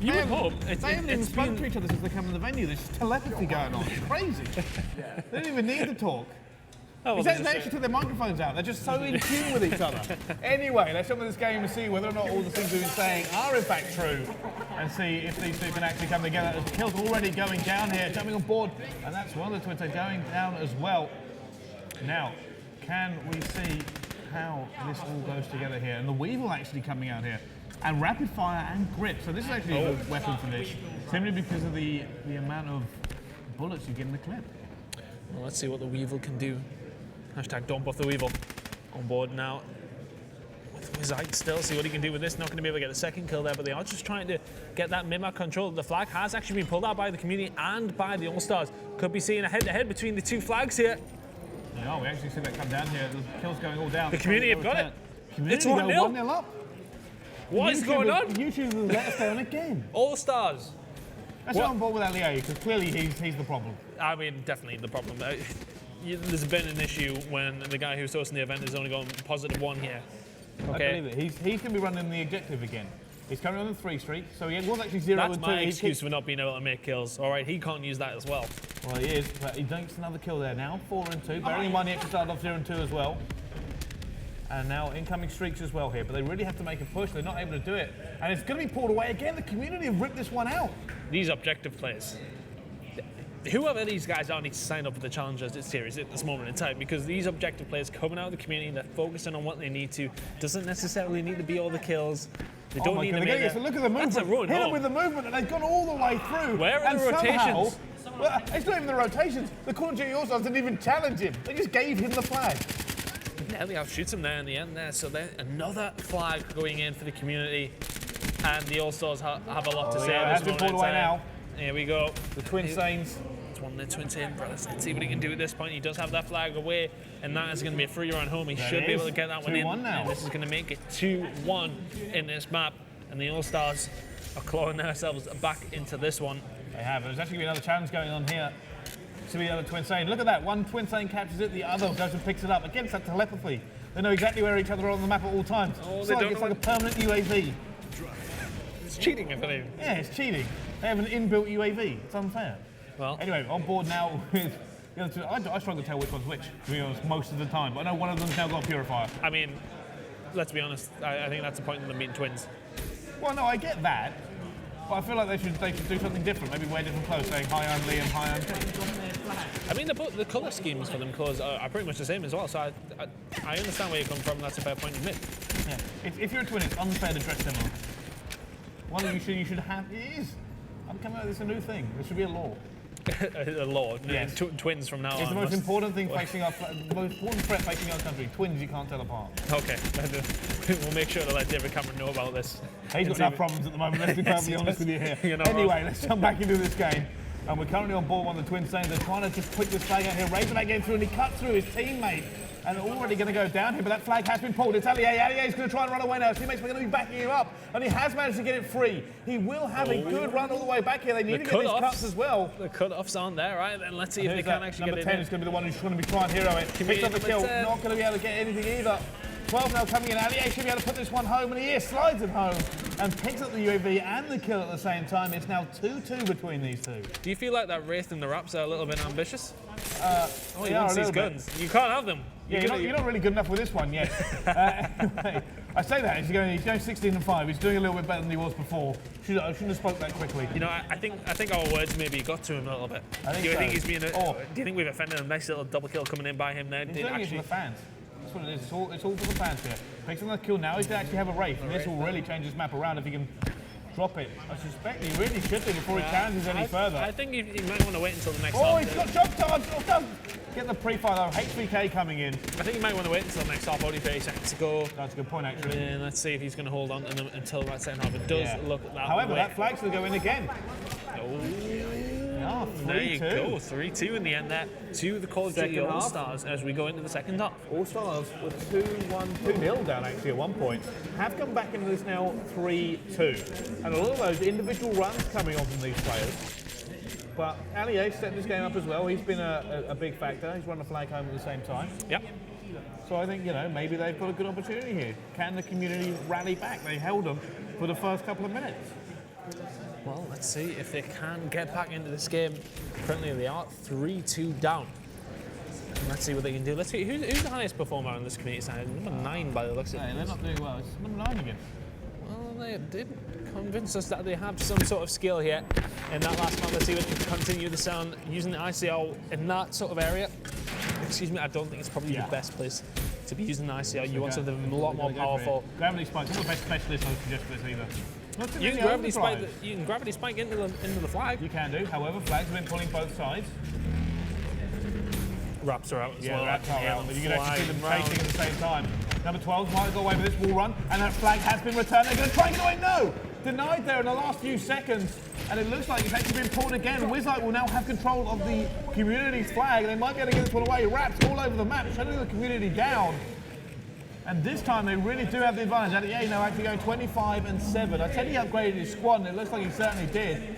You would hope. They haven't even spoken to each other since they came in the venue. There's telepathy going on. It's crazy. They don't even need to talk. Oh, well, They actually took their microphones out. They're just so in tune with each other. Anyway, let's jump into this game and see whether or not all the things we've been saying are in fact true, and see if these 2 can actually come together. As kills already going down here, jumping on board, and that's one of the twins going down as well. Now, can we see how this all goes together here? And the Weevil actually coming out here. And rapid fire and grip. So this is actually a good weapon for this, simply because of the amount of bullets you get in the clip. Well, let's see what the Weevil can do. Hashtag don't buff the Weevil. On board now. With Wizite still, see what he can do with this. Not going to be able to get the second kill there, but they are just trying to get that mid-map control. The flag has actually been pulled out by the community and by the All-Stars. Could be seeing a head-to-head between the 2 flags here. Yeah, we actually see that come down here. The kills going all down. The community have got it. Community It's 1-0. 1-0 up. What is going on? YouTube will let us down again. All-Stars. Let's get on board with Ali, because clearly he's the problem. I mean, definitely the problem. There's been an issue when the guy who's hosting the event has only gone +1 here. Okay. I believe it. He's going to be running the objective again. He's currently on the 3 streak, so he was actually 0 That's and 2. my excuse for not being able to make kills. All right, he can't use that as well. Well, he is, but he dunks another kill there now. 4 and 2. Bearing in mind he actually started off 0 and 2 as well. And now incoming streaks as well here, but they really have to make a push. They're not able to do it. And it's going to be pulled away again. The community have ripped this one out. These objective players, whoever these guys are, needs to sign up for the Challengers series at this moment in time, because these objective players coming out of the community, they're focusing on what they need to. Doesn't necessarily need to be all the kills. They don't need to make it. So look at the movement. That's a run. Hit them with the movement, and they've gone all the way through. Where are the rotations? Well, it's not even the rotations. The Call of Duty All-Stars didn't even challenge him. They just gave him the flag. Nearly outshoots him there in the end there. So then another flag going in for the community, and the All-Stars have a lot to say. Has been pulled away now. Here we go. The Twin Sanes. It's one of the Twin Sane brothers. Let's see what he can do at this point. He does have that flag away, and that is going to be a free run home. He should be able to get that one in. 2-1 now. And this is going to make it 2-1 in this map, and the All-Stars are clawing themselves back into this one. They have. There's actually another challenge going on here. To be the other Twin Sane. Look at that. One Twin Sane captures it, the other goes and picks it up. Again, it's that telepathy They know exactly where each other are on the map at all times. Oh, it's they like, don't it's know like a permanent UAV. It's cheating, if anything. Yeah, it's cheating. They have an inbuilt UAV. It's unfair. Well, Anyway, on board now with the other two. I struggle to tell which one's which, to be honest, most of the time. But I know one of them's now got a purifier. I mean, let's be honest. I think that's the point of them being twins. Well, no, I get that. But I feel like they should do something different. Maybe wear different clothes, saying, hi, I'm Liam, hi, I'm Pete. I mean, the colour schemes for them clothes are pretty much the same as well. So I understand where you come from. That's a fair point to make. Yeah. If you're a twin, it's unfair to dress similar. One that you should have. It is. I'm coming out with this a new thing. There should be a law. A law. Yes. Twins from now on. It's the most important thing facing our, the most important threat facing our country. Twins you can't tell apart. Okay. We'll make sure to let David Cameron know about this. He's got enough problems at the moment, let's be perfectly honest with you here. You're not Anyway, wrong. let's jump back into this game. And we're currently on board one of the twins saying they're trying to just put this flag out here. Razorback getting through and he cuts through his teammate. And they're already going to go down here, but that flag has been pulled. It's Allier. Allier's going to try and run away now. His teammates are going to be backing him up. And he has managed to get it free. He will have a good run all the way back here. They need to get these cuts as well. The cut-offs aren't there, right? Then let's see if they can actually number get 10 it in. is going to be the one who's going to be trying hero it. Picks up the kill. Not going to be able to get anything either. 12 now coming in. Allier should be able to put this one home, and he is. Slides it home and picks up the UAV and the kill at the same time. It's now 2-2 between these two. Do you feel like that Wraith and the Raps are a little bit ambitious? He they are wants a these little bit. guns. You can't have them. Yeah, you're not really good enough with this one yet. Anyway, I say that he's going 16-5. He's doing a little bit better than he was before. I shouldn't have spoke that quickly. You know, I think our words maybe got to him a little bit. I think do you so. think he's being? Oh. Do you think we've offended him? Nice little double kill coming in by him there. He's Did doing it for actually. the fans. That's what it is. It's all for the fans here. Makes another kill now. He's going to actually have a Wraith. And this will really change his map around if he can drop it. I suspect he really should do before he chances any further. I think he might want to wait until the next. Oh, half. he's got jump charge. Oh, no. Get the pre-fire though. HBK coming in. I think he might want to wait until the next half. Only 30 seconds to go. That's a good point, actually. And let's see if he's going to hold on to them until that second half. It does look that However, way. that flag's going to go in again. Oh, there you 3-2. go. 3-2 in the end there to the Call of Duty Second half. All-Stars as we go into the second half. All Stars were 2-0 down actually at one point. Have come back into this now 3-2. And a lot of those individual runs coming on from these players. But Allier set this game up as well. He's been a big factor. He's run the flag home at the same time. Yep. So I think, maybe they've got a good opportunity here. Can the community rally back? They held them for the first couple of minutes. Well, let's see if they can get back into this game. Currently, they are 3-2 down. Let's see what they can do. Let's see who's the highest performer on this community side. Number 9 by the looks of it. They're not doing well. It's number 9 again. Well, they did convince us that they have some sort of skill here in that last round. Let's see if they can continue the sound using the ICL in that sort of area. Excuse me, I don't think it's probably the best place to be using the ICL. You want something a lot more powerful. Gravity Spike's not the best specialist I would suggest for this either. You can gravity spike into the flag. You can do. However, flags have been pulling both sides. Raps are out as well. Raps are out, but you can actually see them Flying chasing at the same time. Number 12 might go away with this wall run, and that flag has been returned. They're going to try and get away. No! Denied there in the last few seconds, and it looks like it's actually been pulled again. Wizlight will now have control of the community's flag, and they might be able to get this one away. Raps all over the map, shutting the community down. And this time they really do have the advantage. Allier now actually going 25-7. I said he upgraded his squad, and it looks like he certainly did.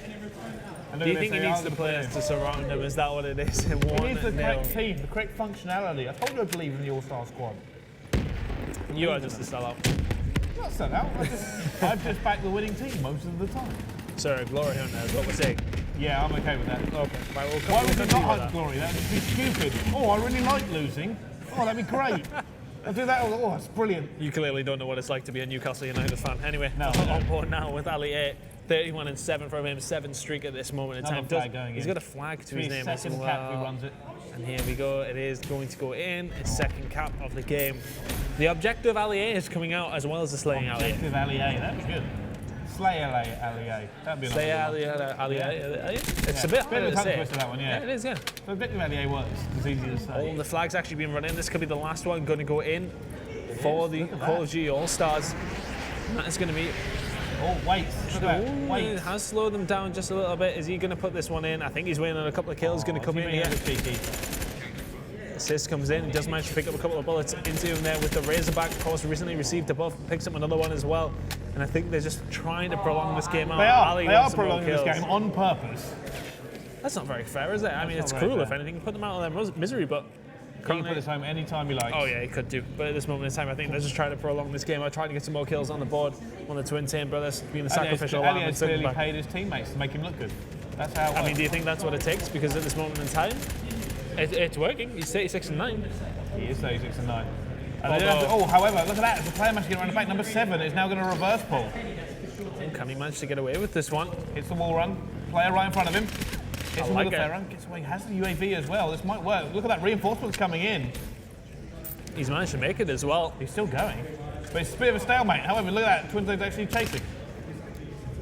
Do you think he needs the players to surround him? Is that what it is? He needs the correct team, the correct functionality. I told you I believe in the All-Star squad. You are just a sellout. Not sellout. I've just backed the winning team most of the time. Sorry, glory hunter is what we're saying. Yeah, I'm okay with that. Okay. Right, we'll Why would you not hunt that. glory? That would be stupid. Oh, I really like losing. Oh, that'd be great. I'll do that. Oh, that's brilliant. You clearly don't know what it's like to be a Newcastle United fan. Anyway, No, on board now with Allier. 31-7 from him, 7th streak at this moment in time. He's got a flag to his name as second well. cap, he runs it. And here we go. It is going to go in. His second cap of the game. The objective Allier is coming out as well as the slaying Allier. Objective Allier, that's good. Slay Allier. That'd be Slay Allier. It's a bit Bit of harder a to tongue say. twister, that one, yeah. It is, yeah. So Objective Allier works. It's easy to say. All the flags actually been run in. This could be the last one going to go in for the Call of Duty All-Stars. And that is going to be... Oh, wait. Look at that. It Wait. has slowed them down just a little bit. Is he going to put this one in? I think he's waiting on a couple of kills. Going to come in here. Cheeky. Assist comes in. He does manage to pick up a couple of bullets into him there with the Razorback. Of course, recently received a buff. Picks up another one as well. And I think they're just trying to prolong this game out. They are prolonging this game on purpose. That's not very fair, is it? I mean, it's not very cruel, fair. if anything. Put them out of their misery, but You can put this home anytime you like. Oh yeah, he could do. But at this moment in time, I think they're just trying to prolong this game. I'm trying to get some more kills on the board. One of the twin team brothers being the sacrificial lamb. Ali's clearly paid his teammates to make him look good. That's how it works. I mean, do you think that's what it takes? Because at this moment in time, it's working. He's 36 and 9. He is 36 and 9. However, look at that. As the player managed to get around the back, number 7 is now going to reverse pull. Can he manage to get away with this one? Hits the wall run. Player right in front of him. Hits him with the player run. Gets away. He has the UAV as well. This might work. Look at that. Reinforcements coming in. He's managed to make it as well. He's still going. But it's a bit of a stalemate. However, look at that. Twin Saints actually chasing.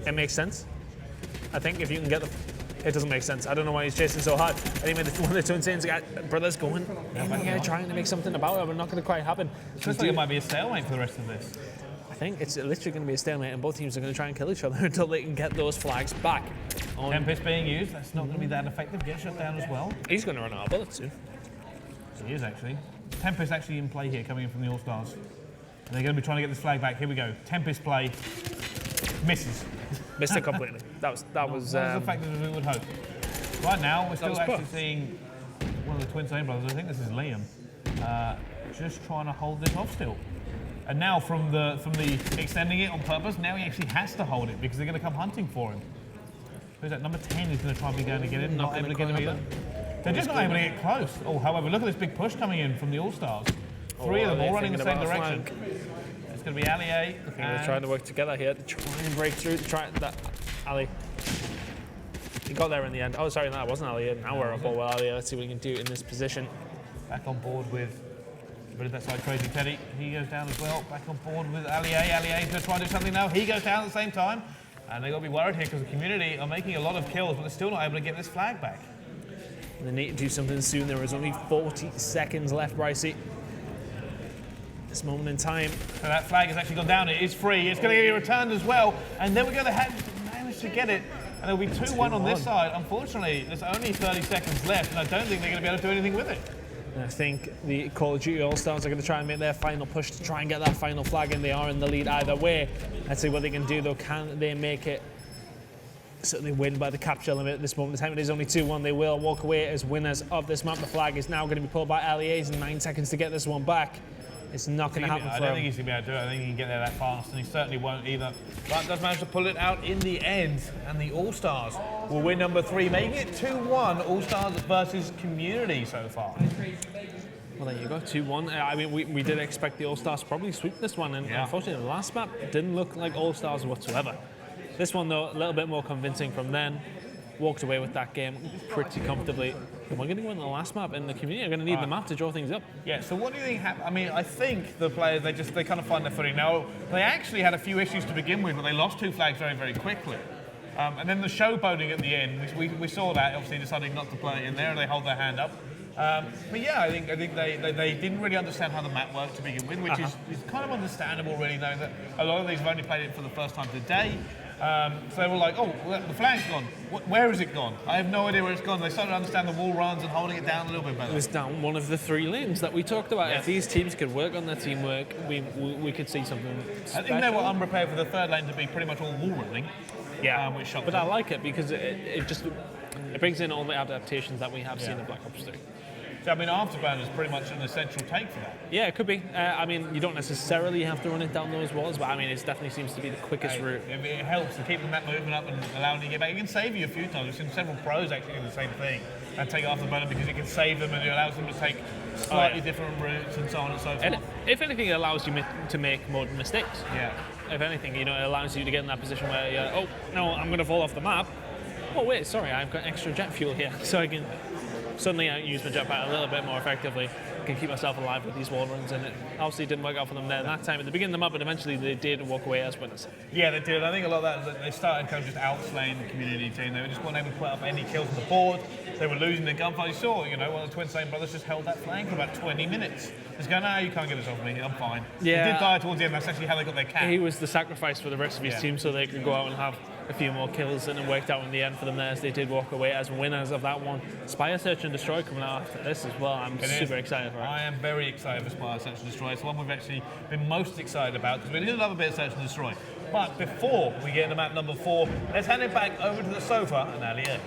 It makes sense. I think if you can get the... It doesn't make sense. I don't know why he's chasing so hard. Anyway, one of the twin Saints brothers going in here trying to make something about it, but not going to quite happen. It looks like it might be a stalemate for the rest of this. I think it's literally going to be a stalemate, and both teams are going to try and kill each other until they can get those flags back. Tempest being used. That's not going to be that effective. Get shut down as well. He's going to run out of bullets soon. He is actually. Tempest actually in play here, coming in from the All-Stars. And they're going to be trying to get this flag back. Here we go. Tempest play. Misses. Missed it completely. That was as effective as we would hope. Right now, we're still actually perfect. seeing one of the twin Saint brothers. I think this is Liam. Just trying to hold this off still. And now from the extending it on purpose, now he actually has to hold it because they're going to come hunting for him. Who's that? Number 10 is going to try and be going to get in. Not able to get him either. They're just not able to get close. Oh, however, look at this big push coming in from the All-Stars. 3 of them all running the same direction. It's going to be Ali A. I think they're trying to work together here to try and break through. Ali. He got there in the end. Oh, sorry, that wasn't Ali. Now we're up all well. Ali. Let's see what he can do in this position. Back on board with a bit of that side, Crazy Teddy. He goes down as well. Back on board with Ali A. Ali A's going to try and do something now. He goes down at the same time. And they've got to be worried here because the community are making a lot of kills, but they're still not able to get this flag back. They need to do something soon. There is only 40 seconds left, Brycey. This moment in time. So that flag has actually gone down. It is free. It's going to be returned as well. And then we're going to manage to get it. And there'll be 2-1 on this side. Unfortunately, there's only 30 seconds left, and I don't think they're going to be able to do anything with it. And I think the Call of Duty All-Stars are going to try and make their final push to try and get that final flag, and they are in the lead either way. Let's see what they can do, though. Can they make it? Certainly win by the capture limit at this moment in time. It is only 2-1. They will walk away as winners of this map. The flag is now going to be pulled by LEAs in 9 seconds to get this one back. It's not going to happen for him. I don't think he's going to be able to do it. I think he can get there that fast, and he certainly won't either. But does manage to pull it out in the end, and the All-Stars will win number 3, making it 2-1, All-Stars versus Community so far. Well, there you go, 2-1. I mean, we did expect the All-Stars to probably sweep this one, and unfortunately, the last map didn't look like All-Stars whatsoever. This one, though, a little bit more convincing from them. Walked away with that game pretty comfortably. And we're going to go in the last map, and the community are going to need the map to draw things up. Yeah, so what do you think I mean, I think the players, they kind of find their footing. Now, they actually had a few issues to begin with, but they lost 2 flags very, very quickly. And then the showboating at the end, we saw that, obviously deciding not to play in there, and they hold their hand up. But yeah, I think they didn't really understand how the map worked to begin with, which is kind of understandable, really, knowing that a lot of these have only played it for the first time today. So they were like, oh, the flag's gone. Where is it gone? I have no idea where it's gone. They started to understand the wall runs and holding it down a little bit better. It was down one of the 3 lanes that we talked about. If these teams could work on their teamwork, we could see something special. I think they were unprepared for the 3rd lane to be pretty much all wall running. Yeah, which shocked but them. I like it because it brings in all the adaptations that we have seen in Black Ops 3. So, I mean, Afterburn is pretty much an essential take for that. Yeah, it could be. I mean, you don't necessarily have to run it down those walls, but I mean, it definitely seems to be the quickest route. It helps to keep the map moving up and allowing you to get back. It can save you a few times. We've seen several pros actually do the same thing and take Afterburn because it can save them and it allows them to take slightly different routes and so on and so forth. And if anything, it allows you to make more mistakes. Yeah. If anything, it allows you to get in that position where you're, oh, no, I'm going to fall off the map. Oh, wait, sorry, I've got extra jet fuel here, so I can suddenly use my jetpack a little bit more effectively. I can keep myself alive with these wall runs, and it obviously didn't work out for them there that time at the beginning of the map, but eventually they did walk away as winners. Yeah, they did. I think a lot of that is that they started kind of just outslaying the community team. They were just weren't able to put up any kills on the board. They were losing their gunfight. You saw, one of the twin Saint brothers just held that flank for about 20 minutes. He's going, no, you can't get this off me. I'm fine. Yeah. He did die towards the end. That's actually how they got their cap. He was the sacrifice for the rest of his team so they could go out and have a few more kills, and it worked out in the end for them there as they did walk away as winners of that one. Spire Search and Destroy coming out after this as well. I'm super excited for it. I am very excited for Spire Search and Destroy. It's the one we've actually been most excited about because we did love a bit of Search and Destroy. But before we get into map number 4, let's hand it back over to the sofa and Alia.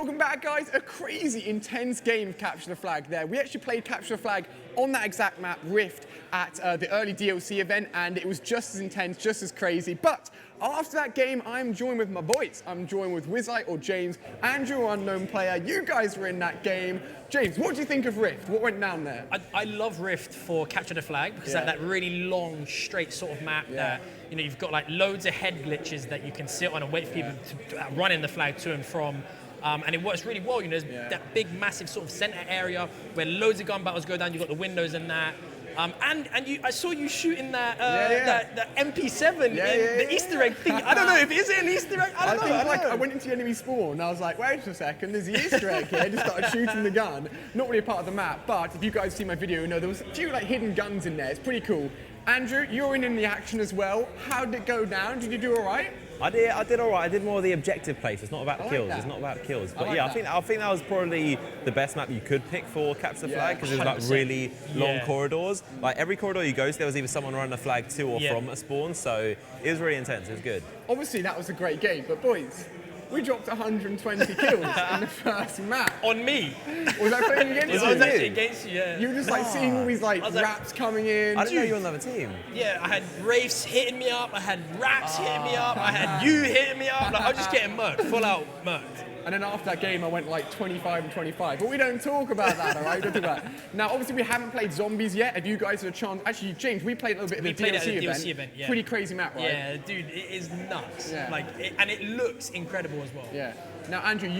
Welcome back, guys. A crazy, intense game of Capture the Flag there. We actually played Capture the Flag on that exact map, Rift, at the early DLC event, and it was just as intense, just as crazy. But after that game, I'm joined with my boys. I'm joined with Wizite or James, Andrew, unknown player. You guys were in that game. James, what do you think of Rift? What went down there? I love Rift for Capture the Flag because that really long, straight sort of map that, you know, you've got like loads of head glitches that you can sit on and wait for people to run in the flag to and from. And it works really well, you know, there's that big, massive sort of center area where loads of gun battles go down. You've got the windows and that. I saw you shooting that MP7 in the Easter egg thing. I don't know if is it an Easter egg. I don't know. I went into the enemy spawn and I was like, wait a second, there's the Easter egg here. I just started shooting the gun. Not really a part of the map, but if you guys see my video, you know there was a few like hidden guns in there. It's pretty cool. Andrew, you're in the action as well. How did it go down? Did you do all right? I did all right. I did more of the objective place. It's not about kills. It's not about kills. But I think that was probably the best map you could pick for Capture the Flag because it was like really long corridors. Like every corridor you go to, there was either someone running a flag to or from a spawn. So it was really intense. It was good. Obviously, that was a great game. But boys, we dropped 120 kills in the first map. On me. Was I playing against you? I was actually against you, yeah. You were just like seeing all these like raps coming in. I didn't know you were on another team. Yeah, I had Wraiths hitting me up, I had raps hitting me up, I had you hitting me up. Like, I was just getting murked, full out murked. And then after that game, I went like 25 and 25. But we don't talk about that, all right? We don't talk about that. Now, obviously, we haven't played Zombies yet. Have you guys had a chance? Actually, James, we played a little bit of the DLC event. Yeah. Pretty crazy map, right? Yeah, dude, it is nuts. Yeah. Like, and it looks incredible as well. Yeah. Now, Andrew,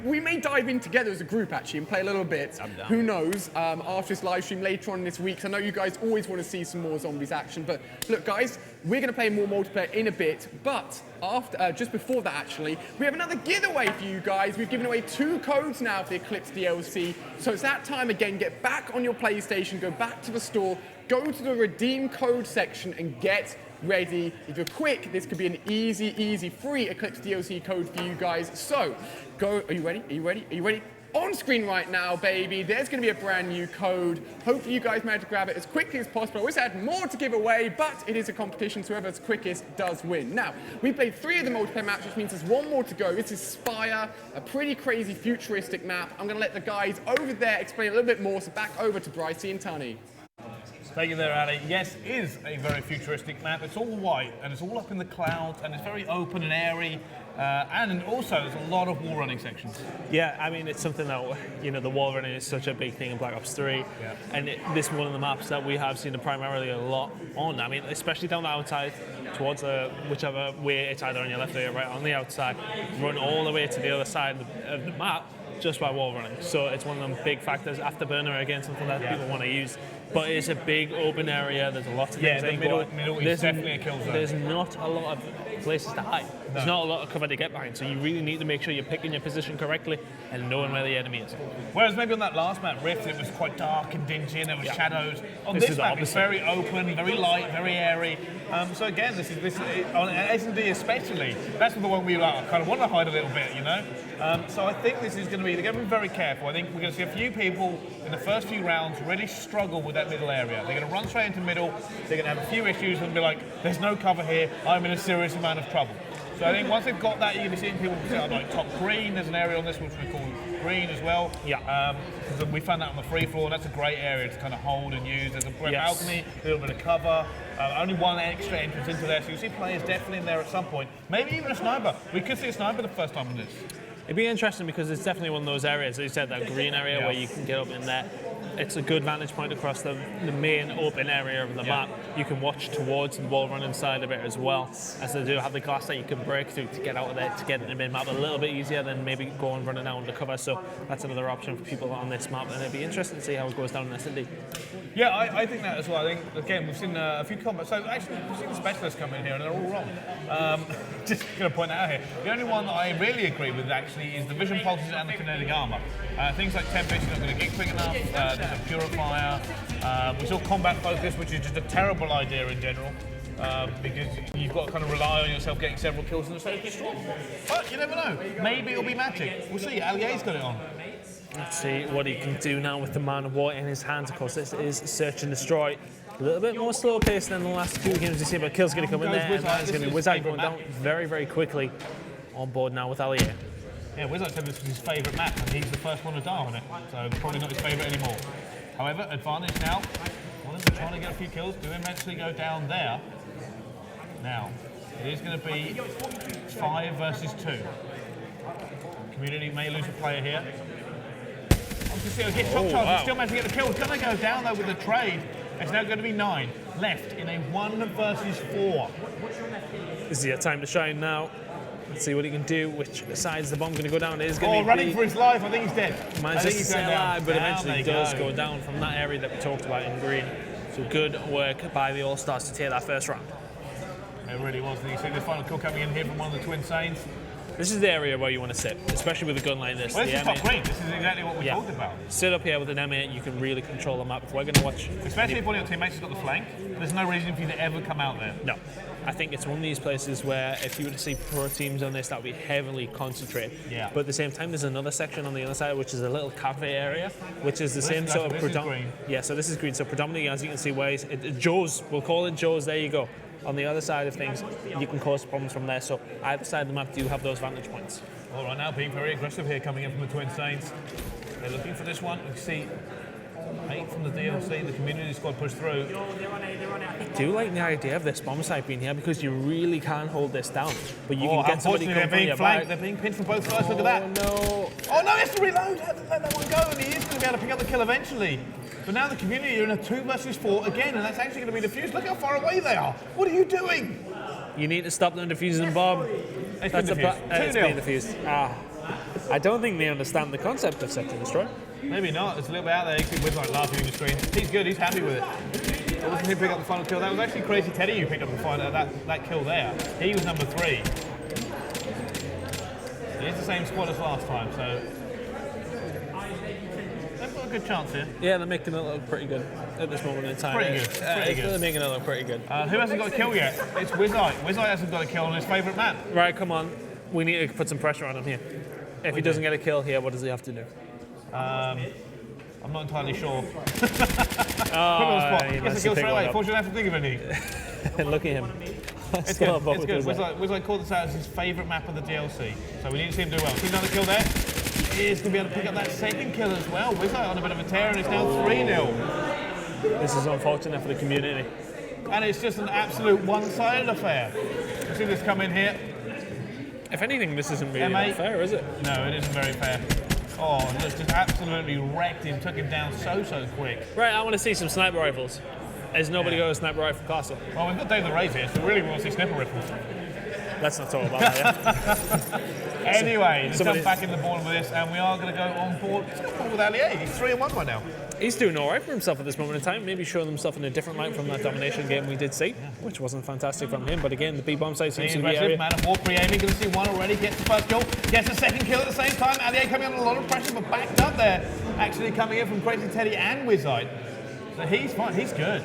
we may dive in together as a group, actually, and play a little bit. I'm down. Who knows, after this live stream later on this week. 'Cause I know you guys always want to see some more Zombies action. But look, guys, we're going to play more multiplayer in a bit. But after, just before that, actually, we have another giveaway for you guys. We've given away 2 codes now for the ECLIPSE DLC. So it's that time again. Get back on your PlayStation, go back to the store, go to the redeem code section and get ready. If you're quick, this could be an easy, free ECLIPSE DLC code for you guys. So, go, are you ready? Are you ready? Are you ready? On screen right now, baby, there's gonna be a brand new code. Hopefully you guys manage to grab it as quickly as possible. I always had more to give away, but it is a competition, so whoever's quickest does win. Now, we played 3 of the multiplayer maps, which means there's 1 more to go. This is Spire, a pretty crazy futuristic map. I'm gonna let the guys over there explain a little bit more, so back over to Brycey and Tunny. Thank you there, Ali. Yes, it is a very futuristic map. It's all white and it's all up in the clouds and it's very open and airy. And also, there's a lot of wall running sections. Yeah, I mean, it's something that, you know, the wall running is such a big thing in Black Ops 3. Yeah. And this is one of the maps that we have seen primarily a lot on. I mean, especially down the outside, towards whichever way, it's either on your left or your right, on the outside, run all the way to the other side of the map just by wall running. So it's one of them big factors. Afterburner, again, something that people want to use. But it's a big open area. There's a lot of things. The middle is definitely a kill zone. There's not a lot of places to hide. There's not a lot of cover to get behind. So you really need to make sure you're picking your position correctly and knowing where the enemy is. Whereas maybe on that last map, Rift, it was quite dark and dingy and there was shadows. On This this is map, the it's opposite. very open, very light, very airy. So again, this on S&D especially, that's the one we kind of want to hide a little bit, you know? So I think this is going to be, they're going to be very careful. I think we're going to see a few people in the first few rounds really struggle with that middle area. They're going to run straight into middle, they're going to have a few issues and be like, there's no cover here, I'm in a serious amount of trouble. So I think once they've got that, you're going to be seeing people sit on like top green. There's an area on this which we call green as well. Yeah. Because we found that on the free floor. That's a great area to kind of hold and use. There's a great Yes. balcony, a little bit of cover. Only 1 extra entrance into there, so you'll see players definitely in there at some point. Maybe even a sniper. We could see a sniper the first time on this. It'd be interesting because it's definitely one of those areas, as you said, that green area where you can get up in there. It's a good vantage point across the main open area of the map. You can watch towards the wall running side of it as well, as they do have the glass that you can break through to get out of there, to get in the main map a little bit easier than maybe going running out undercover. So that's another option for people on this map, and it'd be interesting to see how it goes down in S&D. Yeah, I think that as well. I think, again, we've seen a few combats. So actually, we've seen the specialists come in here and they're all wrong. Just going to point that out here. The only one that I really agree with, actually, is the vision pulses and the kinetic armor. Things like tempest, you're not going to get quick enough. There's a purifier. We saw combat focus, which is just a terrible idea in general. Because you've got to kind of rely on yourself getting several kills in the same destroy. But you never know. Maybe it'll be magic. We'll see. Alier's got it on. Let's see what he can do now with the Man of War in his hands. Of course, this is Search and Destroy. A little bit more slow paced than the last few games you see, but kill's going to come in there, and that's going to be Wizard going down very, very quickly on board now with Allier. Yeah, Wizard said this was his favourite map, and he's the first one to die on it, so probably not his favourite anymore. However, advantage now. One of them trying to get a few kills, do eventually go down there. Now, it is going to be 5 versus 2. Community may lose a player here. Obviously, he'll get top charge, still managed to get the kill. It's going to go down though with the trade. It's now going to be 9 left in a 1 versus 4. Is he at time to shine now? Let's see what he can do. Which side's the bomb going to go down? It is going to be running for his life. I think he's dead. Managed to stay alive, but Down eventually they does go go down from that area that we talked about in green. So good work by the All-Stars to take that first round. It really was. You see this final kill coming in here from one of the Twin Saints. This is the area where you want to sit, especially with a gun like this. Well, this The is top M8 green. This is exactly what we talked about. Sit up here with an M8, you can really control the map. If we're going to watch... Especially if one of your teammates has got the flank, there's no reason for you to ever come out there. No. I think it's one of these places where if you were to see pro teams on this, that would be heavily concentrated. Yeah. But at the same time, there's another section on the other side, which is a little cafe area, which is the same sort of predominant. Yeah, so this is green. So predominantly, as you can see, where Joe's, we'll call it Joe's, there you go. On the other side of things, you can cause problems from there. So either side of the map do have those vantage points. All right, now being very aggressive here, coming in from the Twin Saints. They're looking for this one. You see 8 from the DLC, the community squad pushed through. I do like the idea of this bomb site being here because you really can't hold this down. But you can get somebody they're being flanked. They're being pinned from both sides. Look at that. No. Oh no, he has to reload. He has to let that one go, and he is going to be able to pick up the kill eventually. But now the community are in a 2 versus 4 again, and that's actually going to be defused. Look how far away they are. What are you doing? You need to stop them defusing the bomb. It's been defused. It's been defused. I don't think they understand the concept of set and destroy. Maybe not. It's a little bit out there. You see Wizard laughing on the screen. He's good. He's happy with it. It wasn't him picking up the final kill. That was actually Crazy Teddy who picked up the final that kill there. He was number 3. It's the same squad as last time, so they've got a good chance here. Yeah, they're making it look pretty good at this moment in time. Pretty good. Pretty good. They're making it look pretty good. Who hasn't got a kill yet? It's Wizard. Wizard hasn't got a kill on his favourite map. Right, come on. We need to put some pressure on him here. If he doesn't get a kill here, what does he have to do? I'm not entirely sure. Put him on the spot. He Gets a kill straight away. Fortunately, I have to think of any. Look at him. It's good. It's good. Wizard called this out as his favourite map of the DLC, so we need to see him do well. See another kill there. He is going to be able to pick up that second kill as well. Wizard on a bit of a tear, and it's now 3-0. This is unfortunate for the community. And it's just an absolute one-sided affair. You see this come in here. If anything, this isn't really that fair, is it? No, it isn't very fair. Oh, just absolutely wrecked him, took him down so quick. Right, I want to see some sniper rifles. Has nobody got a sniper rifle castle? Well, we've got David Ray's here, so we really want to see sniper rifles. Let's not talk about that, yeah? Anyway, let's jump back in the ball with this, and we are going to go on board. Let's go on board with Ali. He's 3-1 right now. He's doing all right for himself at this moment in time, maybe showing himself in a different light from that domination game we did see, which wasn't fantastic from him. But again, the B-bomb site seems to be the area. Man of war pre-aiming, going to see one already, gets the first kill, gets the second kill at the same time. Ali coming under a lot of pressure, but backed up there. Actually coming in from Crazy Teddy and Wizard. So he's fine, he's good.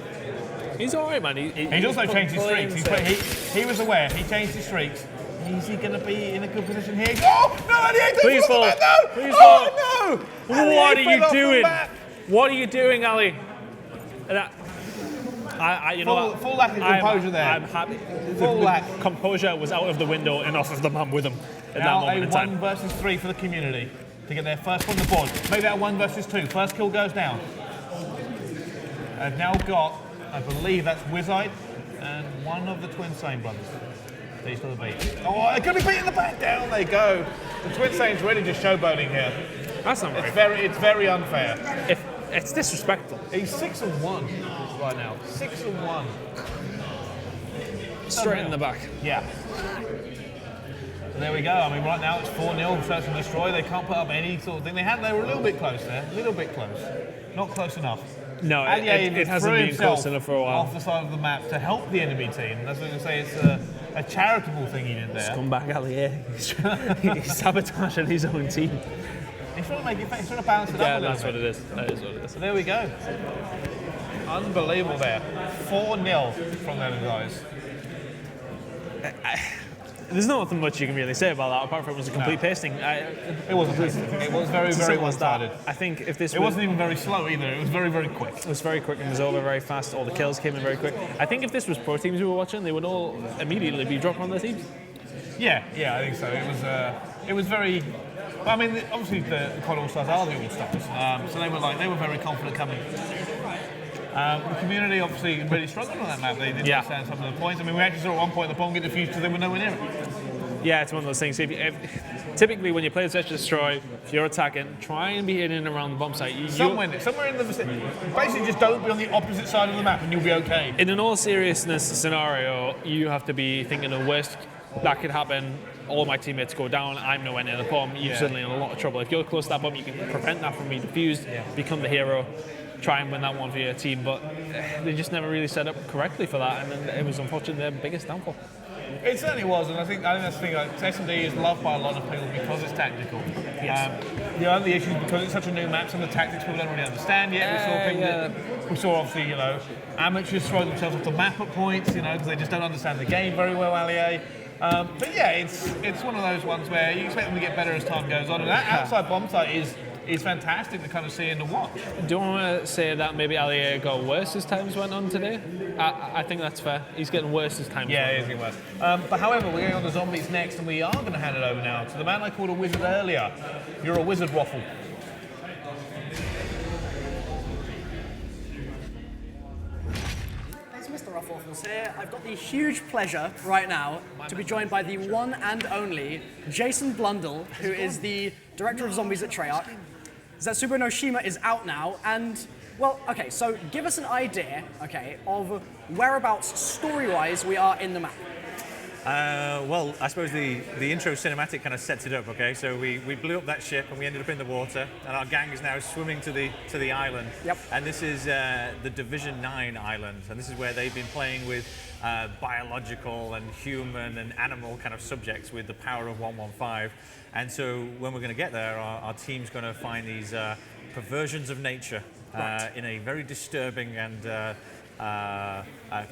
He's all right, man. He's also changed his streaks. He was aware, he changed his streaks. Is he going to be in a good position here? Oh, no, Ali, please fall. No! Please fall. Oh, no! What are you doing? What are you doing, Ali? You know what? Full lack of composure there. I'm happy. Full lack. Composure was out of the window and off of the man with him at that moment in time. Now a 1 versus 3 for the community to get their first on the board. Make that 1 versus 2. First kill goes down. I've now got, I believe that's Wizard and one of the Twin Sane brothers. These are the beat. Oh, they're going to be beating the back down. They go. The Twin Saints really just showboating here. That's not right. It's very unfair. It's disrespectful. He's 6-1 right now. 6-1. Straight in the back. Yeah. So there we go. I mean, right now it's 4-0. Search and destroy. They can't put up any sort of thing. They were a little bit close there. A little bit close. Not close enough. No, it hasn't been close enough for a while. Off the side of the map to help the enemy team. That's what I'm going to say. It's a charitable thing he did there. Scumbag Ali, he's sabotaging his own team. He's trying to make it. He's trying to balance it up a little bit. That's what it is. That is what it is. So there we go. Unbelievable there. 4-0 from them guys. There's not much you can really say about that, apart from it was a complete pasting. It wasn't pasting. It was very, very one-sided. I think if this It wasn't even very slow either. It was very, very quick. It was very quick and was over very fast. All the kills came in very quick. I think if this was pro teams we were watching, they would all immediately be dropping on their teams. Yeah, I think so. It was very But I mean, obviously the COD All-Stars are the All-Stars, so they were very confident coming. The community obviously really struggled on that map. They didn't understand some of the points. I mean, we actually saw at one point the bomb get defused because they were nowhere near it. Yeah, it's one of those things. Typically, when you play Search and Destroy, if you're attacking, try and be hitting around the bomb site. Somewhere in the vicinity. Basically, just don't be on the opposite side of the map and you'll be okay. In an all seriousness scenario, you have to be thinking the worst that could happen. All my teammates go down, I'm nowhere near the bomb, you're suddenly in a lot of trouble. If you're close to that bomb, you can prevent that from being defused, become the hero, try and win that one for your team, but they just never really set up correctly for that, and then it was unfortunately their biggest downfall. It certainly was, and I think that's the thing. Like, S&D is loved by a lot of people because it's tactical. Yes. The only issue is because it's such a new map, some of the tactics people don't really understand yet. We saw obviously, amateurs throw themselves off the map at points, because they just don't understand the game very well, Allier. But yeah, it's one of those ones where you expect them to get better as time goes on, and that outside bomb site is fantastic to kind of see and to watch. Do you want to say that maybe Allier got worse as times went on today? I think that's fair. He's getting worse as times went on. Yeah, he's getting worse. But however, we're going on to zombies next, and we are going to hand it over now to the man I called a wizard earlier. You're a wizard, Waffle. Mr. Ruffles here. I've got the huge pleasure right now to be joined by the one and only Jason Blundell, who is the director of zombies at Treyarch. Zetsubou No Shima is out now, and well, okay, so give us an idea, of whereabouts story-wise we are in the map. Well, I suppose the intro cinematic kind of sets it up. Okay, so we blew up that ship and we ended up in the water, and our gang is now swimming to the island. Yep. And this is the Division 9 island, and this is where they've been playing with biological and human and animal kind of subjects with the power of 115. And so when we're going to get there, our team's going to find these perversions of nature in a very disturbing and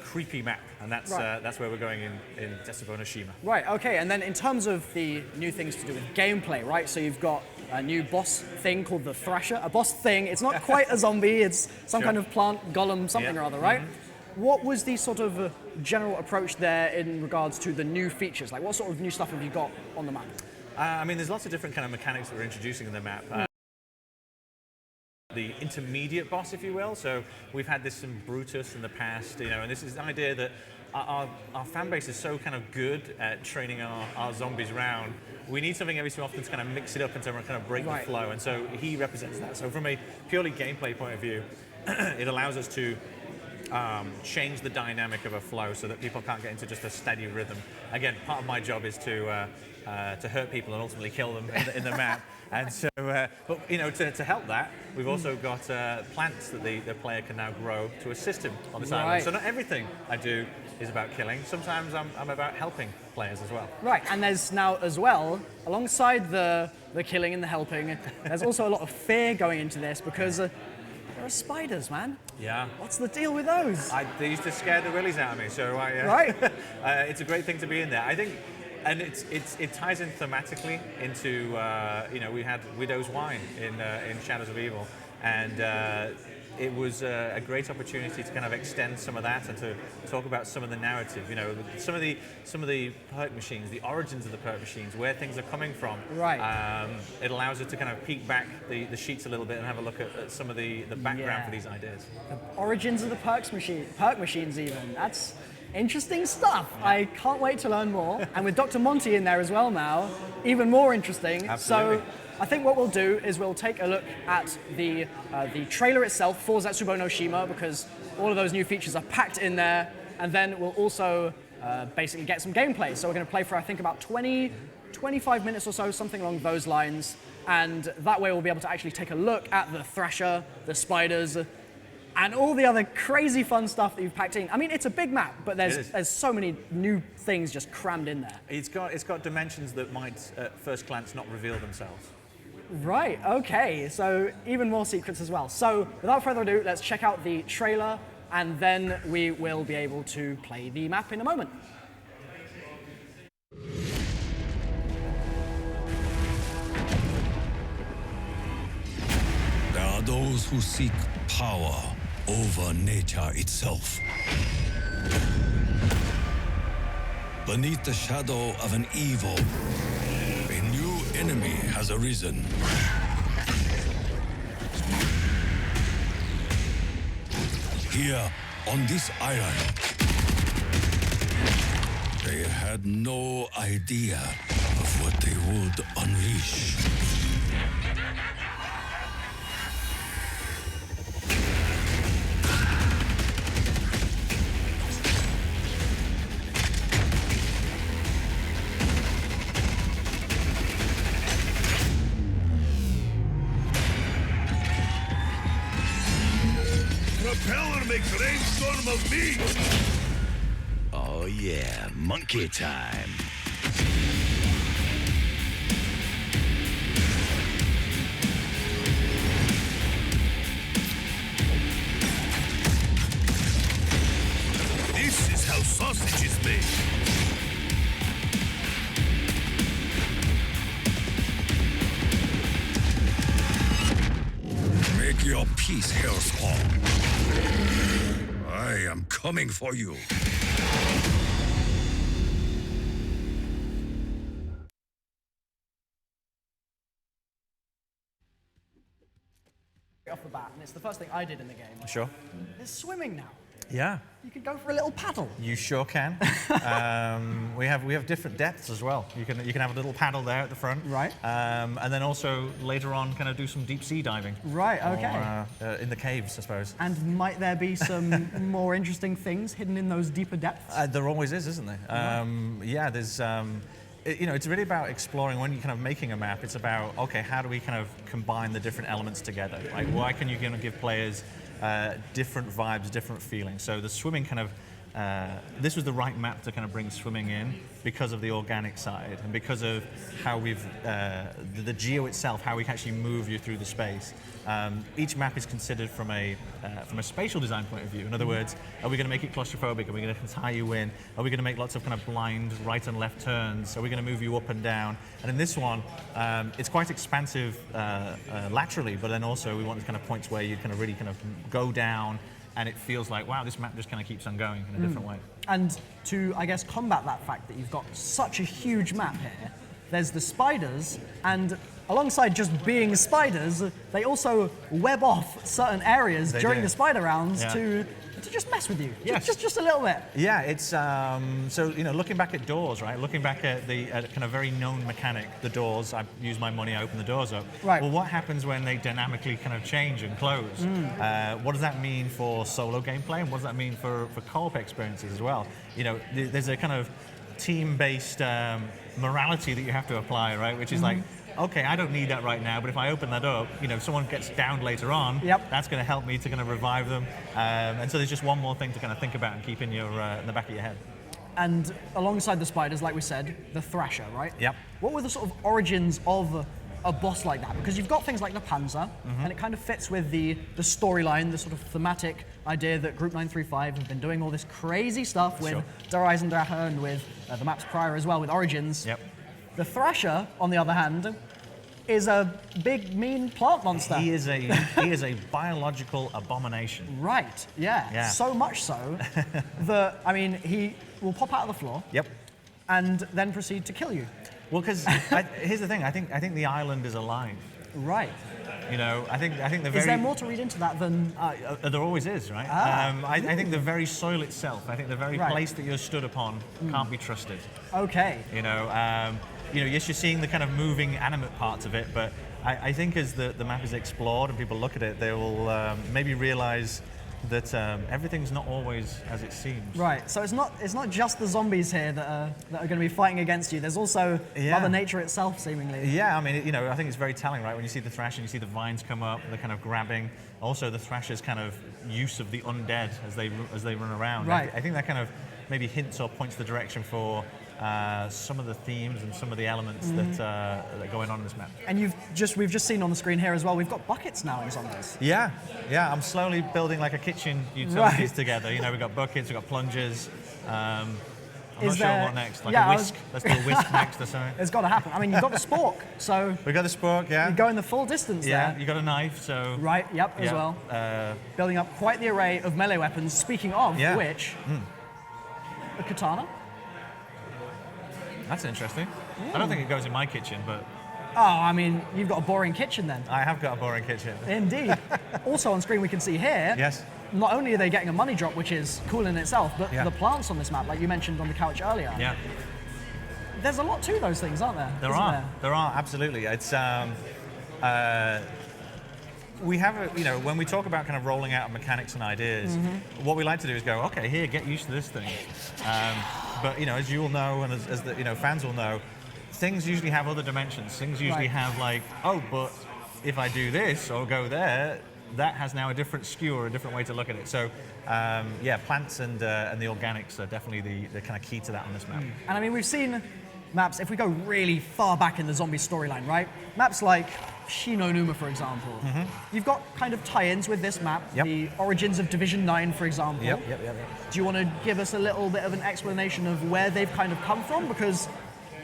creepy map, and that's where we're going in Zetsubou No Shima. Right, okay, and then in terms of the new things to do with gameplay, right, so you've got a new boss thing called the Thrasher, a boss thing, it's not quite a zombie, it's some kind of plant golem something or other, right? Mm-hmm. What was the sort of general approach there in regards to the new features? Like, what sort of new stuff have you got on the map? I mean, there's lots of different kind of mechanics that we're introducing in the map. The intermediate boss, if you will. So we've had this in Brutus in the past, and this is the idea that our fan base is so kind of good at training our zombies around. We need something every so often to kind of mix it up and to kind of break the flow, and so he represents that. So from a purely gameplay point of view, it allows us to change the dynamic of a flow so that people can't get into just a steady rhythm. Again, part of my job is to hurt people and ultimately kill them in the map. And so, but to help that, we've also got plants that the player can now grow to assist him on this island. So not everything I do is about killing. Sometimes I'm about helping players as well. Right, and there's now as well, alongside the killing and the helping, there's also a lot of fear going into this because there are spiders, man. Yeah. What's the deal with those? They used to scare the willies out of me, so it's a great thing to be in there. I think. And it ties in thematically into we had Widow's Wine in Shadows of Evil, and it was a great opportunity to kind of extend some of that and to talk about some of the narrative. Some of the perk machines, the origins of the perk machines, where things are coming from. Right. It allows us to kind of peek back the sheets a little bit and have a look at some of the background for these ideas. The origins of the perk machines, even. That's interesting stuff. Yeah. I can't wait to learn more. And with Dr. Monty in there as well now, even more interesting. Absolutely. So I think what we'll do is we'll take a look at the trailer itself for Zetsubou No Shima, because all of those new features are packed in there. And then we'll also basically get some gameplay. So we're going to play for, I think, about 25 minutes or so, something along those lines. And that way we'll be able to actually take a look at the Thrasher, the spiders, and all the other crazy fun stuff that you've packed in. I mean, it's a big map, but there's so many new things just crammed in there. It's got dimensions that might, at first glance, not reveal themselves. Right, okay, so even more secrets as well. So without further ado, let's check out the trailer, and then we will be able to play the map in a moment. There are those who seek power over nature itself. Beneath the shadow of an evil, a new enemy has arisen. Here on this island, they had no idea of what they would unleash. Propeller makes rainstorm of me! Oh yeah, monkey time. This is how sausage is made. Make your peace, Hellspawn. I am coming for you. Off the bat, and it's the first thing I did in the game. Sure. There's swimming now. Yeah. You could go for a little paddle. You sure can. We have different depths as well. You can have a little paddle there at the front. Right. And then also later on, kind of do some deep sea diving. Right. Okay. Or, in the caves, I suppose. And might there be some more interesting things hidden in those deeper depths? There always is, isn't there? Yeah. There's. It's really about exploring when you're kind of making a map. It's about, okay, how do we kind of combine the different elements together? Like, why can you kind of give players different vibes, different feelings? So the swimming kind of, this was the right map to kind of bring swimming in because of the organic side and because of how we've, the geo itself, how we can actually move you through the space. Each map is considered from a spatial design point of view. In other words, are we going to make it claustrophobic? Are we going to tie you in? Are we going to make lots of kind of blind right and left turns? Are we going to move you up and down? And in this one, it's quite expansive laterally, but then also we want kind of points where you kind of really kind of go down and it feels like, wow, this map just kind of keeps on going in a different way. And to, I guess, combat that fact that you've got such a huge map here, there's the spiders, and alongside just being spiders, they also web off certain areas during the spider rounds to just mess with you. Yes. Just a little bit. Yeah, it's so looking back at doors, right? Looking back at the kind of very known mechanic, the doors. I use my money, I open the doors up. Right. Well, what happens when they dynamically kind of change and close? What does that mean for solo gameplay, and what does that mean for co-op experiences as well? There's a kind of team-based morality that you have to apply, right? Which is like, okay, I don't need that right now, but if I open that up, if someone gets downed later on, that's going to help me to kind of revive them. And so there's just one more thing to kind of think about and keep in your in the back of your head. And alongside the spiders, like we said, the Thrasher, right? Yep. What were the sort of origins of a boss like that? Because you've got things like the Panzer, and it kind of fits with the storyline, the sort of thematic idea that Group 935 have been doing all this crazy stuff with Der Eisendrache and with the maps prior as well, with Origins. Yep. The Thrasher, on the other hand, is a big, mean plant monster. He is a biological abomination. Right, yeah. So much so that, I mean, he will pop out of the floor and then proceed to kill you. Well, because here's the thing, I think the island is alive. Right. I think the very... Is there more to read into that than... there always is, right? I think the very soil itself, I think the very place that you're stood upon can't be trusted. Okay. Yes, you're seeing the kind of moving animate parts of it, but I think as the map is explored and people look at it, they will maybe realize that everything's not always as it seems. Right, so it's not just the zombies here that are going to be fighting against you. There's also Mother Nature itself, seemingly. Yeah, I mean, I think it's very telling, right? When you see the Thrash and you see the vines come up, they're kind of grabbing. Also, the Thrasher's kind of use of the undead as they run around. Right. I think that kind of maybe hints or points the direction for some of the themes and some of the elements that are going on in this map. And we've just seen on the screen here as well, we've got buckets now in zombies. Yeah, I'm slowly building like a kitchen utilities together. We've got buckets, we've got plungers. I'm not sure what next, like a whisk. Let's do a whisk next or something. It's got to happen. I mean, you've got the spork, so... We've got the spork, yeah. You're going the full distance there. Yeah, you've got a knife, so... Right, as well. Building up quite the array of melee weapons, speaking of which... A katana? That's interesting. I don't think it goes in my kitchen, but Oh, I mean, you've got a boring kitchen then. I have got a boring kitchen. Indeed. Also on screen we can see here, Yes. not only are they getting a money drop, which is cool in itself, but Yeah. the plants on this map, like you mentioned on the couch earlier, Yeah. there's a lot to those things, aren't there? There Isn't are. There are, absolutely. It's we have a, you know, when we talk about kind of rolling out mechanics and ideas, what we like to do is go, okay, here, get used to this thing. But you know, as you all know, and as the, you know, fans will know, things usually have other dimensions. Things usually have like, oh, but if I do this or go there, that has now a different skew or a different way to look at it. So yeah, plants and the organics are definitely the kind of key to that on this map. And I mean, we've seen maps, if we go really far back in the zombie storyline, right? Maps like Shinonuma, for example. You've got kind of tie-ins with this map, Yep. the origins of Division 9, for example. Yep. Do you want to give us a little bit of an explanation of where they've kind of come from? Because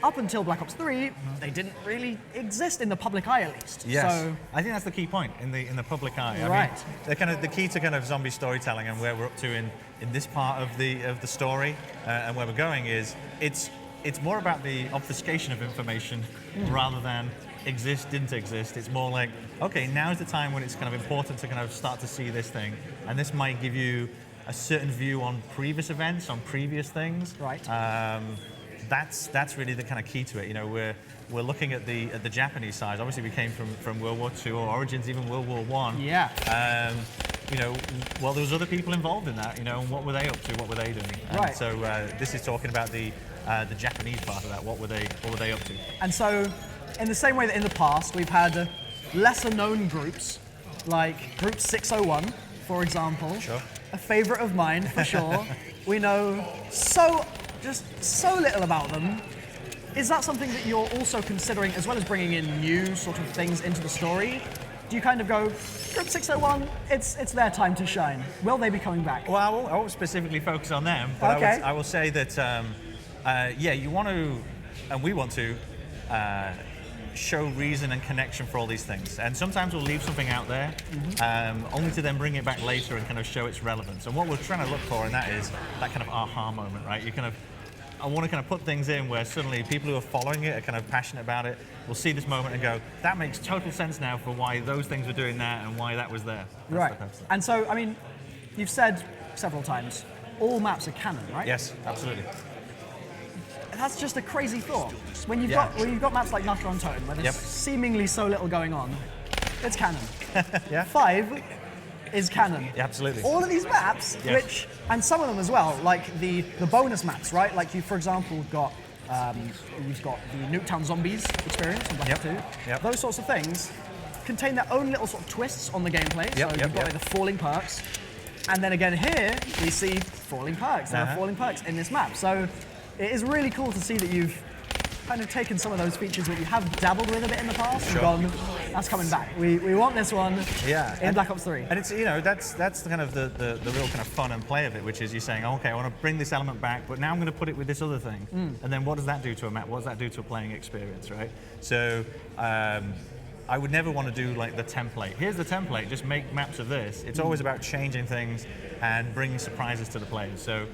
up until Black Ops 3, they didn't really exist in the public eye, at least. Yes, So, I think that's the key point in the public eye. I Right. mean, they're kind of the key to kind of zombie storytelling and where we're up to in this part of the story and where we're going is it's more about the obfuscation of information rather than exist, didn't exist. It's more like, okay, now's the time when it's kind of important to kind of start to see this thing, and this might give you a certain view on previous events, on previous things. Right. That's really the kind of key to it. You know, we're looking at the Japanese side. Obviously, we came from World War II or Origins, even World War I. yeah. You know, well, there was other people involved in that. You know, and what were they up to? What were they doing? And Right. so this is talking about the Japanese part of that. What were they up to? And so, in the same way that in the past we've had lesser known groups, like Group 601, for example, Sure. a favorite of mine for sure. We know just so little about them. Is that something that you're also considering, as well as bringing in new sort of things into the story? Do you kind of go, Group 601, it's their time to shine. Will they be coming back? Well, I won't specifically focus on them, but Okay. I will say that, yeah, you want to, and we want to, show reason and connection for all these things. And sometimes we'll leave something out there, only to then bring it back later and kind of show its relevance. And what we're trying to look for in that is that kind of aha moment, right? I want to kind of put things in where suddenly people who are following it are kind of passionate about it, will see this moment and go, that makes total sense now for why those things were doing that and why that was there. That's Right. the purpose of it. And so, I mean, you've said several times, all maps are canon, right? Yes, absolutely. That's just a crazy thought. When you've Yeah. got maps like Nutter on Totem, where there's Yep. seemingly so little going on, it's canon. Yeah. 5 is canon. Yeah, absolutely. All of these maps, Yes. which, and some of them as well, like the bonus maps, right? Like you, for example, you've got the Nuketown Zombies experience on Black Ops 2. Yep. Those sorts of things contain their own little sort of twists on the gameplay. So you've got like the falling perks. And then again here, we see falling perks. There are falling perks in this map. So it is really cool to see that you've kind of taken some of those features that you have dabbled with a bit in the past and gone, that's coming back. We want this one in Black Ops 3. And it's, you know, that's the kind of the real kind of fun and play of it, which is you're saying, okay, I want to bring this element back, but now I'm going to put it with this other thing. And then what does that do to a map? What does that do to a playing experience, right? So I would never want to do like the template. Here's the template, just make maps of this. It's always about changing things and bringing surprises to the players. So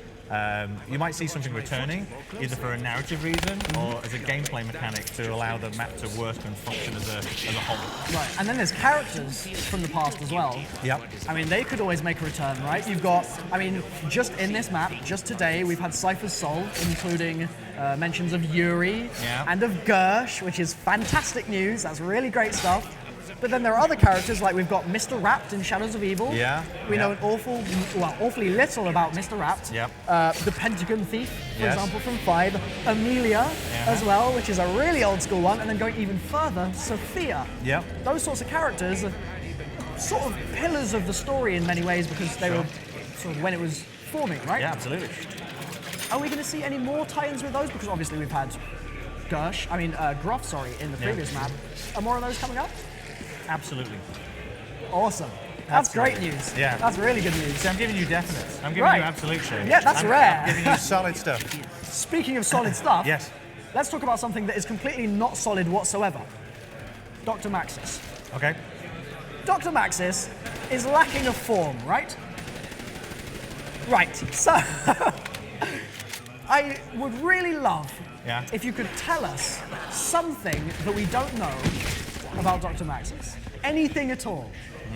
you might see something returning, either for a narrative reason or as a gameplay mechanic to allow the map to work and function as a whole. Right, and then there's characters from the past as well. Yep. I mean, they could always make a return, right? You've got, I mean, just in this map, just today, we've had Cypher's Soul, including mentions of Yuri and of Gersh, which is fantastic news. That's really great stuff. But then there are other characters, like we've got Mr. Rapt in Shadows of Evil. We know an awfully little about Mr. Rapt. The Pentagon Thief, for example, from 5. Amelia as well, which is a really old school one. And then going even further, Sophia. Those sorts of characters are sort of pillars of the story in many ways because they were sort of when it was forming, right? Yeah, absolutely. Are we going to see any more tie-ins with those? Because obviously we've had Gruff, in the previous map. Are more of those coming up? Absolutely. Awesome. That's great news. Yeah. That's really good news. See, I'm giving you definites. I'm giving you absolute shit. Yeah, that's rare. I'm giving you solid stuff. Speaking of solid stuff, Yes. let's talk about something that is completely not solid whatsoever. Dr. Maxis. Okay. Dr. Maxis is lacking a form, right? Right. So, I would really love if you could tell us something that we don't know about Dr. Maxis? Anything at all?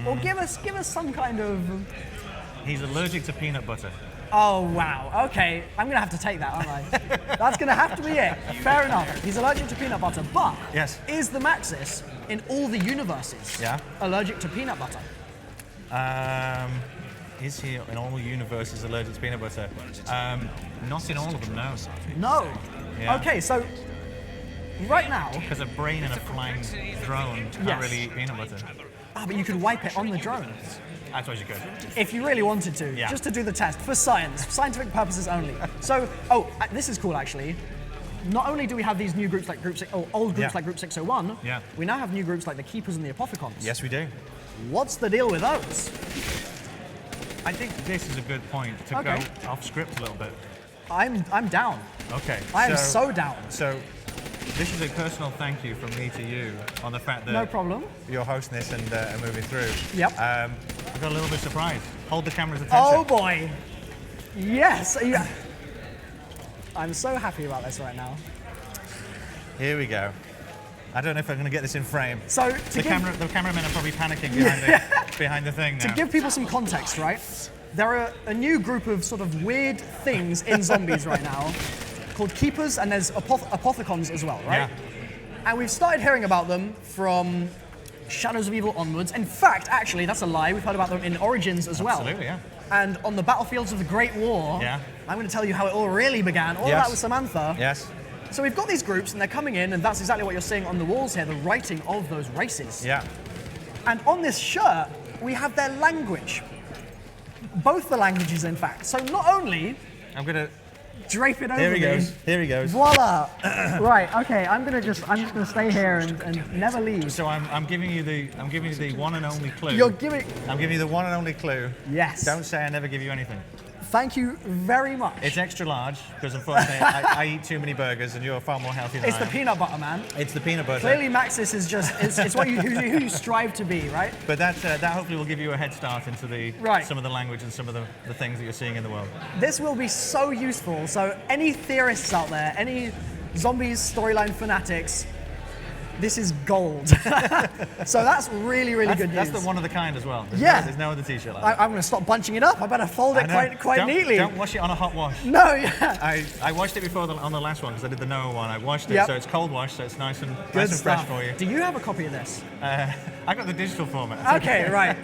Or give us some kind of... He's allergic to peanut butter. Oh, wow. Okay, I'm going to have to take that, aren't I? That's going to have to be it. Fair enough. He's allergic to peanut butter, but Yes. is the Maxis in all the universes allergic to peanut butter? Is he in all universes allergic to peanut butter? Not in all of them, no. No. Yeah. Okay, so right now... Because a brain in a flying drone can't Yes. really eat peanut butter. But you could wipe it on the drone. I suppose you could. If you really wanted to, Yeah. just to do the test, for science, scientific purposes only. So, this is cool actually. Not only do we have these new groups like old groups like Group 601, we now have new groups like the Keepers and the Apothicons. Yes, we do. What's the deal with those? I think this is a good point to go off script a little bit. I'm down. Okay. I am so down. So, this is a personal thank you from me to you on the fact that No problem. you're hosting this and moving through. Yep. I got a little bit surprised. Hold the camera's attention. Oh boy. Yes. I'm so happy about this right now. Here we go. I don't know if I'm going to get this in frame. So the cameramen are probably panicking behind the thing now. To give people some context, right? There are a new group of sort of weird things in zombies right now called Keepers, and there's Apothicons as well, right? Yeah. And we've started hearing about them from Shadows of Evil onwards. In fact, actually, that's a lie. We've heard about them in Origins as well. Absolutely, yeah. And on the battlefields of the Great War, I'm going to tell you how it all really began. All of that with Samantha. Yes. So we've got these groups, and they're coming in, and that's exactly what you're seeing on the walls here, the writing of those races. Yeah. And on this shirt, we have their language. Both the languages, in fact. So not only... I'm going to... Drape it over Here he me. goes. Here he goes. Voila! Right. Okay. I'm just gonna stay here and never leave. So I'm giving you the one and only clue. You're giving. I'm giving you the one and only clue. Yes. Don't say I never give you anything. Thank you very much. It's extra large because unfortunately I eat too many burgers and you're far more healthy than It's I the am. peanut butter, man. It's the peanut butter. Clearly, Maxis is just it's what who you strive to be, right? But that hopefully will give you a head start into some of the language and some of the things that you're seeing in the world. This will be so useful. So any theorists out there, any zombies storyline fanatics, this is gold. So that's really good news. That's the one of the kind as well. There's no other t-shirt like that. I'm going to stop bunching it up. I better fold it quite neatly. Don't wash it on a hot wash. No, yeah. I washed it before on the last one because I did the Noah one. I washed it, Yep. so it's cold wash, so it's nice and Good fresh stuff. for you. Do you have a copy of this? I got the digital format. Okay, right.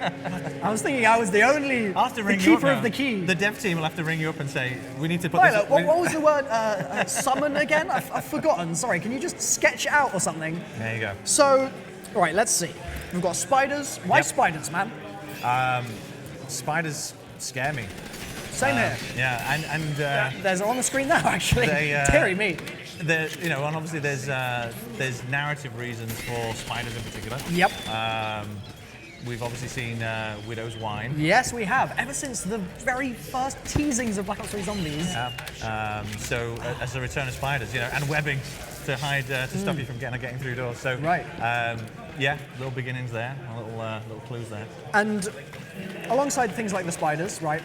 I was thinking I was the only the keeper of the key. The dev team will have to ring you up and say, we need to put Violet, this... what was the word summon again? I've forgotten. Sorry, can you just sketch it out or something? There you go. So, all right, let's see. We've got spiders. Why spiders, man? Spiders scare me. Same here. Yeah, and there's on the screen now, actually. Deary me. And obviously there's narrative reasons for spiders in particular. Yep. We've obviously seen Widow's Wine. Yes, we have. Ever since the very first teasings of Black Ops 3 Zombies. Yeah. So as a return of spiders, and webbing to hide to stop you from getting through doors. So right. Yeah, little beginnings there, little clues there. And alongside things like the spiders, right?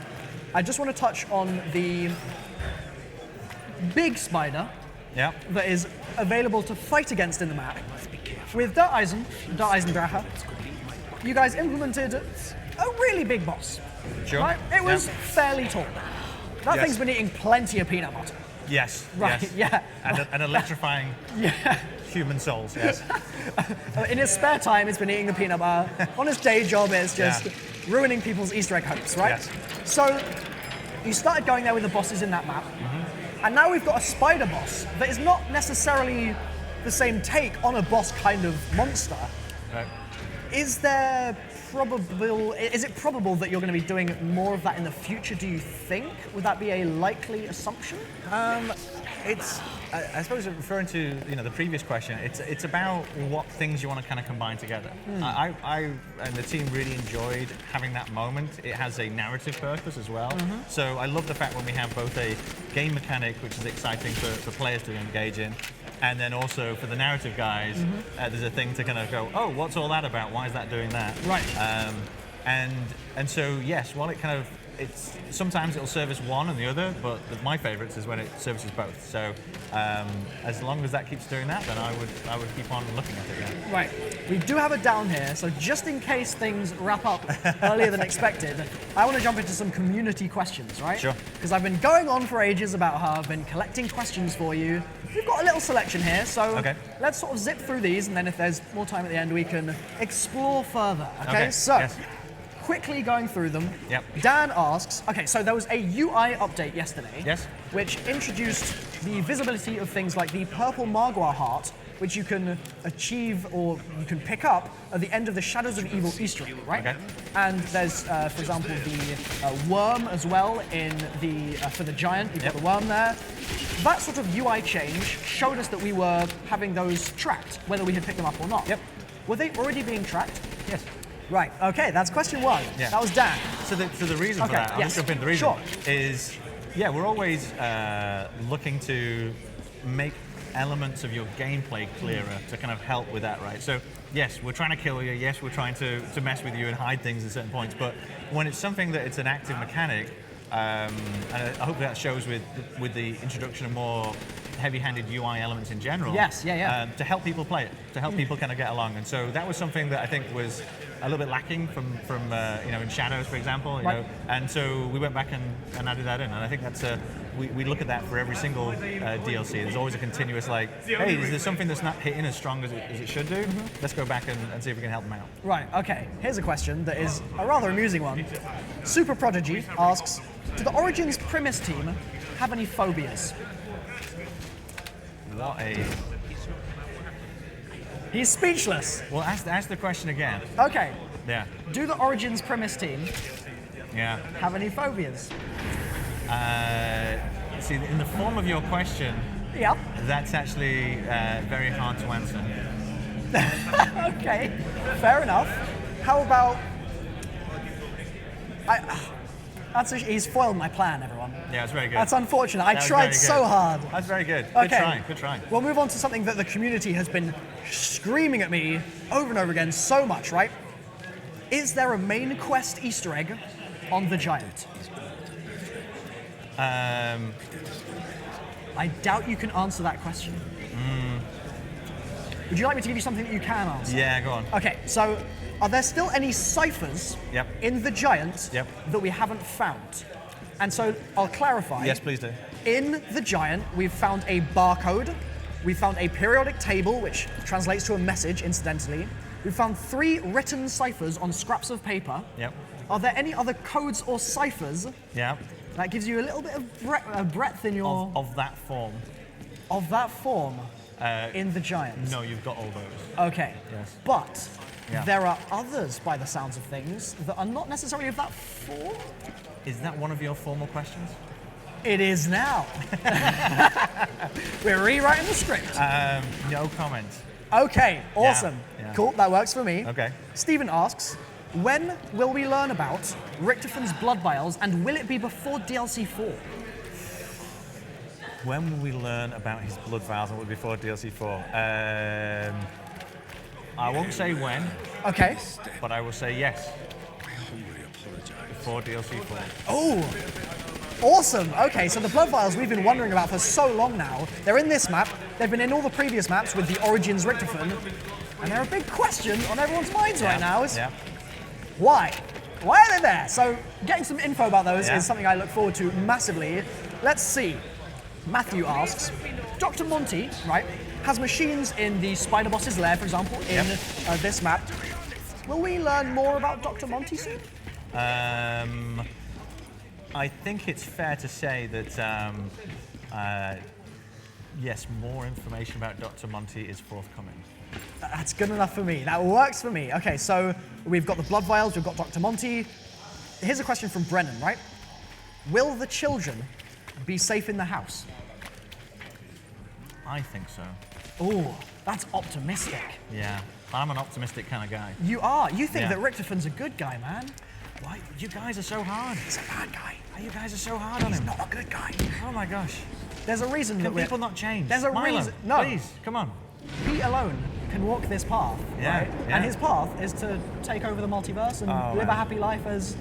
I just want to touch on the big spider. Yeah. That is available to fight against in the map. With Der Eisendrache, you guys implemented a really big boss. Sure. Right? It was fairly tall. That thing's been eating plenty of peanut butter. Yes. Right, yes. And electrifying human souls, yes. In its spare time, it's been eating the peanut butter. On its day job, it's just ruining people's Easter egg hopes, right? Yes. So, you started going there with the bosses in that map. And now we've got a spider boss that is not necessarily the same take on a boss kind of monster. Right. Is it probable that you're going to be doing more of that in the future, do you think? Would that be a likely assumption? It's, I suppose, referring to the previous question. It's about what things you want to kind of combine together. I and the team really enjoyed having that moment. It has a narrative purpose as well. So I love the fact when we have both a game mechanic, which is exciting for players to engage in, and then also for the narrative guys, there's a thing to kind of go, oh, what's all that about? Why is that doing that? Right. And so yes, while it kind of sometimes it'll service one and the other, but my favourites is when it services both. So as long as that keeps doing that, then I would keep on looking at it. Yeah. Right, we do have it down here, so just in case things wrap up earlier than expected, I want to jump into some community questions, right? Sure. Because I've been going on for ages about how I've been collecting questions for you. We've got a little selection here, so let's sort of zip through these, and then if there's more time at the end, we can explore further. Okay, so. Yes. Quickly going through them. Yep. Dan asks, okay, so there was a UI update yesterday, Yes. which introduced the visibility of things like the purple Margwa heart, which you can achieve or you can pick up at the end of the Shadows of Evil Easter egg, right? Okay. And there's, for example, the worm as well in the for the giant. You've got the worm there. That sort of UI change showed us that we were having those tracked, whether we had picked them up or not. Yep. Were they already being tracked? Yes. Right, okay, that's question one. Yeah. That was Dan. So the reason for that, I'll just jump in. The reason is, yeah, we're always looking to make elements of your gameplay clearer to kind of help with that, right? So yes, we're trying to kill you. Yes, we're trying to mess with you and hide things at certain points. But when it's something that it's an active mechanic, and I hope that shows with the introduction of more heavy-handed UI elements in general. Yes, to help people play it, to help people kind of get along. And so that was something that I think was a little bit lacking from in Shadows, for example. You know, and so we went back and added that in. And I think that's we look at that for every single DLC. There's always a continuous hey, is there something that's not hitting as strong as it should do? Let's go back and see if we can help them out. Right, okay. Here's a question that is a rather amusing one. Super Prodigy asks, do the Origins Primus team have any phobias? What a... He's speechless. Well, ask the question again. Okay. Yeah. Do the Origins Primus team have any phobias? See, in the form of your question, that's actually very hard to answer. Okay, fair enough. How about... he's foiled my plan, everyone. Yeah, it's very good. That's unfortunate. I tried so hard. That's very good. Okay. Good trying. We'll move on to something that the community has been screaming at me over and over again so much, right? Is there a main quest Easter egg on the Giant? I doubt you can answer that question. Would you like me to give you something that you can answer? Yeah, go on. Okay, so are there still any ciphers in the Giant that we haven't found? And so I'll clarify. Yes, please do. In the Giant, we've found a barcode, we've found a periodic table, which translates to a message, incidentally. We've found 3 written ciphers on scraps of paper. Yep. Are there any other codes or ciphers that gives you a little bit of breadth in your... Of that form. Of that form in the Giant? No, you've got all those. Okay. Yes. But there are others, by the sounds of things, that are not necessarily of that form. Is that one of your formal questions? It is now. We're rewriting the script. No comment. Okay, awesome. Yeah. Cool, that works for me. Okay. Stephen asks, when will we learn about Richtofon's blood vials, and will it be before DLC 4? When will we learn about his blood vials and will it be before DLC 4? I won't say when. Okay. But I will say yes. Before DLC 4. Oh, awesome. Okay, so the blood vials we've been wondering about for so long now. They're in this map. They've been in all the previous maps with the Origins Richtophon. And they're a big question on everyone's minds right now. Why? Why are they there? So getting some info about those is something I look forward to massively. Let's see. Matthew asks, Dr. Monty, right, has machines in the Spider Boss's lair, for example, in this map. Will we learn more about Dr. Monty soon? I think it's fair to say that, yes, more information about Dr. Monty is forthcoming. That's good enough for me. That works for me. Okay, so we've got the blood vials, we've got Dr. Monty. Here's a question from Brennan, right? Will the children be safe in the house? I think so. Oh, that's optimistic. Yeah, I'm an optimistic kind of guy. You are. You think that Richtofon's a good guy, man. Why? You guys are so hard. He's a bad guy. You guys are so hard on him. He's not a good guy. Oh my gosh. There's a reason Can people not change? There's a Milo, reason. No. Please, come on. He alone can walk this path, Yeah, right? yeah. And his path is to take over the multiverse and live man. a happy life as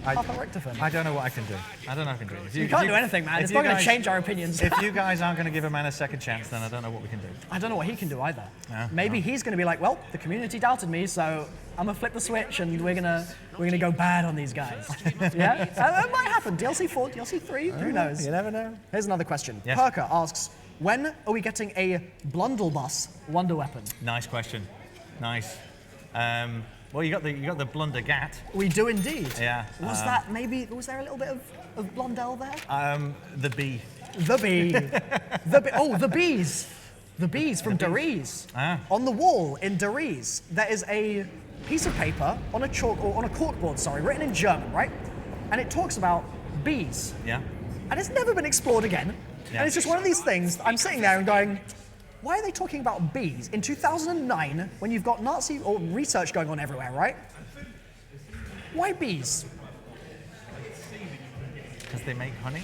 Papa Richtofen. I don't know what I can do. I don't know what I can do. You can't do anything, man. It's not going to change our opinions. If you guys aren't going to give a man a second chance, then I don't know what we can do. I don't know what he can do either. Yeah, Maybe he's going to be like, well, the community doubted me, so I'm gonna flip the switch and we're gonna go bad on these guys. Yeah, that might happen. DLC 4, DLC 3, who knows? You never know. Here's another question. Yes. Perker asks, when are we getting a Blunderbuss wonder weapon? Nice question. Nice. Well, you got the Blunder Gat. We do indeed. Yeah. Was there a little bit of Blundell there? The bee. The bee. The bees. The bees from Deriz. Ah. On the wall in Deriz, there is a piece of paper on a chalk or on a corkboard, written in German, right? And it talks about bees. Yeah. And it's never been explored again. Yeah. And it's just one of these things. I'm sitting there and going, why are they talking about bees in 2009 when you've got Nazi or research going on everywhere, right? Why bees? Because they make honey.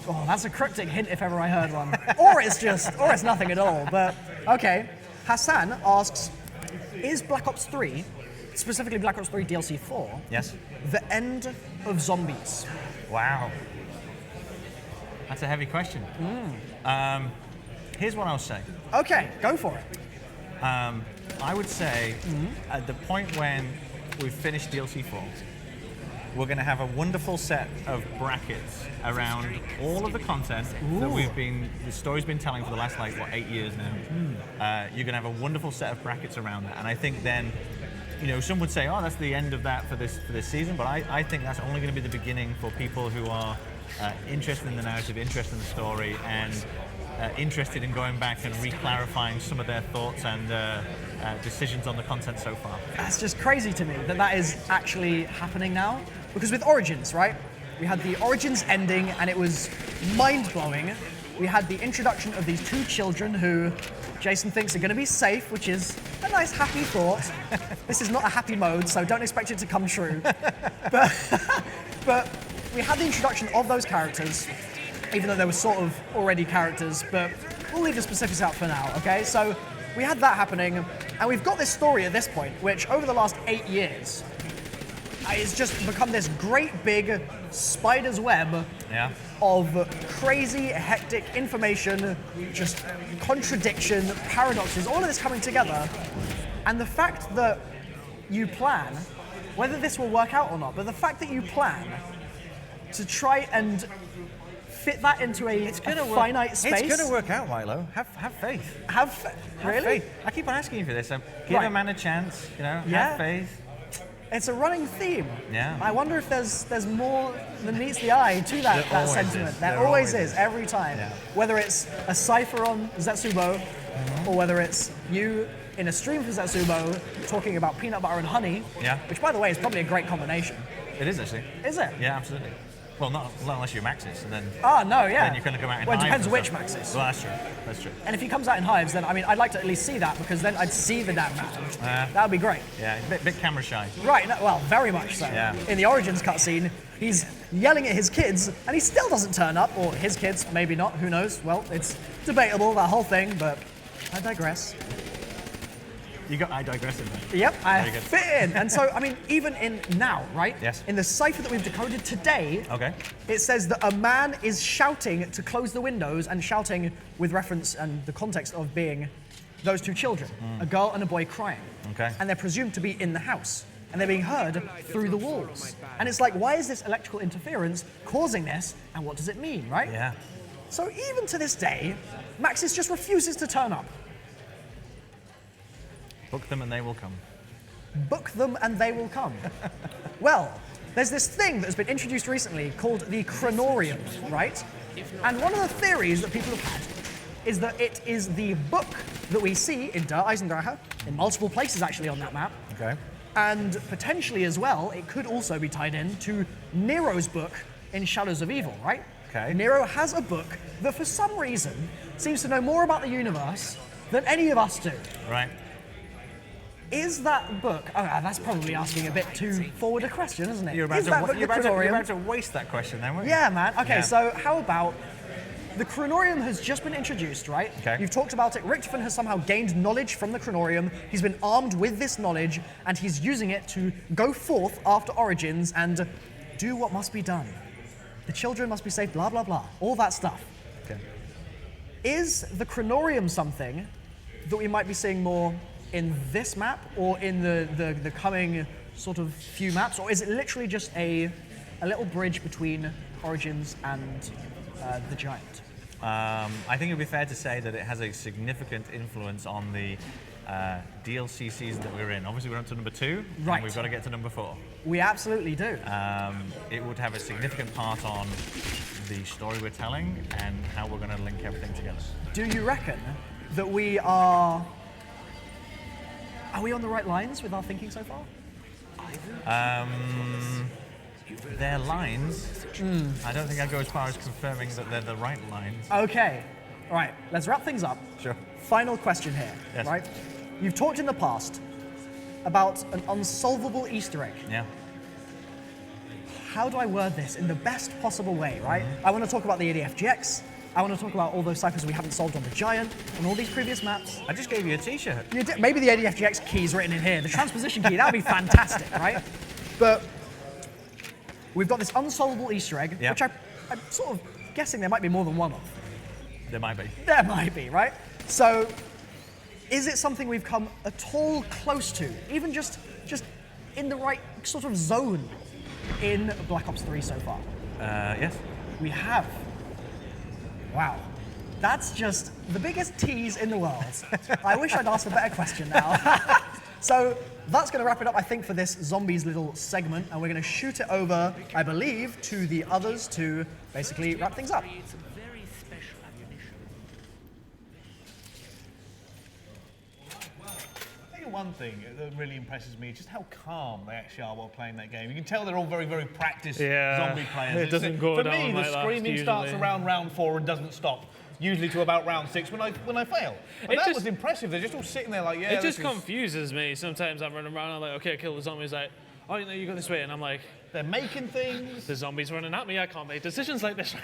Oh, that's a cryptic hint if ever I heard one. or it's nothing at all. But okay. Hassan asks, is Black Ops 3, specifically Black Ops 3 DLC 4, Yes. the end of zombies? Wow. That's a heavy question. Here's what I'll say. Okay, go for it. I would say at the point when we've finished DLC 4, we're going to have a wonderful set of brackets around all of the content that the story's been telling for the last 8 years now. You're going to have a wonderful set of brackets around that, and I think then, some would say, oh, that's the end of that for this season, but I think that's only going to be the beginning for people who are interested in the narrative, interested in the story, and interested in going back and re-clarifying some of their thoughts and decisions on the content so far. That's just crazy to me that is actually happening now. Because with Origins, right? We had the Origins ending and it was mind-blowing. We had the introduction of these two children who Jason thinks are going to be safe, which is a nice happy thought. This is not a happy mode, so don't expect it to come true. But we had the introduction of those characters, even though they were sort of already characters, but we'll leave the specifics out for now, okay? So we had that happening, and we've got this story at this point, which over the last 8 years, it's just become this great big spider's web of crazy, hectic information, just contradiction, paradoxes, all of this coming together. And the fact that you plan, whether this will work out or not, but the fact that you plan to try and fit that into a finite space. It's going to work out, Milo. Have faith. Have really? Faith. I keep on asking you for this. Give a man a chance. Have faith. It's a running theme. Yeah. I wonder if there's more than meets the eye to that sentiment. There always is, every time. Yeah. Whether it's a cipher on Zetsubou, or whether it's you in a stream for Zetsubou talking about peanut butter and honey, which by the way is probably a great combination. It is actually. Is it? Yeah, absolutely. Well, not unless you're Maxis, and then. Oh no, yeah. Then you're going to come out in Well, it hives depends and which stuff. Maxis. Well, that's true. That's true. And if he comes out in hives, then I'd like to at least see that because then I'd see the damn man. That would be great. Yeah, a bit camera shy. Right. No, well, very much so. Yeah. In the Origins cutscene, he's yelling at his kids, and he still doesn't turn up, or his kids, maybe not. Who knows? Well, it's debatable that whole thing, but I digress. I digress in there. Yep, I Very good. fit in. And so, even in now, right? Yes. In the cipher that we've decoded today, Okay. it says that a man is shouting to close the windows, and shouting with reference and the context of being those two children, a girl and a boy crying. Okay. And they're presumed to be in the house, and they're being heard through the walls. And it's like, why is this electrical interference causing this, and what does it mean, right? Yeah. So even to this day, Maxis just refuses to turn up. Book them and they will come. Book them and they will come. Well, there's this thing that's been introduced recently called the Chronorium, right? And one of the theories that people have had is that it is the book that we see in Der Eisendrache, in multiple places actually on that map. Okay. And potentially as well, it could also be tied in to Nero's book in Shadows of Evil, right? Okay. Nero has a book that for some reason seems to know more about the universe than any of us do. Right. Is that book? Oh, that's probably asking a bit too forward a question, isn't it? You're about Is that book the you're Chronorium? about to waste that question then, weren't you? Yeah, man. Okay, Yeah. so how about the Chronorium has just been introduced, right? Okay. You've talked about it. Richtofen has somehow gained knowledge from the Chronorium. He's been armed with this knowledge, and he's using it to go forth after Origins and do what must be done. The children must be saved, blah, blah, blah. All that stuff. Okay. Is the Chronorium something that we might be seeing more in this map or in the coming sort of few maps? Or is it literally just a little bridge between Origins and the Giant? I think it would be fair to say that it has a significant influence on the DLC season that we're in. Obviously, we're up to number 2, Right. and we've got to get to number 4. We absolutely do. It would have a significant part on the story we're telling and how we're going to link everything together. Do you reckon that we are we on the right lines with our thinking so far? Their lines, I don't think I'd go as far as confirming that they're the right lines. Okay. All right, let's wrap things up. Sure. Final question here, Yes. right? You've talked in the past about an unsolvable Easter egg. Yeah. How do I word this in the best possible way, right? I want to talk about the ADFGX. I want to talk about all those ciphers we haven't solved on the Giant, on all these previous maps. I just gave you a t-shirt. You did, maybe the ADFGX key is written in here. The transposition key, that would be fantastic, right? But we've got this unsolvable Easter egg, Yeah. which I'm sort of guessing there might be more than one of. There might be. There might be, right? So, is it something we've come at all close to, even just in the right sort of zone in Black Ops 3 so far? Yes. We have. Wow. That's just the biggest tease in the world. I wish I'd asked a better question now. So that's going to wrap it up, I think, for this Zombies little segment, and we're going to shoot it over, I believe, to the others to basically wrap things up. One thing that really impresses me is just how calm they actually are while playing that game. You can tell they're all very, very practiced zombie players. It doesn't go For down me, like the that, screaming starts usually. around round 4 and doesn't stop. Usually to about round 6 when I fail. And that was impressive. They're just all sitting there like, yeah. It just confuses me. Sometimes I'm running around, I'm like, okay, kill the zombies. Like, oh, no, you go this way, and I'm like, they're making things. The zombies running at me. I can't make decisions like this.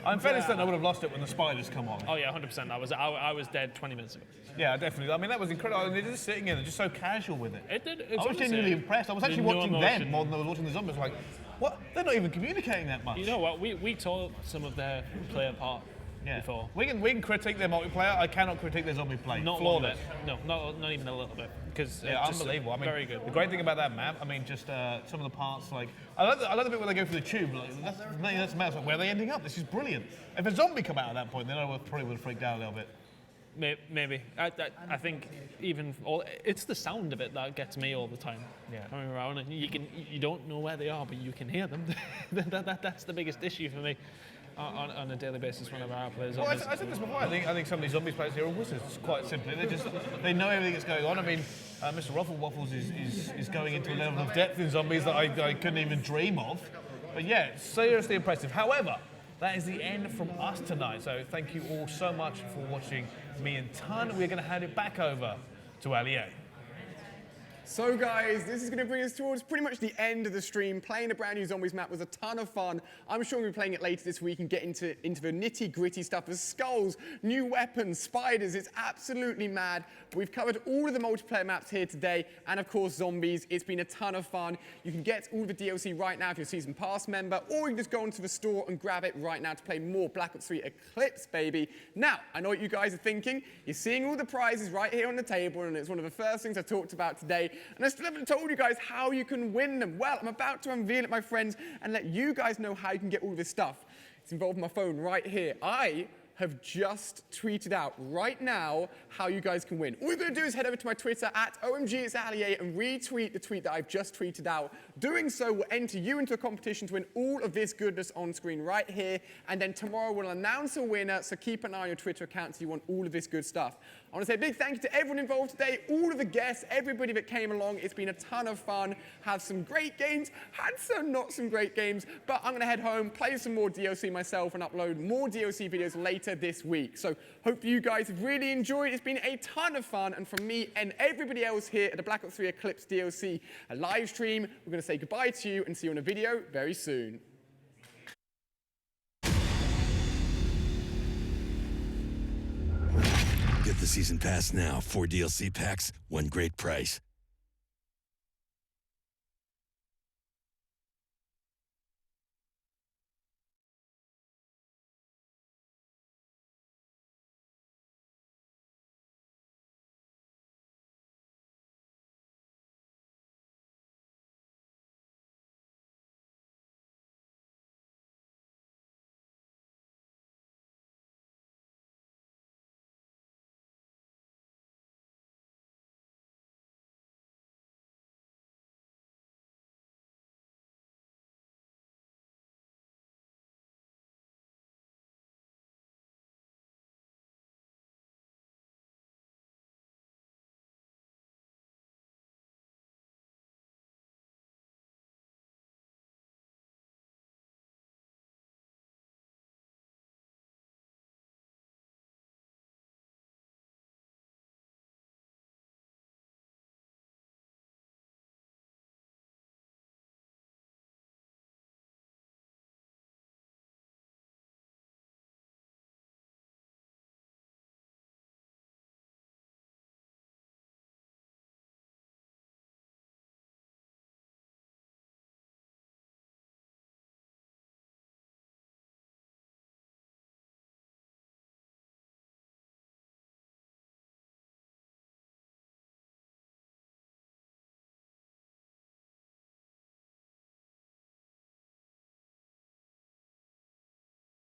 I'm fairly certain I would have lost it when the spiders come on. Oh yeah, 100%. I was dead 20 minutes ago. Yeah, definitely. I mean, that was incredible. And they're just sitting there, they're just so casual with it. It's I was genuinely impressed. I was actually watching them more than I was watching the zombies. Like, what? They're not even communicating that much. You know what? We taught some of their play apart before. We can critique their multiplayer. I cannot critique their zombie play. Not flawless. No, not even a little bit. Because yeah, unbelievable. I mean, very good. The great thing about that map, I mean, just some of the parts, like I like the bit where they go through the tube. Like, that's amazing. Where are they ending up? This is brilliant. If a zombie come out at that point, then I probably would have freaked out a little bit. Maybe. I think even it's the sound of it that gets me all the time. Yeah. Coming around and you don't know where they are, but you can hear them. That's the biggest issue for me on a daily basis whenever I play zombies. Well, I said this before. I think some of these zombies players here are wizards. Quite simply, they know everything that's going on. I mean, Mr. Ruffle Waffles is going into a level of depth in zombies that I couldn't even dream of. But yeah, it's seriously impressive. However, that is the end from us tonight. So thank you all so much for watching me and Ton. We're going to hand it back over to LEA. So guys, this is going to bring us towards pretty much the end of the stream. Playing a brand new Zombies map was a ton of fun. I'm sure we'll be playing it later this week and get into the nitty-gritty stuff. There's skulls, new weapons, spiders. It's absolutely mad. But we've covered all of the multiplayer maps here today, and of course zombies. It's been a ton of fun. You can get all the DLC right now if you're a Season Pass member, or you can just go onto the store and grab it right now to play more Black Ops 3 Eclipse, baby. Now, I know what you guys are thinking. You're seeing all the prizes right here on the table, and it's one of the first things I talked about today. And I still haven't told you guys how you can win them. Well, I'm about to unveil it, my friends, and let you guys know how you can get all this stuff. It's involved in my phone right here. I have just tweeted out right now how you guys can win. All you're going to do is head over to my Twitter at OMGIt'sAliA and retweet the tweet that I've just tweeted out. Doing so will enter you into a competition to win all of this goodness on screen right here. And then tomorrow we'll announce a winner, so keep an eye on your Twitter account so you want all of this good stuff. I want to say a big thank you to everyone involved today, all of the guests, everybody that came along. It's been a ton of fun. Had some great games, had some not some great games, but I'm going to head home, play some more DLC myself, and upload more DLC videos later this week. So hope you guys have really enjoyed. It's been a ton of fun, and from me and everybody else here at the Black Ops 3 Eclipse DLC live stream, we're going to say goodbye to you and see you on a video very soon. Get the season pass now. 4 DLC packs, one great price.